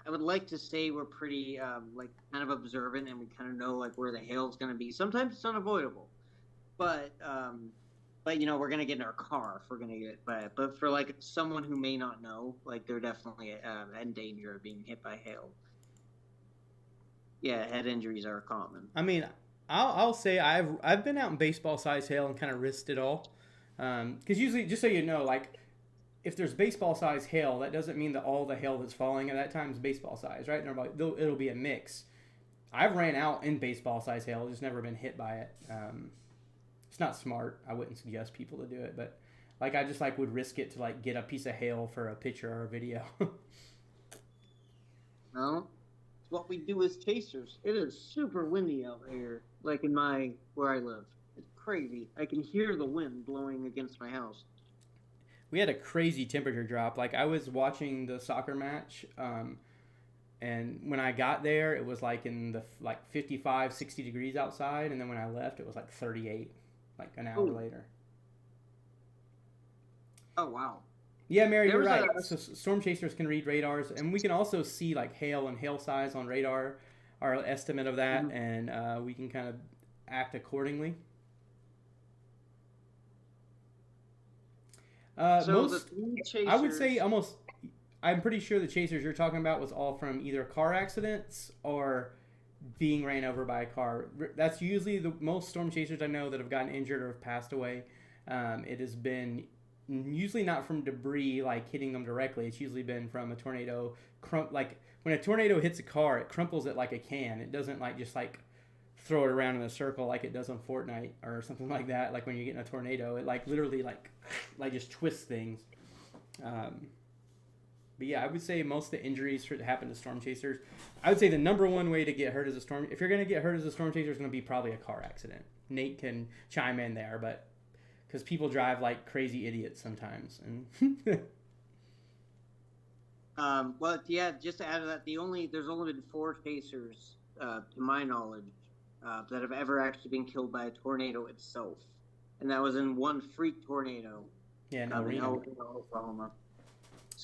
I would like to say we're pretty, like, kind of observant, and we kind of know, like, where the hail's going to be. Sometimes it's unavoidable, but we're going to get in our car if we're going to get by it. But for, like, someone who may not know, like, they're definitely in danger of being hit by hail. Yeah, head injuries are common. I'll say I've been out in baseball-sized hail and kind of risked it all. Because usually, just so you know, like, if there's baseball-sized hail, that doesn't mean that all the hail that's falling at that time is baseball-sized, right? It'll be a mix. I've ran out in baseball-sized hail, just never been hit by it. It's not smart. I wouldn't suggest people to do it, but like, I just like would risk it to like get a piece of hail for a picture or a video. Well, it's what we do as chasers. It is super windy out here, like where I live. It's crazy. I can hear the wind blowing against my house. We had a crazy temperature drop. Like, I was watching the soccer match, and when I got there, it was like in the 55, 60 degrees outside, and then when I left, it was like 38, like an hour later. Oh, wow. Yeah, Mary, you're right. So storm chasers can read radars, and we can also see like hail and hail size on radar, our estimate of that, and we can kind of act accordingly. I would say almost, I'm pretty sure the chasers you're talking about was all from either car accidents or being ran over by a car. That's usually the most storm chasers I know that have gotten injured or have passed away. It has been usually not from debris like hitting them directly. It's usually been from a tornado. Like when a tornado hits a car, it crumples it like a can. It doesn't like just like throw it around in a circle like it does on Fortnite or something like that. Like when you get in a tornado, it like literally like just twists things. But yeah, I would say most of the injuries happen to storm chasers. I would say the number one way to get hurt as a storm, if you're going to get hurt as a storm chaser, is going to be probably a car accident. Nate can chime in there, but because people drive like crazy idiots sometimes. And well, yeah, just to add to that, there's only been 4 chasers, to my knowledge, that have ever actually been killed by a tornado itself, and that was in one freak tornado. Yeah, in Reno, Oklahoma.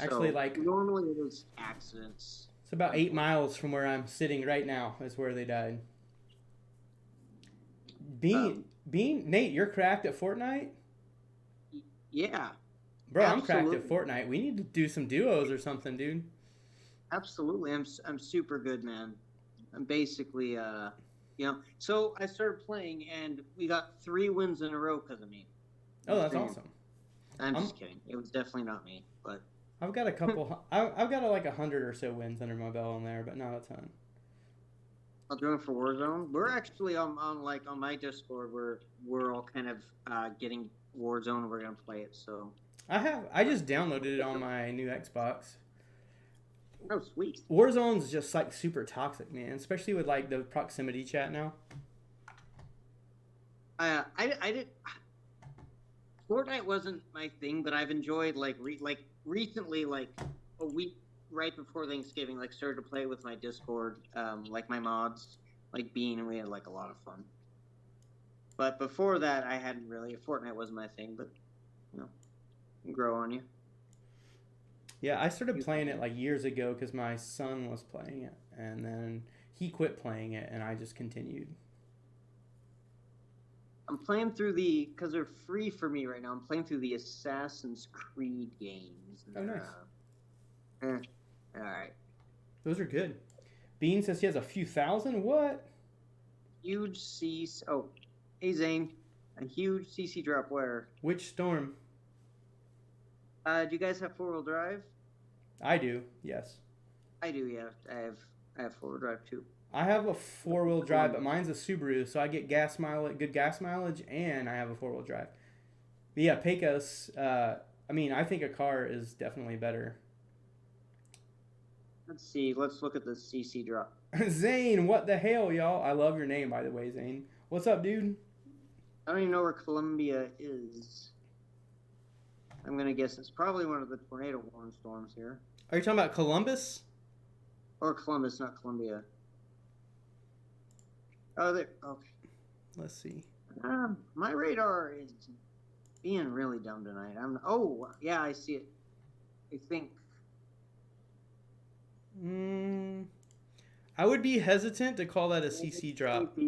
Actually, so, like normally it is accidents. It's about 8 miles from where I'm sitting right now. Is where they died. Nate, you're cracked at Fortnite? Yeah. Bro, absolutely. I'm cracked at Fortnite. We need to do some duos or something, dude. Absolutely. I'm super good, man. I'm basically, so I started playing and we got 3 wins in a row because of me. Oh, that's awesome. I'm just kidding. It was definitely not me, but I've got a couple. I've got like 100 or so wins under my belt on there, but not a ton. I'll join for Warzone. We're actually on my Discord. We're all kind of getting Warzone. We're gonna play it. So I just downloaded it on my new Xbox. Oh, sweet. Warzone's just like super toxic, man. Especially with like the proximity chat now. I did. Fortnite wasn't my thing, but I've enjoyed recently, like a week right before Thanksgiving, like started to play with my Discord, like my mods, like Bean, and we had like a lot of fun. But before that, I hadn't really. Fortnite wasn't my thing, but you know, can grow on you. Yeah, I started playing it like years ago because my son was playing it, and then he quit playing it, and I just continued. I'm playing through because they're free for me right now. I'm playing through the Assassin's Creed games. Oh, nice. All right. Those are good. Bean says he has a few thousand. What? Huge CC. Oh, hey Zane, a huge CC drop where? Which storm? Do you guys have 4-wheel drive? I do. Yes. I do. Yeah, I have 4-wheel drive too. I have a 4-wheel drive, but mine's a Subaru, so I get good gas mileage, and I have a 4-wheel drive. But yeah, Pecos, I think a car is definitely better. Let's see. Let's look at the CC drop. Zane, what the hell, y'all? I love your name, by the way, Zane. What's up, dude? I don't even know where Columbia is. I'm going to guess it's probably one of the tornado warning storms here. Are you talking about Columbus? Or Columbus, not Columbia. Oh, there. Okay. Let's see. My radar is being really dumb tonight. Oh, yeah, I see it. I think. I would be hesitant to call that a CC drop.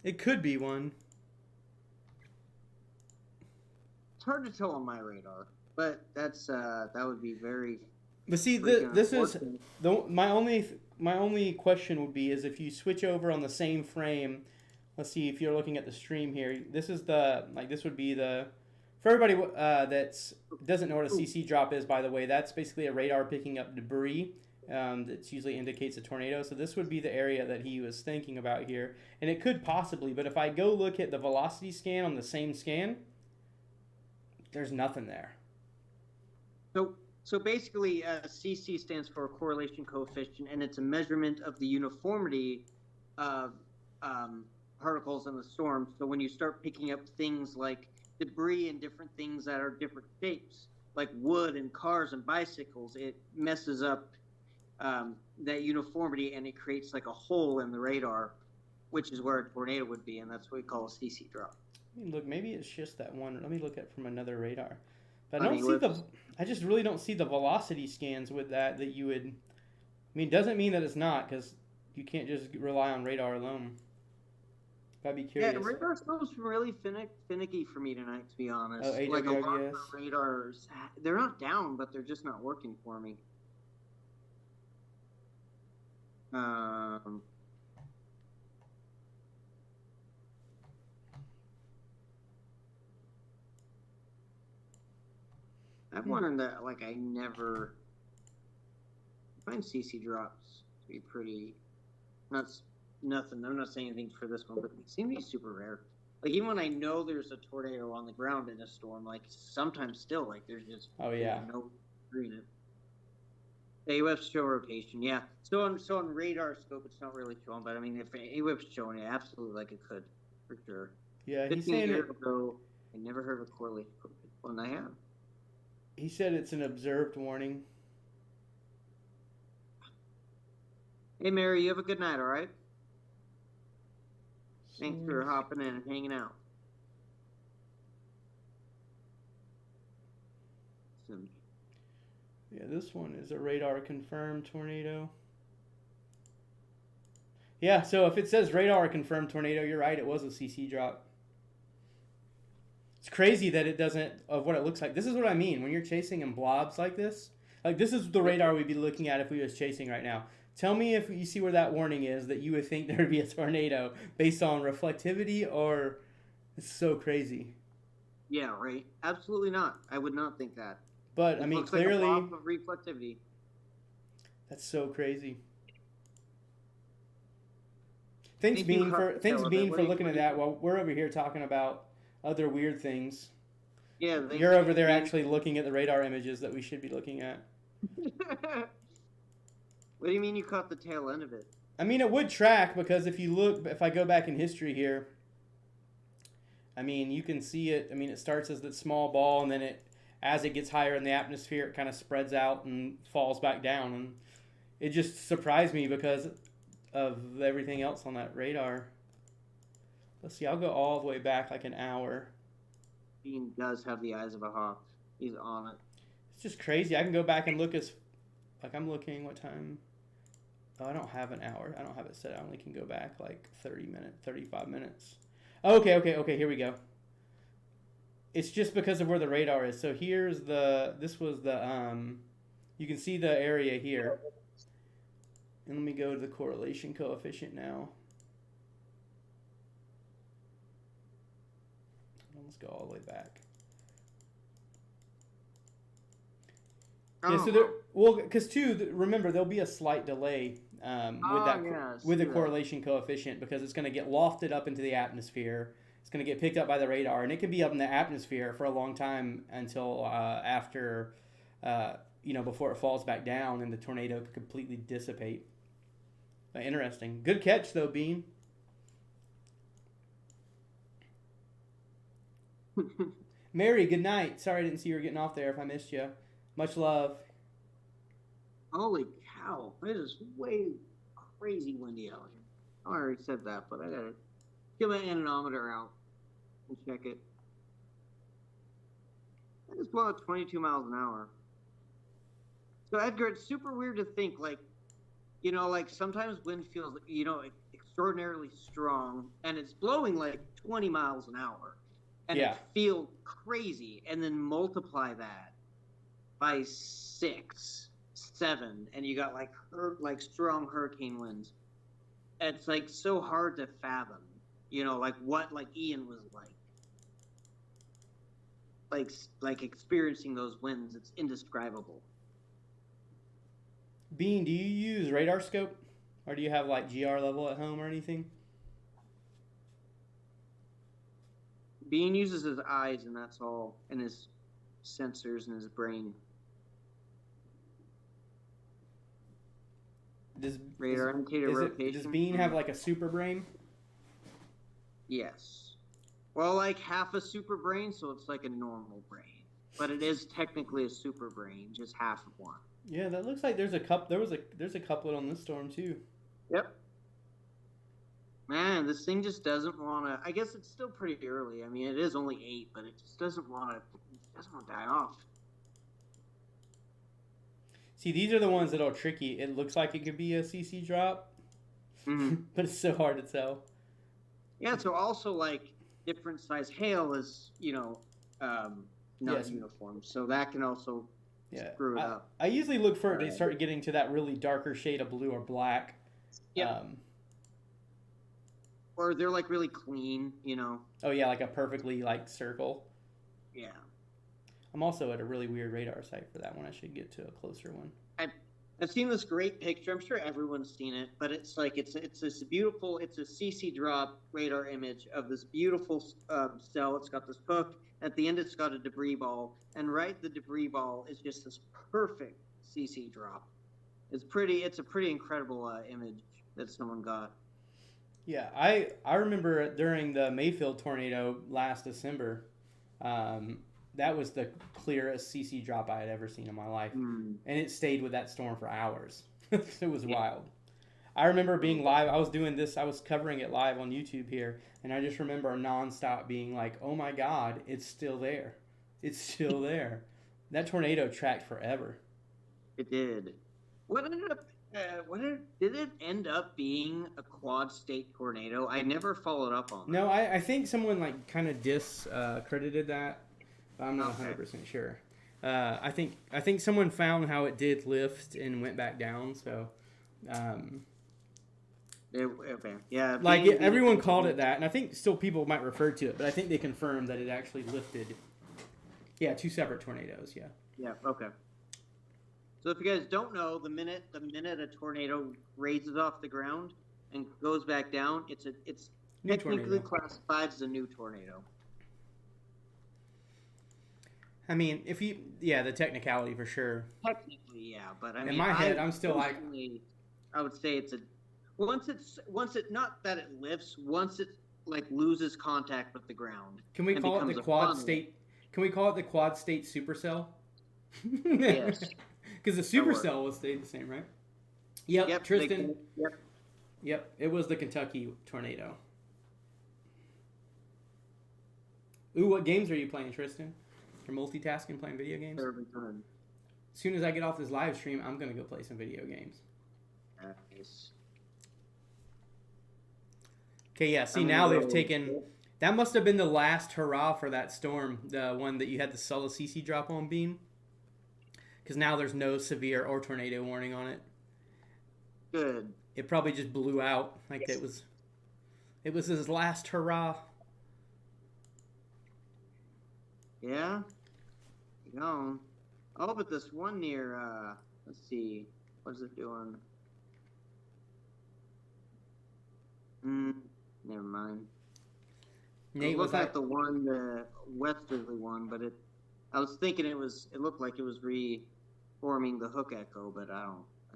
It could be one. It's hard to tell on my radar, but that would be very. But see, this is my only question would be is if you switch over on the same frame. Let's see if you're looking at the stream here. This is this would be the for everybody that doesn't know what a CC drop is. By the way, that's basically a radar picking up debris. That usually indicates a tornado. So this would be the area that he was thinking about here, and it could possibly. But if I go look at the velocity scan on the same scan, there's nothing there. So basically, CC stands for correlation coefficient, and it's a measurement of the uniformity of particles in the storm. So when you start picking up things like debris and different things that are different shapes, like wood and cars and bicycles, it messes up that uniformity, and it creates like a hole in the radar, which is where a tornado would be, and that's what we call a CC drop. Look, maybe it's just that one. Let me look at from another radar. But I just really don't see the velocity scans with that you would. Doesn't mean that it's not, because you can't just rely on radar alone. I'd be curious. Yeah, radar scopes really finicky for me tonight, to be honest. Oh, like a lot of radars, they're not down, but they're just not working for me. I've learned that I never find CC drops to be pretty nothing. I'm not saying anything for this one, but they seem to be super rare. Even when I know there's a tornado on the ground in a storm, sometimes still there's just no green. AWEB's show rotation, yeah. So on radar scope, it's not really showing, but if AWEB's showing it, absolutely it could, for sure. Yeah, he's 15 years ago, I never heard of a correlation coefficient. Well, I have. He said it's an observed warning. Hey, Mary, you have a good night, all right? Thanks for hopping in and hanging out. Yeah, this one is a radar confirmed tornado. Yeah, so if it says radar confirmed tornado, you're right, it was a CC drop. It's crazy that it doesn't, of what it looks like. This is what I mean. When you're chasing in blobs like this this is the radar we'd be looking at if we was chasing right now. Tell me if you see where that warning is that you would think there would be a tornado based on reflectivity, or it's so crazy. Yeah, right. Absolutely not. I would not think that. But, clearly... Like a blob of reflectivity. That's so crazy. Thanks, Bean, for looking at that while we're over here talking about other weird things. Yeah, you're over there actually looking at the radar images that we should be looking at. What do you mean you caught the tail end of it? It would track, because if I go back in history here, I mean, you can see it. I mean, it starts as that small ball, and then as it gets higher in the atmosphere, it kind of spreads out and falls back down. And it just surprised me because of everything else on that radar. Let's see. I'll go all the way back like an hour. Bean does have the eyes of a hawk. He's on it. It's just crazy. I can go back and look like I'm looking what time. Oh, I don't have an hour. I don't have it set. I only can go back like 35 minutes. Okay, here we go. It's just because of where the radar is. So this was the, you can see the area here. And let me go to the correlation coefficient now. Let's go all the way back. Yeah, so because remember there'll be a slight delay with the correlation coefficient because it's going to get lofted up into the atmosphere. It's going to get picked up by the radar, and it can be up in the atmosphere for a long time until after, before it falls back down and the tornado could completely dissipate. Interesting. Good catch though, Bean. Mary, good night. Sorry I didn't see you were getting off there if I missed you. Much love. Holy cow. It is way crazy windy out here. I already said that, but I gotta get my anemometer out and check it. I just blow at 22 miles an hour. So, Edgar, it's super weird to think, like sometimes wind feels, extraordinarily strong, and it's blowing like 20 miles an hour. And it feels crazy, and then multiply that by 6, 7, and you got like strong hurricane winds. It's like so hard to fathom, what Ian was like experiencing those winds. It's indescribable. Bean, do you use radar scope, or do you have like GR level at home or anything? Bean uses his eyes, and that's all, and his sensors in his brain. Does radar indicator rotation? Does Bean have like a super brain? Yes. Well, like half a super brain, so it's like a normal brain, but it is technically a super brain, just half of one. Yeah, that looks like there's a couplet on this storm too. Yep. Man, this thing just doesn't want to. I guess it's still pretty early. I mean, it is only 8, but it just doesn't want to die off. See, these are the ones that are tricky. It looks like it could be a CC drop, but it's so hard to tell. Yeah, so also like different size hail is not uniform, so that can also screw it up. I usually look for it to start getting to that really darker shade of blue or black. Yeah. Or they're like really clean, Oh yeah, like a perfectly like circle. Yeah. I'm also at a really weird radar site for that one. I should get to a closer one. I've seen this great picture. I'm sure everyone's seen it, but it's like it's this beautiful. It's a CC drop radar image of this beautiful cell. It's got this hook. At the end, it's got a debris ball, and the debris ball is just this perfect CC drop. It's a pretty incredible image that someone got. Yeah, I remember during the Mayfield tornado last December, that was the clearest CC drop I had ever seen in my life. And it stayed with that storm for hours. It was wild. I remember being live. I was covering it live on YouTube here, and I just remember nonstop being like, oh my God, it's still there. It's still there. That tornado tracked forever. It did. Did it end up being a quad state tornado? I never followed up on that. No, I think someone like kind of discredited that. I'm not 100% sure. I think someone found how it did lift and went back down. So, okay, yeah. Everyone called it that, and I think still people might refer to it, but I think they confirmed that it actually lifted. Yeah, 2 separate tornadoes. Yeah. Yeah. Okay. So if you guys don't know, the minute a tornado raises off the ground and goes back down, it's technically classified as a new tornado. I mean, the technicality for sure. Technically, yeah, but I mean, in my head, I'm still like, I would say it's once it not that it lifts, once like loses contact with the ground. Can we and call it becomes the a quad funnel. state? Can we call it the quad state supercell? Yes. Because the That works. supercell will stay the same, right? Yep, Yep. Tristan. Yep. Yep, it was the Kentucky tornado. Ooh, what games are you playing, Tristan? You're multitasking, playing video games? Every time. As soon as I get off this live stream, I'm gonna go play some video games. Nice. Okay, yeah. See, I'm now gonna they've go- taken. That must have been the last hurrah for that storm, the one that you had the Sulla CC drop on Bean. Because now there's no severe or tornado warning on it. Good. It probably just blew out like it was. It was his last hurrah. Yeah. You know. Oh, but this one near. Let's see. What is it doing? Never mind. Nate, I was was looking that at the one, the westerly one, but I was thinking it looked like it was reforming the hook echo, but I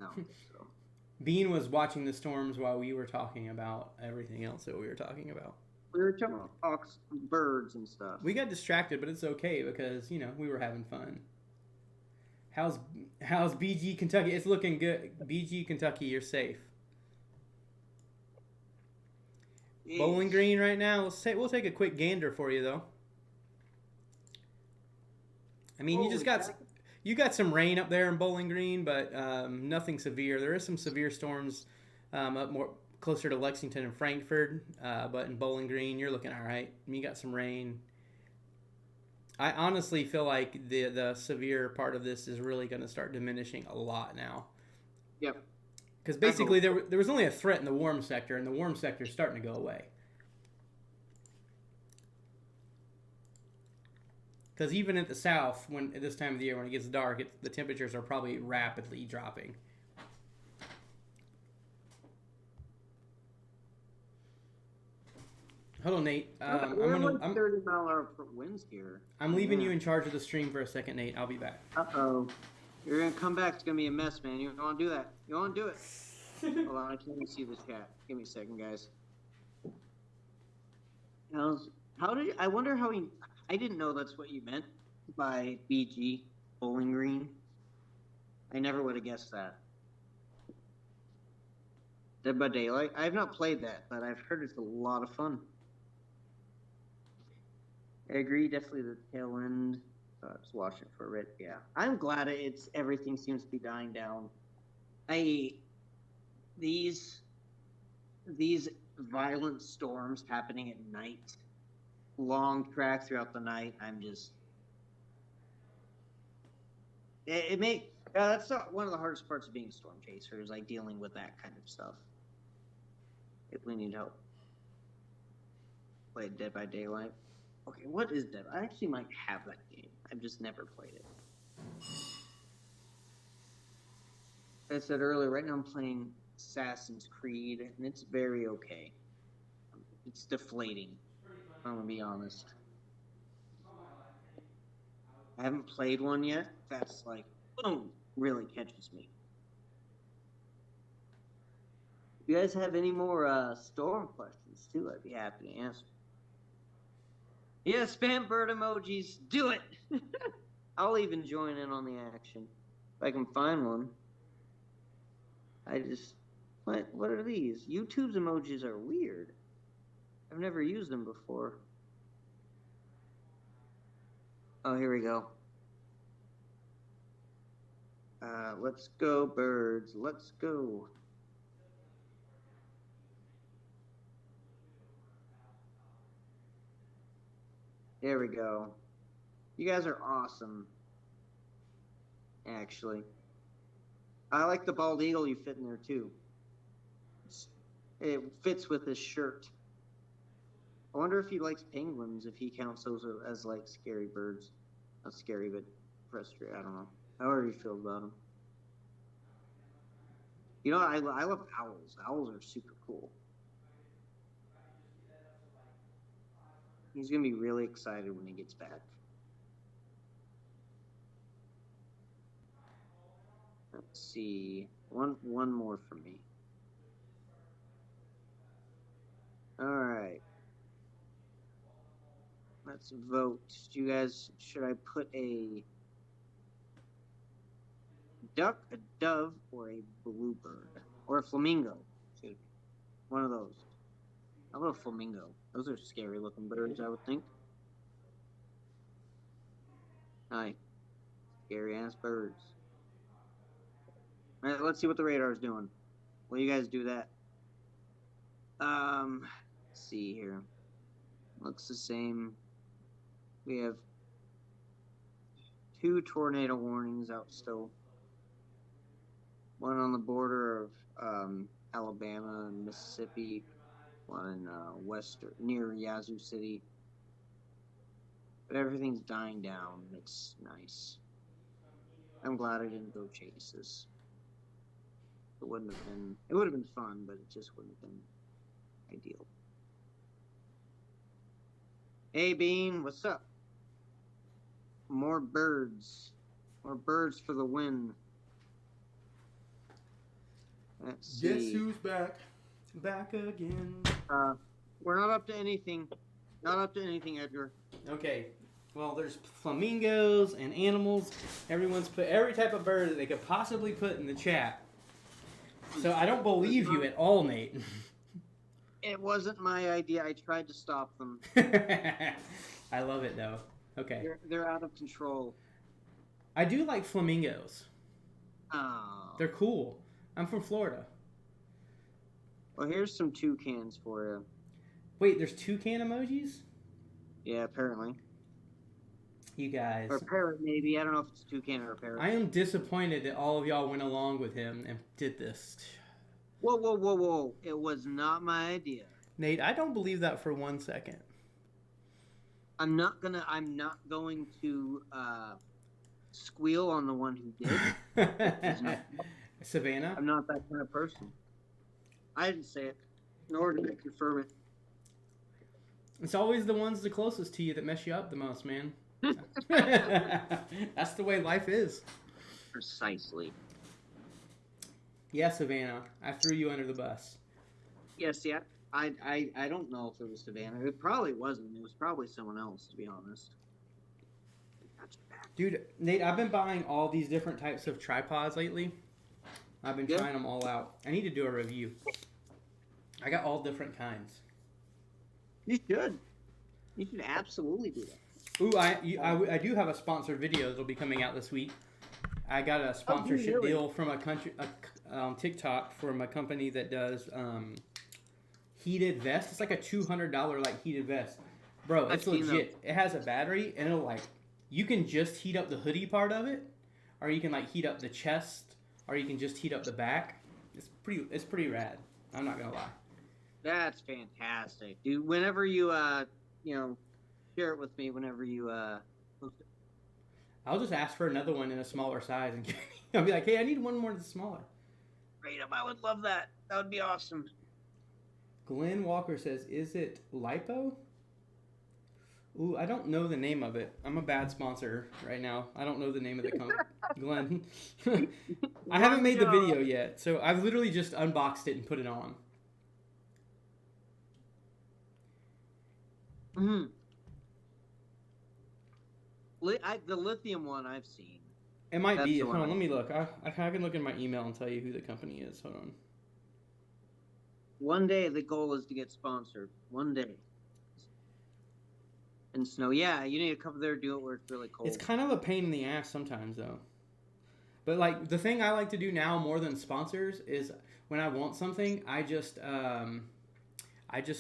don't think so. Bean was watching the storms while we were talking about everything else that we were talking about. We were talking about birds and stuff. We got distracted, but it's okay because we were having fun. How's BG Kentucky? It's looking good. BG Kentucky, you're safe. Bowling Green right now. We'll take a quick gander for you though. I mean, you got some rain up there in Bowling Green, but nothing severe. There is some severe storms up more closer to Lexington and Frankfort, but in Bowling Green, you're looking all right. You got some rain. I honestly feel like the severe part of this is really going to start diminishing a lot now. Yep. Because basically there was only a threat in the warm sector, and the warm sector is starting to go away. Because even at the south, at this time of the year, when it gets dark, the temperatures are probably rapidly dropping. Hold on, Nate. I'm 30-mile-an-hour winds here. I'm leaving you in charge of the stream for a second, Nate. I'll be back. Uh-oh. You're going to come back. It's going to be a mess, man. You don't want to do that. You don't want to do it. Hold on. I can't even see the chat. Give me a second, guys. I wonder how I didn't know that's what you meant by BG, Bowling Green. I never would have guessed that. Dead by Daylight? I have not played that, but I've heard it's a lot of fun. I agree, definitely the tail end. I was watching for it. Yeah, I'm glad everything seems to be dying down. These violent storms happening at night, long track throughout the night. That's not one of the hardest parts of being a storm chaser is like dealing with that kind of stuff. If we need help, play Dead by Daylight. Okay, what is Dead? I actually might have that game. I've just never played it. As I said earlier, right now I'm playing Assassin's Creed, and it's very okay. It's deflating. I'm gonna be honest. I haven't played one yet. That's like, boom, really catches me. If you guys have any more storm questions too, I'd be happy to answer. Yeah, spam bird emojis. Do it. I'll even join in on the action if I can find one. What are these? YouTube's emojis are weird. I've never used them before. Oh, here we go. Let's go, birds. Let's go. There we go. You guys are awesome. Actually. I like the bald eagle you fit in there too. It fits with his shirt. I wonder if he likes penguins, if he counts those as like scary birds. Not scary, but frustrating. I don't know. However you feel about them. You know, I love owls. Owls are super cool. He's going to be really excited when he gets back. Let's see. One more for me. All right. Let's vote. Should I put a duck, a dove, or a bluebird? Or a flamingo? One of those. How about a flamingo? Those are scary looking birds, I would think. Hi. Scary ass birds. Alright, let's see what the radar's doing. While you guys do that. Let's see here. Looks the same. We have 2 tornado warnings out still. One on the border of Alabama and Mississippi. One in near Yazoo City. But everything's dying down. It's nice. I'm glad I didn't go chase this. It would have been fun, but it just wouldn't have been ideal. Hey Bean, what's up? More birds. More birds for the win. Let's see. Guess who's back? Back again. We're not up to anything. Not up to anything, Edgar. Okay. Well, there's flamingos and animals. Everyone's put every type of bird that they could possibly put in the chat. So I don't believe you at all, Nate. It wasn't my idea. I tried to stop them. I love it, though. Okay. They're out of control. I do like flamingos. Oh. They're cool. I'm from Florida. Well, here's some toucans for you. Wait, there's toucan emojis? Yeah, apparently. You guys. Or parrot, maybe. I don't know if it's toucan or a parrot. I am disappointed that all of y'all went along with him and did this. Whoa, whoa, whoa, whoa. It was not my idea. Nate, I don't believe that for 1 second. I'm not going to squeal on the one who did. Savannah? I'm not that kind of person. I didn't say it, nor did I confirm it. It's always the ones the closest to you that mess you up the most, man. That's the way life is. Precisely. Yeah, Savannah, I threw you under the bus. Yes, yeah. I don't know if it was Savannah. It probably wasn't. It was probably someone else, to be honest. Dude, Nate, I've been buying all these different types of tripods lately. I've been trying them all out. I need to do a review. I got all different kinds. You should. You should absolutely do that. Ooh, I do have a sponsored video that'll be coming out this week. I got a sponsorship deal from TikTok from a company that does heated vest. It's like a $200 like heated vest. Bro, it's legit. It has a battery and it'll you can just heat up the hoodie part of it, or you can heat up the chest, or you can just heat up the back. It's pretty rad. I'm not gonna lie. That's fantastic, dude. Whenever you share it with me. Whenever you post it. I'll just ask for another one in a smaller size, and I'll be like, "Hey, I need one more that's smaller." Great, I would love that. That would be awesome. Glenn Walker says, "Is it lipo?" Ooh, I don't know the name of it. I'm a bad sponsor right now. I don't know the name of the company. Glenn. I haven't made the video yet, so I've literally just unboxed it and put it on. Mm-hmm. The lithium one I've seen. It might be. Hold on, let me look. I can look in my email and tell you who the company is. Hold on. One day the goal is to get sponsored. One day. And snow, yeah, you need to come there, do it where it's really cold. It's kind of a pain in the ass sometimes, though. But the thing I like to do now more than sponsors is when I want something, I just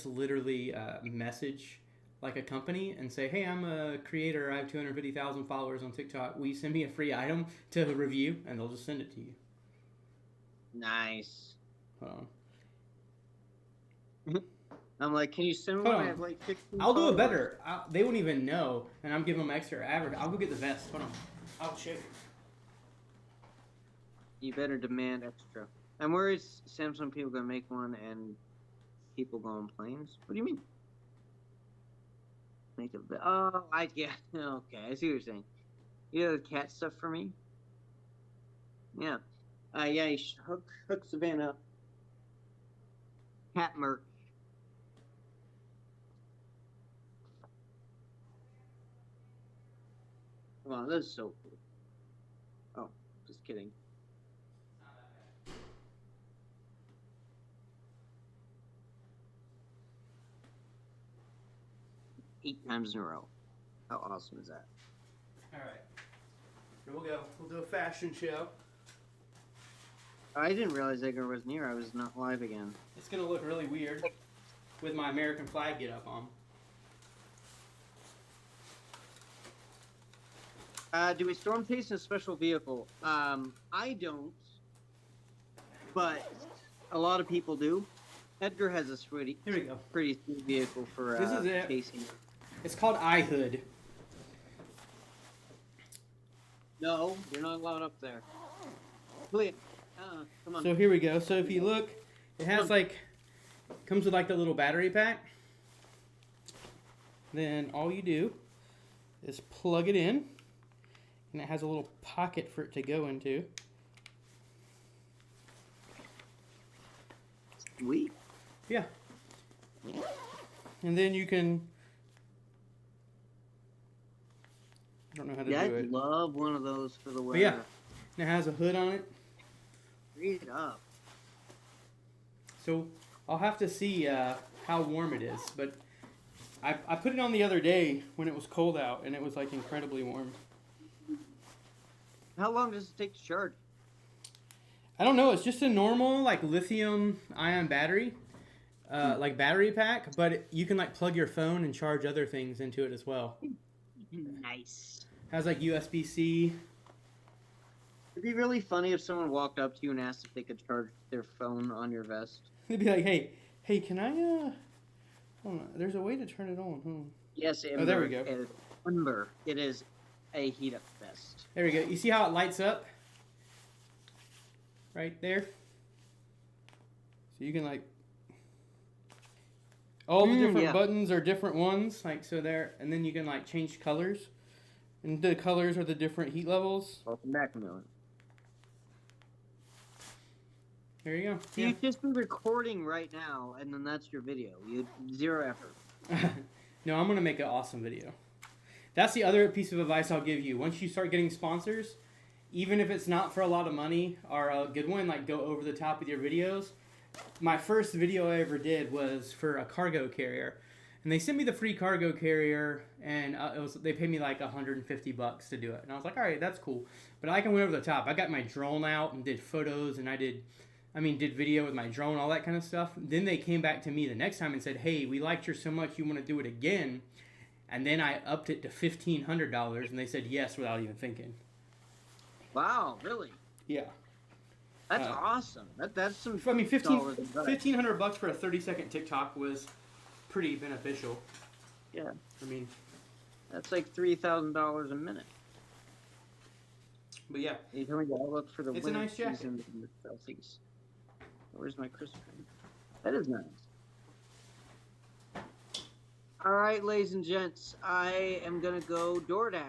literally message a company and say, "Hey, I'm a creator. I have 250,000 followers on TikTok. Will you send me a free item to review?" And they'll just send it to you. Nice. Hold on. I'm like, can you send me one? I have 16 I'll do it better. They wouldn't even know, and I'm giving them extra average. I'll go get the vest. Hold on. I'll show you. You better demand extra. I'm worried Samsung people gonna make one and people go on planes. What do you mean? Make a I get. Okay, I see what you're saying. You have the cat stuff for me? Yeah. Yeah. You should hook Savannah up. Cat merch. Come on, this is so cool. Oh, just kidding. 8 times in a row. How awesome is that? All right. Here we'll go. We'll do a fashion show. I didn't realize Edgar was near. I was not live again. It's gonna look really weird with my American flag get up on. Do we storm chase in a special vehicle? I don't, but a lot of people do. Edgar has a Here we go. pretty sweet vehicle for This is it. chasing. It's called iHood. No, you're not allowed up there. Please, come on. So here we go. So if you look, it has like, comes with like the little battery pack. Then all you do is plug it in, and it has a little pocket for it to go into. Sweet. Yeah. And then you can, I don't know how to Yeah, do I'd it. love one of those for the weather. But yeah, and it has a hood on it. Read it up. So I'll have to see how warm it is. But I put it on the other day when it was cold out, and it was like incredibly warm. How long does it take to charge? I don't know. It's just a normal like lithium ion battery, like battery pack. But you can like plug your phone and charge other things into it as well. Nice. Has like USB-C. It'd be really funny if someone walked up to you and asked if they could charge their phone on your vest. They'd be like, hey, can I hold on. There's a way to turn it on. Hmm. Yes, Ember. Oh, there we go. Ember. It is a heat-up vest. There we go. You see how it lights up? Right there. So you can like all the different buttons are different ones, like so there, and then you can like change colors, and the colors are the different heat levels. Welcome back, Millen. There you go. So you'd just be recording right now, and then that's your video. You zero effort. No, I'm gonna make an awesome video. That's the other piece of advice I'll give you. Once you start getting sponsors, even if it's not for a lot of money or a good one, like go over the top with your videos. My first video I ever did was for a cargo carrier, and they sent me the free cargo carrier, and they paid me like $150 to do it, and I was like, all right, that's cool. But I can went over the top. I got my drone out and did photos, and did video with my drone, all that kind of stuff. Then they came back to me the next time and said, hey, we liked yours so much, you want to do it again? And then I upped it to $1,500, and they said yes without even thinking. Wow, really? Yeah. That's awesome. That's some. I mean, $1,500 for a 30-second TikTok was pretty beneficial. Yeah. I mean, that's like $3,000 a minute. But yeah, you told me to look for the it's a winter nice jacket. season in the Southeast. Where's my Christmas tree? That is nice. All right, ladies and gents, I am gonna go DoorDash.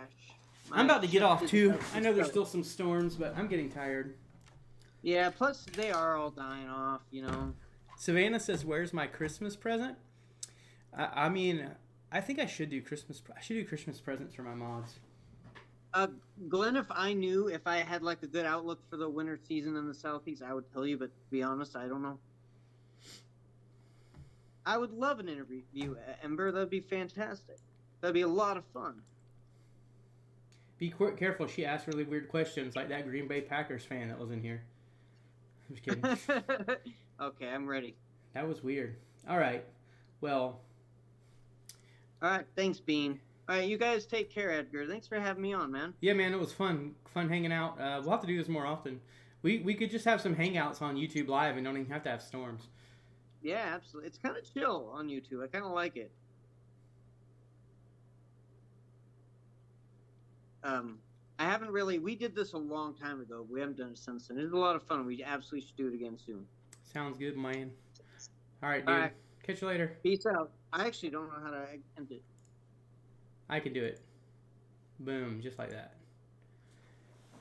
I'm about to get off too. I know there's still some storms, but I'm getting tired. Yeah, plus they are all dying off, you know. Savannah says, "Where's my Christmas present?" I mean, I think I should do Christmas presents for my mods. Glenn, if I knew if I had like a good outlook for the winter season in the Southeast, I would tell you. But to be honest, I don't know. I would love an interview, Ember. That'd be fantastic. That'd be a lot of fun. Be careful. She asked really weird questions, like that Green Bay Packers fan that was in here. I'm just kidding. Okay, I'm ready. That was weird. All right. Well. All right. Thanks, Bean. All right, you guys take care, Edgar. Thanks for having me on, man. Yeah, man, it was fun. Fun hanging out. We'll have to do this more often. We could just have some hangouts on YouTube Live and don't even have to have storms. Yeah, absolutely. It's kind of chill on YouTube. I kind of like it. I haven't really. We did this a long time ago. But we haven't done it since then. It was a lot of fun. We absolutely should do it again soon. Sounds good, man. All right, dude. All right. Catch you later. Peace out. I actually don't know how to end it. I can do it. Boom, just like that.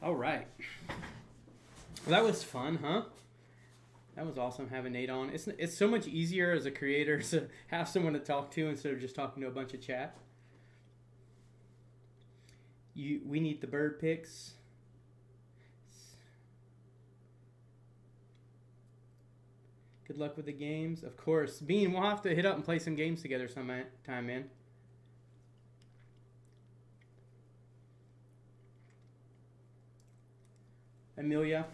All right. Well, that was fun, huh? That was awesome having Nate on. It's so much easier as a creator to have someone to talk to instead of just talking to a bunch of chat. We need the bird picks. Good luck with the games. Of course. Bean, we'll have to hit up and play some games together sometime, man. Amelia.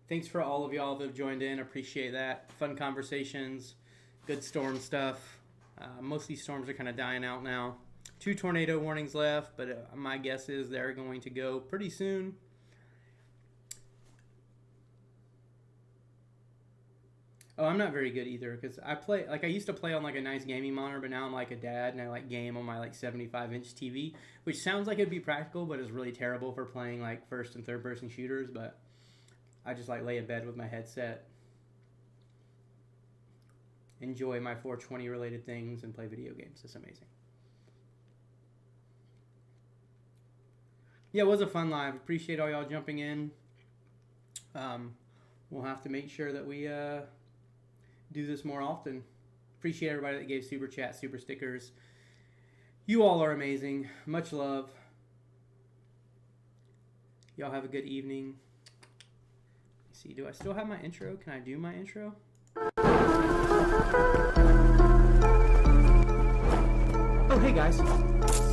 Thanks for all of y'all that have joined in. Appreciate that. Fun conversations. Good storm stuff. Most of these storms are kind of dying out now. 2 tornado warnings left, but my guess is they're going to go pretty soon. Oh, I'm not very good either because I used to play on like a nice gaming monitor, but now I'm like a dad and I like game on my like 75-inch TV, which sounds like it'd be practical, but is really terrible for playing like first and third person shooters. But I just like lay in bed with my headset, enjoy my 420 related things, and play video games. It's amazing. Yeah, it was a fun live. Appreciate all y'all jumping in. We'll have to make sure that we do this more often. Appreciate everybody that gave super chat, super stickers. You all are amazing. Much love. Y'all have a good evening. Let's see, do I still have my intro? Can I do my intro? Oh, hey guys.